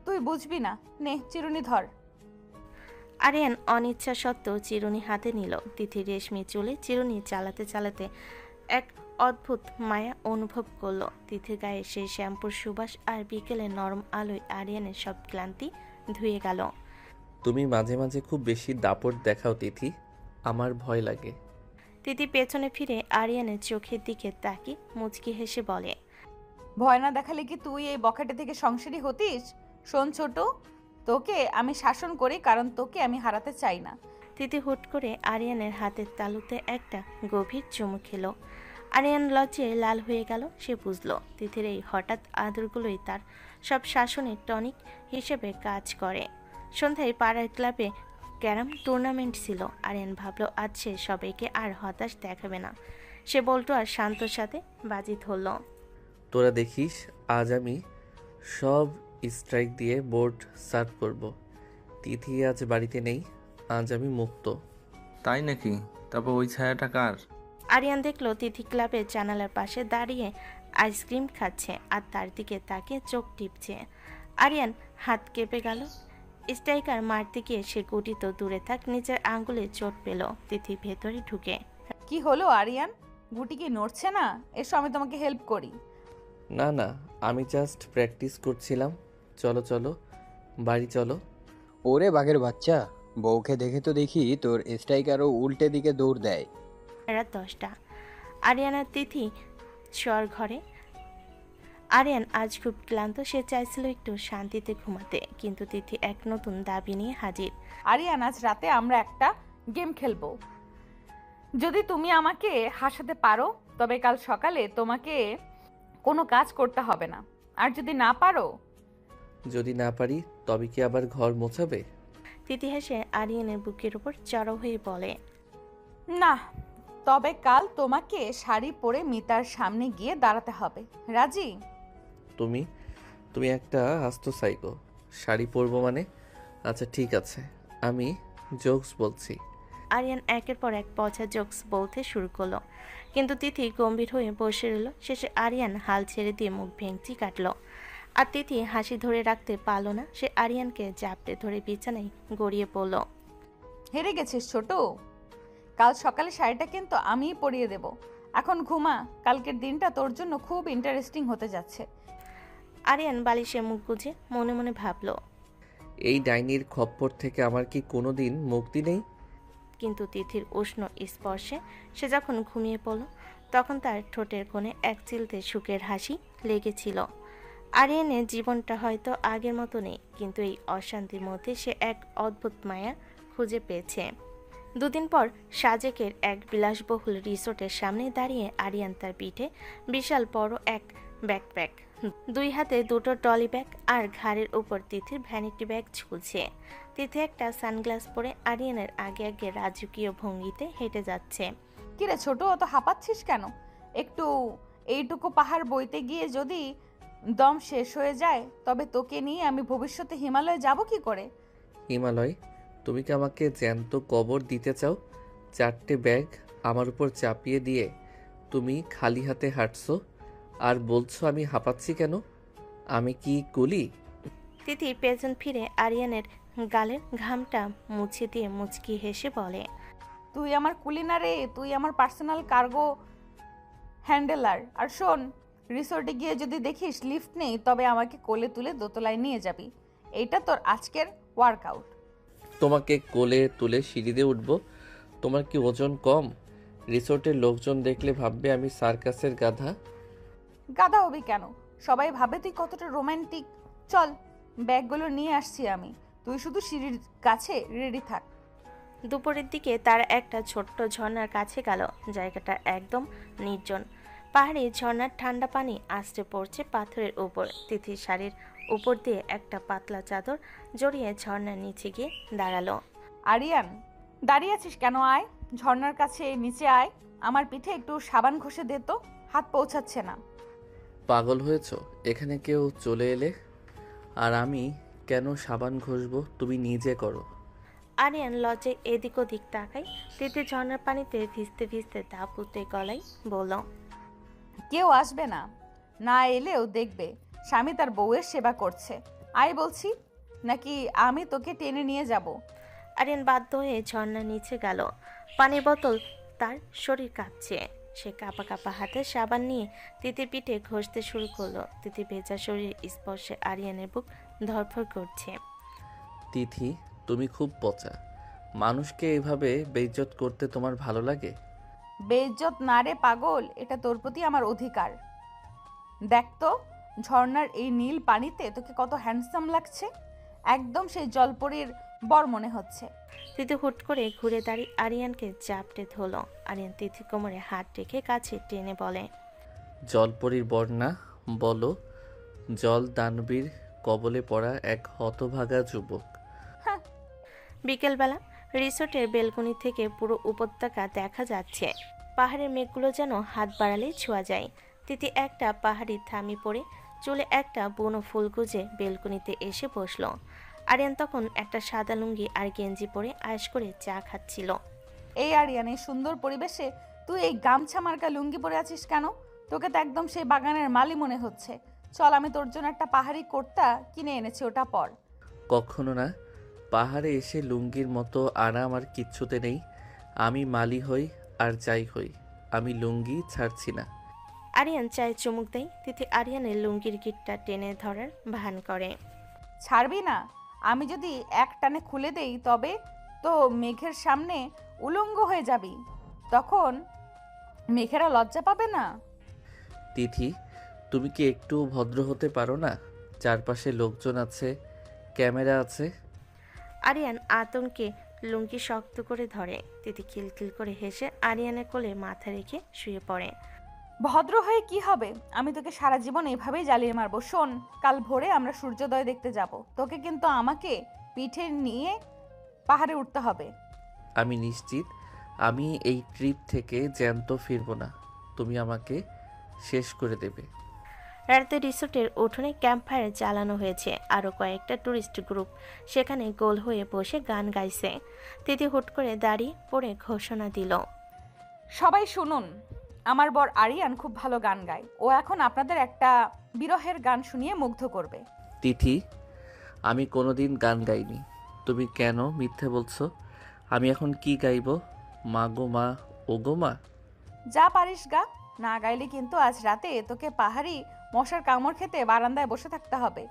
তুই বুঝবি না। নে, চিরুনি ধর।
আরিয়ান অনিচ্ছা সত্ত্বেও চিরুনি হাতে নিল। তিথি রেশমি চুলে চিরুনি চালাতে চালাতে এক অদ্ভুত মায়া অনুভব করলো। তিথির গায়ে সেই শ্যাম্পুর সুবাস আর বিকেলের নরম আলোয় আরিয়ানের সব ক্লান্তি ধুয়ে গেল।
তুমি মাঝে মাঝে খুব বেশি দাপট দেখাও তিথি, আমার ভয় লাগে।
তিথি পেছনে ফিরে আরিয়ানের চোখের দিকে তাকিয়ে মুচকি হেসে বলে,
ভয় না দেখালে কি তুই এই বখাটে থেকে সংসারী হতিস? শোন ছোট, তোকে আমি শাসন করি কারণ তোকে আমি হারাতে চাই না।
তিথি হুট করে আরিয়ানের হাতের তালুতে একটা গভীর চুমু খেলো। আরিয়ান লজ্জায় লাল হয়ে গেল। সে বুঝলো তিথির এই হঠাৎ আদরগুলোই তার সব শাসনের টনিক হিসেবে কাজ করে। সন্ধ্যায় পাড়ার ক্লাবে ক্যারাম টুর্নামেন্ট ছিল। আরিয়ান ভাবলো আজ সে সবাইকে আর হতাশ দেখাবে না। সে বল্টু আর শান্তর সাথে বাজি ধরল।
তোরা দেখিস, আজ আমি সব স্ট্রাইক দিয়ে বোর্ড সার্ভ করব। তিথি আজ বাড়িতে নেই, আজ আমি মুক্ত।
তাই নাকি? তারপর ওই ছায়াটা কার?
আরিয়ান দেখলো তিথি ক্লাবের জানালার পাশে দাঁড়িয়ে আইসক্রিম খাচ্ছে আর তার দিকে তাকিয়ে চোখ টিপছে। আরিয়ান হাত কেঁপে গেল। স্ট্রাইকার মারতে গিয়ে সে গুটি তো দূরে থাক, নিজের আঙ্গুলে চোট পেল। তিথি ভেতরে ঢুকে,
কি হলো আরিয়ান? গুটি কি নড়ছে না? এসো, আমি তোমাকে হেল্প করি।
না না, আমি জাস্ট প্র্যাকটিস করছিলাম। চলো চলো, বাড়ি চলো।
ওরে বাঘের বাচ্চা, বউকে দেখে তো দেখি তোর স্ট্রাইকারও উল্টে দিকে দৌড় দেয়।
রাত 10টা। আরিয়ান আর তিথি শোয়ার ঘরে। আরিয়ান আজ খুব ক্লান্ত, সে চাইছিল একটু শান্তিতে ঘুমাতে, কিন্তু তিথি এক নতুন দাবি নিয়ে হাজির।
আরিয়ান, আজ রাতে আমরা একটা গেম খেলবো। যদি তুমি আমাকে হাসাতে পারো তবে কাল সকালে তোমাকে কোনো কাজ করতে হবে না, আর যদি না পারো?
যদি না পারি তবে কি আবার ঘর মোছাবে?
তিথি হেসে আরিয়ানের বুকের উপর চড়াও হয়ে বলে,
না, তবে কাল তোমাকে শাড়ি পরে মিতার সামনে গিয়ে দাঁড়াতে হবে। রাজি?
তুমি তুমি একটা আস্ত সাইকো। শাড়ি পরবো মানে? আচ্ছা ঠিক আছে, আমি জোকস বলছি।
আরিয়ান একের পর এক পচা জোকস বলতে শুরু করলো, কিন্তু তিথি গম্ভীর হয়ে বসে রইল। শেষে আরিয়ান হাল ছেড়ে দিয়ে মুখ ভেঙচি কাটলো। আর তিথি হাসি ধরে রাখতে পারল না, সে আরিয়ানকে জাপটে ধরে বিছানায় গড়িয়ে পড়ল।
হেরে গেছিস ছোট, কাল সকালে শাড়িটা কিন্তু আমিই পরিয়ে দেব। এখন ঘুমা, কালকের দিনটা তোর জন্য খুব ইন্টারেস্টিং হতে যাচ্ছে।
আরিয়ান বালিশে মুখ গুজে মনে মনে ভাবল,
এই ডাইনির খপ্পর থেকে আমার কি কোনোদিন মুক্তি নেই?
কিন্তু তিথির উষ্ণ স্পর্শে সে যখন ঘুমিয়ে পড়ল, তখন তার ঠোঁটের কোণে এক চিলতে সুখের হাসি লেগেছিল। আরিয়ানের জীবনটা হয়তো আগের মতো নেই, কিন্তু এই অশান্তির মধ্যে সে এক অদ্ভুত মায়া খুঁজে পেয়েছে। দুদিন পর সাজেকের এক বিলাসবহুল রিসোর্টের সামনে দাঁড়িয়ে আরিয়ান তার পিঠে বিশাল বড় এক ব্যাকপ্যাক, দুই হাতে দুটো ট্রলি ব্যাগ আর ঘাড়ের উপর তিথির ভ্যানিটি ব্যাগ ঝুলছে। তিথি একটা সানগ্লাস পরে আরিয়ানের আগে আগে রাজকীয় ভঙ্গিতে হেঁটে যাচ্ছে।
কিরে ছোট, অত হাঁপাচ্ছিস কেন? একটু এইটুকু পাহাড় বইতে গিয়ে যদি দম শেষ হয়ে যায় তবে তোকে নিয়ে আমি ভবিষ্যতে হিমালয়ে যাব কি করে?
হিমালয়? তুমি কি আমাকে জ্যান্ত কবর দিতে চাও? 4টে ব্যাগ আমার উপর চাপিয়ে দিয়ে তুমি খালি হাতে হাঁটছো আর বলছো আমি হাঁপাচ্ছি কেন? আমি কি কুলি?
তিথি পেছন ফিরে আরিয়ানের গালের ঘামটা মুছে দিয়ে মুচকি হেসে বলে,
তুই আমার কুলি না রে, তুই আমার পার্সোনাল কার্গো হ্যান্ডেলার। আর শোন, রিসোর্টে গিয়ে যদি দেখিস লিফট নেই তবে আমাকে কোলে তুলে দোতলায় নিয়ে যাবি। এইটা তোর আজকের ওয়ার্কআউট।
তোমাকে কোলে তুলে সিঁড়ি দিয়ে উঠবো? তোমার কি ওজন কম? রিসোর্টের লোকজন দেখলে ভাববে আমি সার্কাসের গাধা।
গাধা হবি কেন? সবাই ভাবে তুই কতটা রোমান্টিক। চল, ব্যাগগুলো নিয়ে আসছি আমি, তুই শুধু সিঁড়ির কাছে রেডি থাক।
দুপুরের দিকে তারা একটা ছোট্ট ঝর্ণার কাছে গেল। জায়গাটা একদম নির্জন। পাহাড়ে ঝর্ণার ঠান্ডা পানি আছড়ে পড়ছে পাথরের উপর। তিথির শাড়ির উপর দিয়ে একটা পাতলা চাদর জড়িয়ে ঝর্ণার নিচে গিয়ে দাঁড়ালো।
আরিয়ান, দাঁড়িয়ে আছিস কেন? আয়, ঝর্ণার কাছে নিচে আয়। আমার পিঠে একটু সাবান ঘষে দে তো, হাত পৌঁছাচ্ছে না।
পাগল হয়েছো? এখানে কেউ চলে এলে আর আমি কেন সাবান ঘষবো? তুমি নিজে করো।
আরিয়ান লজ্জায় এদিক ওদিক তাকাই। তিথি ঝর্ণার পানিতে ভিজতে ভিজতে দাপুতে গলায় বলল,
কেউ আসবে না, না এলেও দেখবে স্বামী তার বউয়ের সেবা করছে। আয় বলছি, নাকি আমি তোকে টেনে নিয়ে যাব?
আরিয়ান বাধ্য হয়ে ঝর্ণার নিচে গেল। পানির বোতল তার শরীর কাঁপছে। সে কাঁপা কাঁপা হাতে সাবান নিয়ে তিথির পিঠে ঘষতে শুরু করলো। তিথি ভেজা শরীর স্পর্শে আরিয়ানের বুক ধরফর করছে।
তিথি, তুমি খুব পচা। মানুষকে এভাবে বেইজ্জত করতে তোমার ভালো লাগে?
বেইজ্জত না রে পাগল, এটা তোর প্রতি আমার অধিকার। দেখ তো, ঝর্ণার এই নীল পানিতে তোকে কত হ্যান্ডসাম লাগছে। একদম সেই জলপরীর বর মনে হচ্ছে।
তিথি হুট করে ঘুরে দাঁড়িয়ে আরিয়ানকে চাপটে ধরল। আরিয়ান তিথি কোমরে হাত রেখে কাছে টেনে বলে,
জলপরীর বর না, বলো জল দানবীর কবলে পড়া এক হতভাগা যুবক।
বিকেলবেলা রিসোর্টের বেলকনি থেকে পুরো উপত্যকা দেখা যাচ্ছে। পাহাড়ের মেঘগুলো যেন হাত বাড়ালেই ছোঁয়া যায়। তিথি একটা পাহাড়ি থামি পরে চুলে একটা বুনো ফুল গুজে বেলকনিতে এসে বসলো। আরিয়ান তখন একটা সাদা লুঙ্গি আর গেঞ্জি পরে আয়েশ করে চা খাচ্ছিল।
এই আরিয়ান, এই সুন্দর পরিবেশে তুই এই গামছা মার্কা লুঙ্গি পরে আছিস কেন? তোকে তো একদম সেই বাগানের মালি মনে হচ্ছে। চল, আমি তোর জন্য একটা পাহাড়ি কুর্তা কিনে এনেছি, ওটা পর।
কখনো না, পাহাড়ে এসে লুঙ্গির মতো আরাম আর কিচ্ছুতে নেই। আমি মালি হই আর যাই হই, আমি লুঙ্গি ছাড়ছি না।
আরিয়ান চায়ে চুমুক দেয়। তিথি আরিয়ানের লুঙ্গির গিটটা টেনে ধরার ভান করে।
ছাড়বি না? আমি যদি এক টানে খুলে দেই তবে তো মেঘের সামনে উলঙ্গ হয়ে যাবি, তখন মেঘেরা লজ্জা পাবে না?
তিথি, তুমি কি একটু ভদ্র হতে পারো না? চারপাশে লোকজন আছে, ক্যামেরা আছে।
আরিয়ান আতঙ্কে লুঙ্গি শক্ত করে ধরে। তিথি খিলখিল করে হেসে আরিয়ানের কোলে মাথা রেখে শুয়ে পড়ে।
ভদ্র হয়ে কি হবে? আমি তোকে সারা জীবন এইভাবেই জ্বালিয়ে মারবো। শোন, কাল ভোরে আমরা সূর্যোদয় দেখতে যাব। তোকে কিন্তু আমাকে পিঠে নিয়ে পাহাড়ে উঠতে হবে।
আমি নিশ্চিত আমি এই ট্রিপ থেকে জ্যান্ত ফিরবো না। তুমি আমাকে শেষ করে দেবে।
রাতে রিসোর্টের উঠোনে ক্যাম্পফায়ার জ্বালানো হয়েছে। আরও কয়েকটা টুরিস্ট গ্রুপ সেখানে গোল হয়ে বসে গান গাইছে। তিথি হুট করে দাঁড়িয়ে পড়ে ঘোষণা দিল,
সবাই শুনুন, আমার বর আরিয়ান খুব ভালো গান গায়। ও এখন আপনাদের একটা বিরহের গান শুনিয়ে মুগ্ধ করবে।
তিথি, আমি কোনোদিন গান গাইনি। তুমি কেন মিথ্যে বলছো? আমি এখন কি গাইবো? মা গো মা, ও গো মা।
যা পারিস গা, না গাইলে কিন্তু আজ রাতে তোকে পাহাড়ি মশার কামড় খেতে বারান্দায় বসে থাকতে হবে।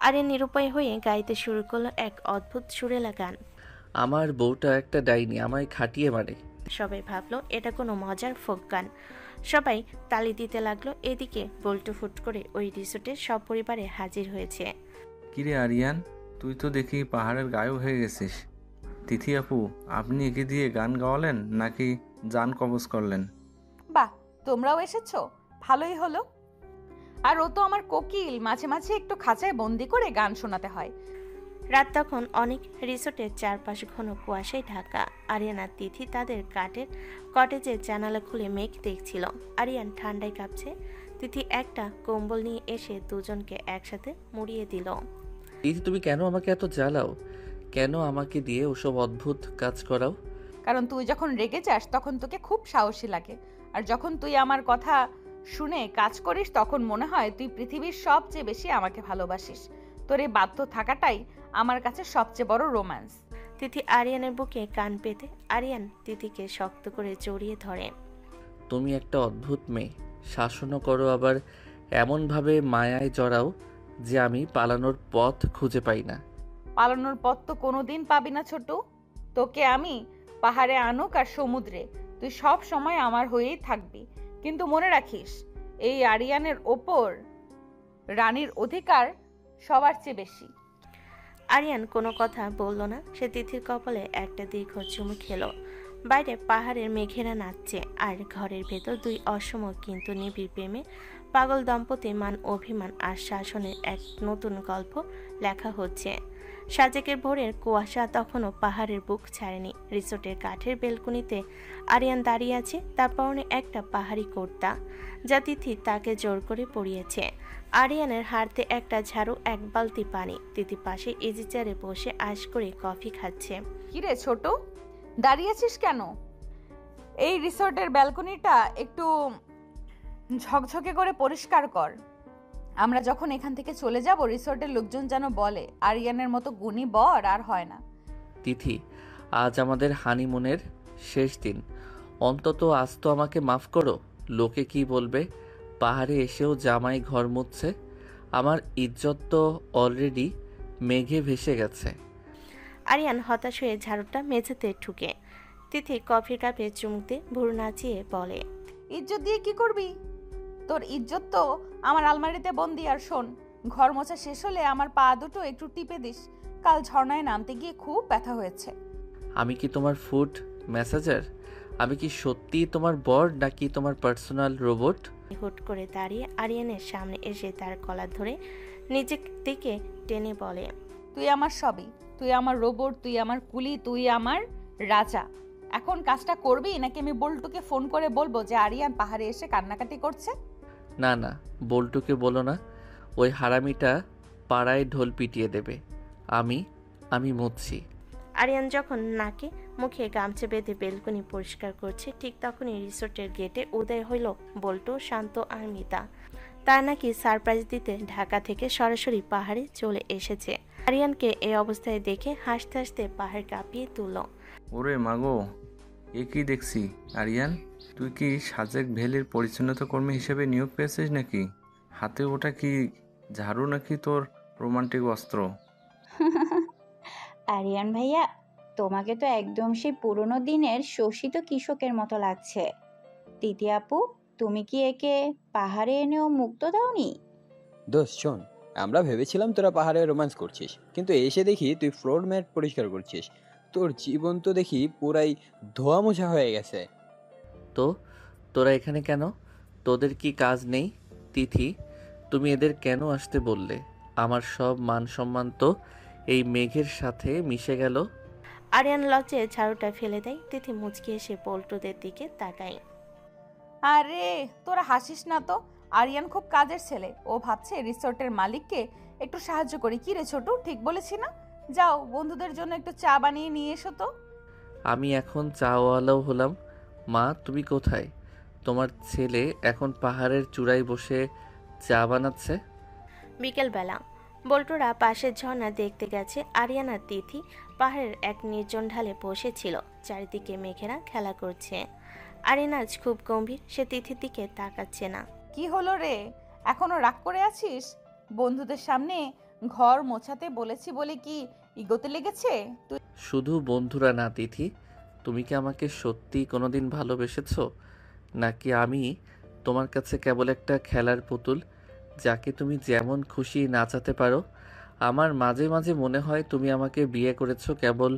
আরিয়ান নিরুপায় হয়ে গাইতে শুরু করলো এক অদ্ভুত সুরেলা গান।
আমার বউটা একটা ডাইনি, আমায় খাটিয়ে মারে।
সবাই ভাবলো এটা কোনো মজার ফোক গান। সবাই তালি দিতে লাগলো। এদিকে বল্টু ফুট করে ওই রিসোর্টে সপরিবারে হাজির হয়েছে।
কিরে আরিয়ান, তুই তো দেখি পাহাড়ের গায়েও হয়ে গেছিস। তিথি আপু, আপনি একে দিয়ে গান গাওয়ালেন নাকি জান কবজ করলেন?
বাহ, তোমরাও এসেছো, ভালোই হলো। আর ও তো আমার কোকিল, মাঝে মাঝে একটু খাঁচায় বন্দি করে গান শোনাতে হয়।
রাত তখন অনেক। রিসোর্টের চারপাশ ঘন কুয়াশায় ঢাকা। আরিয়ান আর তিথি তাদের কাঠের কটেজের জানালা খুলে মেঘ দেখছিল। আরিয়ান ঠান্ডায় কাঁপছে। তিথি একটা কম্বল নিয়ে এসে দুজনকে একসাথে মুড়িয়ে দিল।
তিথি, তুমি কেন আমাকে এত জ্বালাও? কেন আমাকে দিয়ে ওসব অদ্ভুত কাজ করাও?
কারণ তুই যখন রেগে যাস তখন তোকে খুব সাহসী লাগে, আর যখন তুই আমার কথা শুনে কাজ করিস তখন মনে হয় তুই পৃথিবীর সবচেয়ে বেশি আমাকে ভালোবাসিস। তোর এই বাধ্য থাকাটাই আমার কাছে সবচেয়ে বড় রোম্যান্স।
তিথি আরিয়ানের বুকে কান পেতে আরিয়ান তিথিকে শক্ত করে জড়িয়ে ধরে।
তুমি একটা অদ্ভুত মেয়ে, শাসনও করো আবার এমনভাবে মায়ায় জড়াও যে আমি পালানোর পথ খুঁজে পাই না।
পালানোর পথ তো কোনোদিন পাবি না ছোট। তোকে আমি পাহাড়ে আনুক আর সমুদ্রে, তুই সব সময় আমার হয়েই থাকবি। কিন্তু মনে রাখিস, এই আরিয়ানের ওপর রানীর অধিকার সবার চেয়ে বেশি।
আরিয়ান কোনো কথা বলল না। সে তিথির কপালে একটা দীর্ঘ চুমু খেলো। বাইরে পাহাড়ের মেঘেরা নাচছে, আর ঘরের ভেতর দুই অসম কিন্তু নিবিড় প্রেমে পাগল দম্পতি মান অভিমান আর শাসনের এক নতুন গল্প লেখা হচ্ছে। সাজেকের ভোরের কুয়াশা তখনও পাহাড়ের বুক ছাড়েনি। রিসোর্টের কাঠের বেলকুনিতে আরিয়ান দাঁড়িয়ে আছে। তার পরনে একটা পাহাড়ি কুর্তা, যা তিথি তাকে জোর করে পরিয়েছে। আরিয়ানের হাতে একটা ঝাড়ু, এক বালতি পানি। তিথি পাশে ইজি চেয়ারে বসে আশ করে কফি খাচ্ছে।
কিরে ছোট, দাঁড়িয়ে আছিস কেন? এই রিসোর্টের ব্যালকনিটা একটু ঝকঝকে করে পরিষ্কার কর। আমরা যখন এখান থেকে চলে যাব রিসোর্টের লোকজন যেন বলে আরিয়ানের মতো গুণী বর আর হয় না।
তিথি, আজ আমাদের হানিমুনের শেষ দিন, অন্তত আজ তো আমাকে মাফ করো। লোকে কি বলবে? পাহাড়ে এসেও জামাই ঘর মুছছে। আমার ইজ্জত তো অলরেডি মেঘে ভেসে গেছে।
আরিয়ান হতাশ হয়ে ঝাড়ুটা মেঝেতে ঠুকে। তিথি কফির কাপে চুমুক দিয়ে ভুরু নাচিয়ে বলে,
ইজ্জত দিয়ে কি করবি? তোর ইজ্জত তো আমার আলমারিতে বন্দি। আর শোন, ঘর মোছা শেষ হলে আমার পা দুটো একটু টিপে দিস। কাল ঝর্ণায় নামতে গিয়ে খুব ব্যথা হয়েছে।
আমি কি তোমার ফুড মেসেঞ্জার? আমি কি সত্যি তোমার বর নাকি তোমার পার্সোনাল রোবট?
হুট করে দাঁড়িয়ে আরিয়ানের সামনে এসে তার কলার ধরে নিজের দিকে টেনে বলে,
তুই আমার সবই, তুই আমার রোবট, তুই আমার কুলি, তুই আমার রাজা। এখন কাজটা করবি নাকি আমি বল্টুকে ফোন করে বলবো যে আরিয়ান পাহাড়ে এসে কান্নাকাটি করছে?
না না, বল্টুকে বলো না। ওই হারামিটা পাড়ায় ঢোল পিটিয়ে দেবে। আমি মুছছি।
আরিয়ান যখন নাকে মুখে গামছা বেঁধে বেলকনি পরিষ্কার করছে, ঠিক তখনই রিসোর্টের গেটে উদয় হইল বল্টু, শান্ত আর মিতা। তার নাকি সারপ্রাইজ দিতে ঢাকা থেকে সরাসরি পাহাড়ে চলে এসেছে। আরিয়ানকে এই অবস্থায় দেখে হাসতে হাসতে পাহাড় কাঁপিয়ে তুলল।
ওরে মাগো, এ কি দেখছি আরিয়ান, তুই কি সাজেক ভ্যালির পরিচ্ছন্নতা কর্মী হিসেবে নিয়োগ পেয়েছিস নাকি? হাতে ওটা কি ঝাড়ু নাকি তোর রোমান্টিক অস্ত্র?
আরিয়ান ভাইয়া, তোমাকে তো একদম সেই পুরোনো দিনের শোষিত কৃষকের মতো লাগছে। তিথি আপু, তুমি কি একে পাহাড়ে এনেও মুক্ত দাওনি?
দোস্ত শোন, আমরা ভেবেছিলাম তোরা পাহাড়ে রোম্যান্স করছিস, কিন্তু এসে দেখি তুই ফ্লোর ম্যাট পরিষ্কার করছিস। তোর জীবন তো দেখি পুরাই ধোয়া মোছা হয়ে গেছে।
তো তোরা এখানে কেন? তোদের কি কাজ নেই? তিথি, তুমি এদের কেন আসতে বললে? আমার সব মান সম্মান তো এই মেঘের সাথে মিশে গেল।
আরিয়ান লজ্জে ঝাড়ুটা ফেলে দেয়। তিথি মুচকি এসে পল্টুদের দিকে তাকায়।
আরে তোরা হাসিস না তো, আরিয়ান খুব কাজের ছেলে। ও ভাবছে রিসোর্টের মালিককে একটু সাহায্য করি। কি রে ছোটু, ঠিক বলেছি না? যাও বন্ধুদের জন্য একটু চা বানিয়ে নিয়ে এসো তো।
আমি এখন চাওয়ালাও হলাম। মা, তুমি কোথায়? তোমার ছেলে এখন পাহাড়ের চূড়ায় বসে চা বানাচ্ছে।
বিকেলবেলা বল্টুরা পাশের ঝর্ণা দেখতে গেছে। আরিয়ান আর তিথি পাহাড়ের এক নির্জন ঢালে বসেছিল। চারিদিকে মেঘেরা খেলা করছে। আরিয়ান আজ খুব গম্ভীর, সে তিথির দিকে তাকাচ্ছে না।
কি হলো রে, এখনো রাগ করে আছিস? বন্ধুদের সামনে ঘর মোছাতে বলেছি বলে কি ইগোতে লেগেছে? তুই
শুধু বন্ধুরা না তিথি, তুমি কি আমাকে সত্যি কোনোদিন ভালোবেসেছো, নাকি আমি তোমার কাছে কেবল একটা খেলার পুতুল যাকে তুমি যেমন খুশি নাচাতে পারো? আমার মাঝে মাঝে মনে হয় তুমি আমাকে বিয়ে করেছো কেবল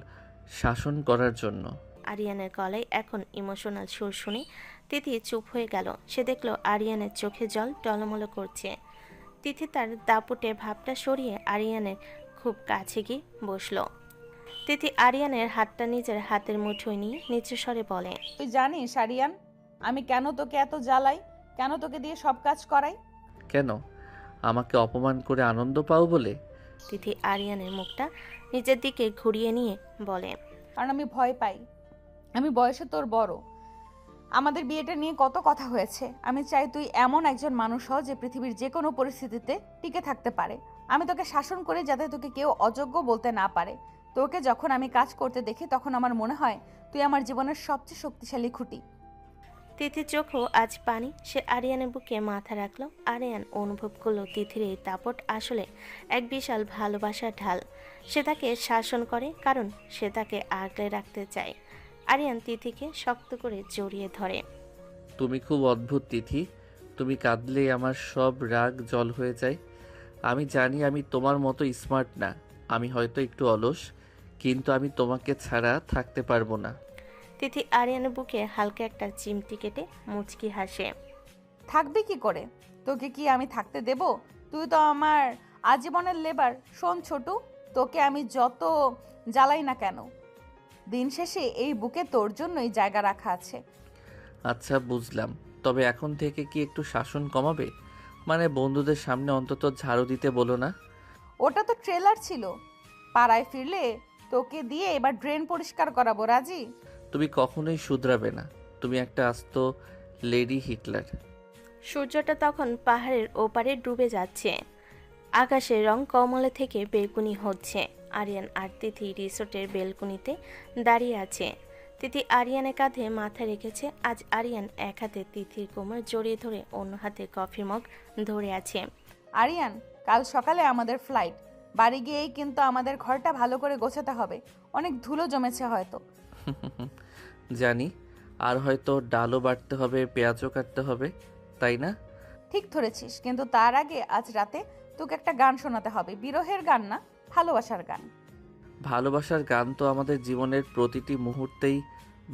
শাসন করার জন্য।
আরিয়ানের গলায় এখন ইমোশনাল সুর শুনে তিথি চুপ হয়ে গেল। সে দেখলো আরিয়ানের চোখে জল টলমল করছে। তিথি তার দাপুটে ভাবটা সরিয়ে আরিয়ানের খুব কাছে গিয়ে বসলো। তিথি আরিয়ানের হাতটা নিজের হাতের মুঠোয় নিয়ে নিচু স্বরে বলে,
তুই জানিস আরিয়ান, আমি কেন তোকে এত জ্বালাই, কেন তোকে দিয়ে সব কাজ করাই?
কেন? আমাকে অপমান করে আনন্দ পাও বলে?
তিথি আরিয়ানের মুখটা নিজের দিকে ঘুরিয়ে নিয়ে বলে,
কারণ আমি ভয় পাই। আমি বয়সে তোর বড়, আমাদের বিয়েটা নিয়ে কত কথা হয়েছে। আমি চাই তুই এমন একজন মানুষ হ যে পৃথিবীর যে কোনো পরিস্থিতিতে টিকে থাকতে পারে। আমি তোকে শাসন করি যাতে তোকে কেউ অযোগ্য বলতে না পারে। তোকে যখন আমি কাজ করতে দেখি তখন আমার মনে হয় তুই আমার জীবনের সবচেয়ে শক্তিশালী খুঁটি।
তিথির চোখও আজ পানি। সে আরিয়ানের বুকে মাথা রাখলো। আরিয়ান অনুভব করলো তিথির এই দাপট আসলে এক বিশাল ভালোবাসার ঢাল। সে তাকে শাসন করে কারণ সে তাকে আগলে রাখতে চায়। আরিয়ান তিথিকে শক্ত করে জড়িয়ে ধরে।
তুমি খুব অদ্ভুত তিথি, তুমি কাঁদলে আমার সব রাগ জল হয়ে যায়। আমি জানি আমি তোমার মতো স্মার্ট না, আমি হয়তো একটু অলস, কিন্তু আমি তোমাকে ছাড়া থাকতে পারবো না।
তিথি আরিয়ানের বুকে হালকা একটা চিমটি কেটে মুচকি হাসে।
থাকবি কি করে? তোকে কি আমি থাকতে দেব? তুই তো আমার আজীবনের লেবার। শোন ছোটু, তোকে আমি যত জ্বালাই না কেন, দিন শেষে এই বুকে তোর জন্যই জায়গা রাখা আছে।
আচ্ছা বুঝলাম, তবে এখন থেকে কি একটু শাসন কমাবে? মানে বন্ধুদের সামনে অন্তত ঝাড়ু দিতে বলো না।
ওটা তো ট্রেলার ছিল। পাড়ায় ফিরলে তোকে দিয়ে এবার ড্রেন পরিষ্কার করাবো, রাজি?
তুমি কখনোই শুধরাবে না, তুমি একটা আস্ত লেডি হিটলার।
সূর্যটা তখন পাহাড়ের ওপারে ডুবে যাচ্ছে। আকাশের রং কমলা থেকে বেগুনি হচ্ছে। আরিয়ান আর তিথি রিসোর্টের বেলকনিতে দাঁড়িয়ে আছে। তিথি আরিয়ানের কাঁধে মাথা রেখেছে। আজ আরিয়ান এক হাতে তিথির কোমর জড়িয়ে ধরে অন্য হাতে কফি মগ ধরে আছে।
আরিয়ান, কাল সকালে আমাদের ফ্লাইট। বাড়ি গিয়েই কিন্তু আমাদের ঘরটা ভালো করে গোছাতে হবে। অনেক ধুলো জমেছে হয়তো।
জানি, আর হয়তো ডালও বাটতে হবে, পেঁয়াজও কাটতে হবে, তাই না?
ঠিক ধরেছিস, কিন্তু তার আগে আজ রাতে তোকে একটা গান শোনাতে হবে। বিরহের গান না, ভালোবাসার গান।
ভালোবাসার গান তো আমাদের জীবনের প্রতিটি মুহূর্তেই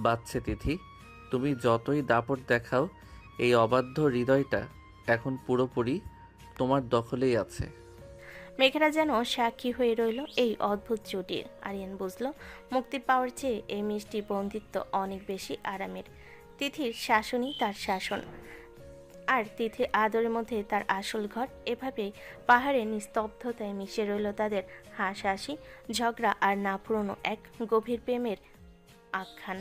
বাজছে তিথি। তুমি যতই দাপট দেখাও, এই অবাধ্য হৃদয়টা এখন পুরোপুরি তোমার দখলেই আছে।
মেঘেরা যেন সাক্ষী হয়ে রইল এই অদ্ভুত জুটির। আরিয়ান বুঝলো মুক্তি পাওয়ার চেয়ে এই মিষ্টি বন্দিত্ব অনেক বেশি আরামের। তিথির শাসনই তার শাসন, আর তিথির আদরের মধ্যে তার আসল ঘর। এভাবেই পাহাড়ের নিস্তব্ধতায় মিশে রইল তাদের হাসাহাসি, ঝগড়া আর না পুরনো এক গভীর প্রেমের আখ্যান।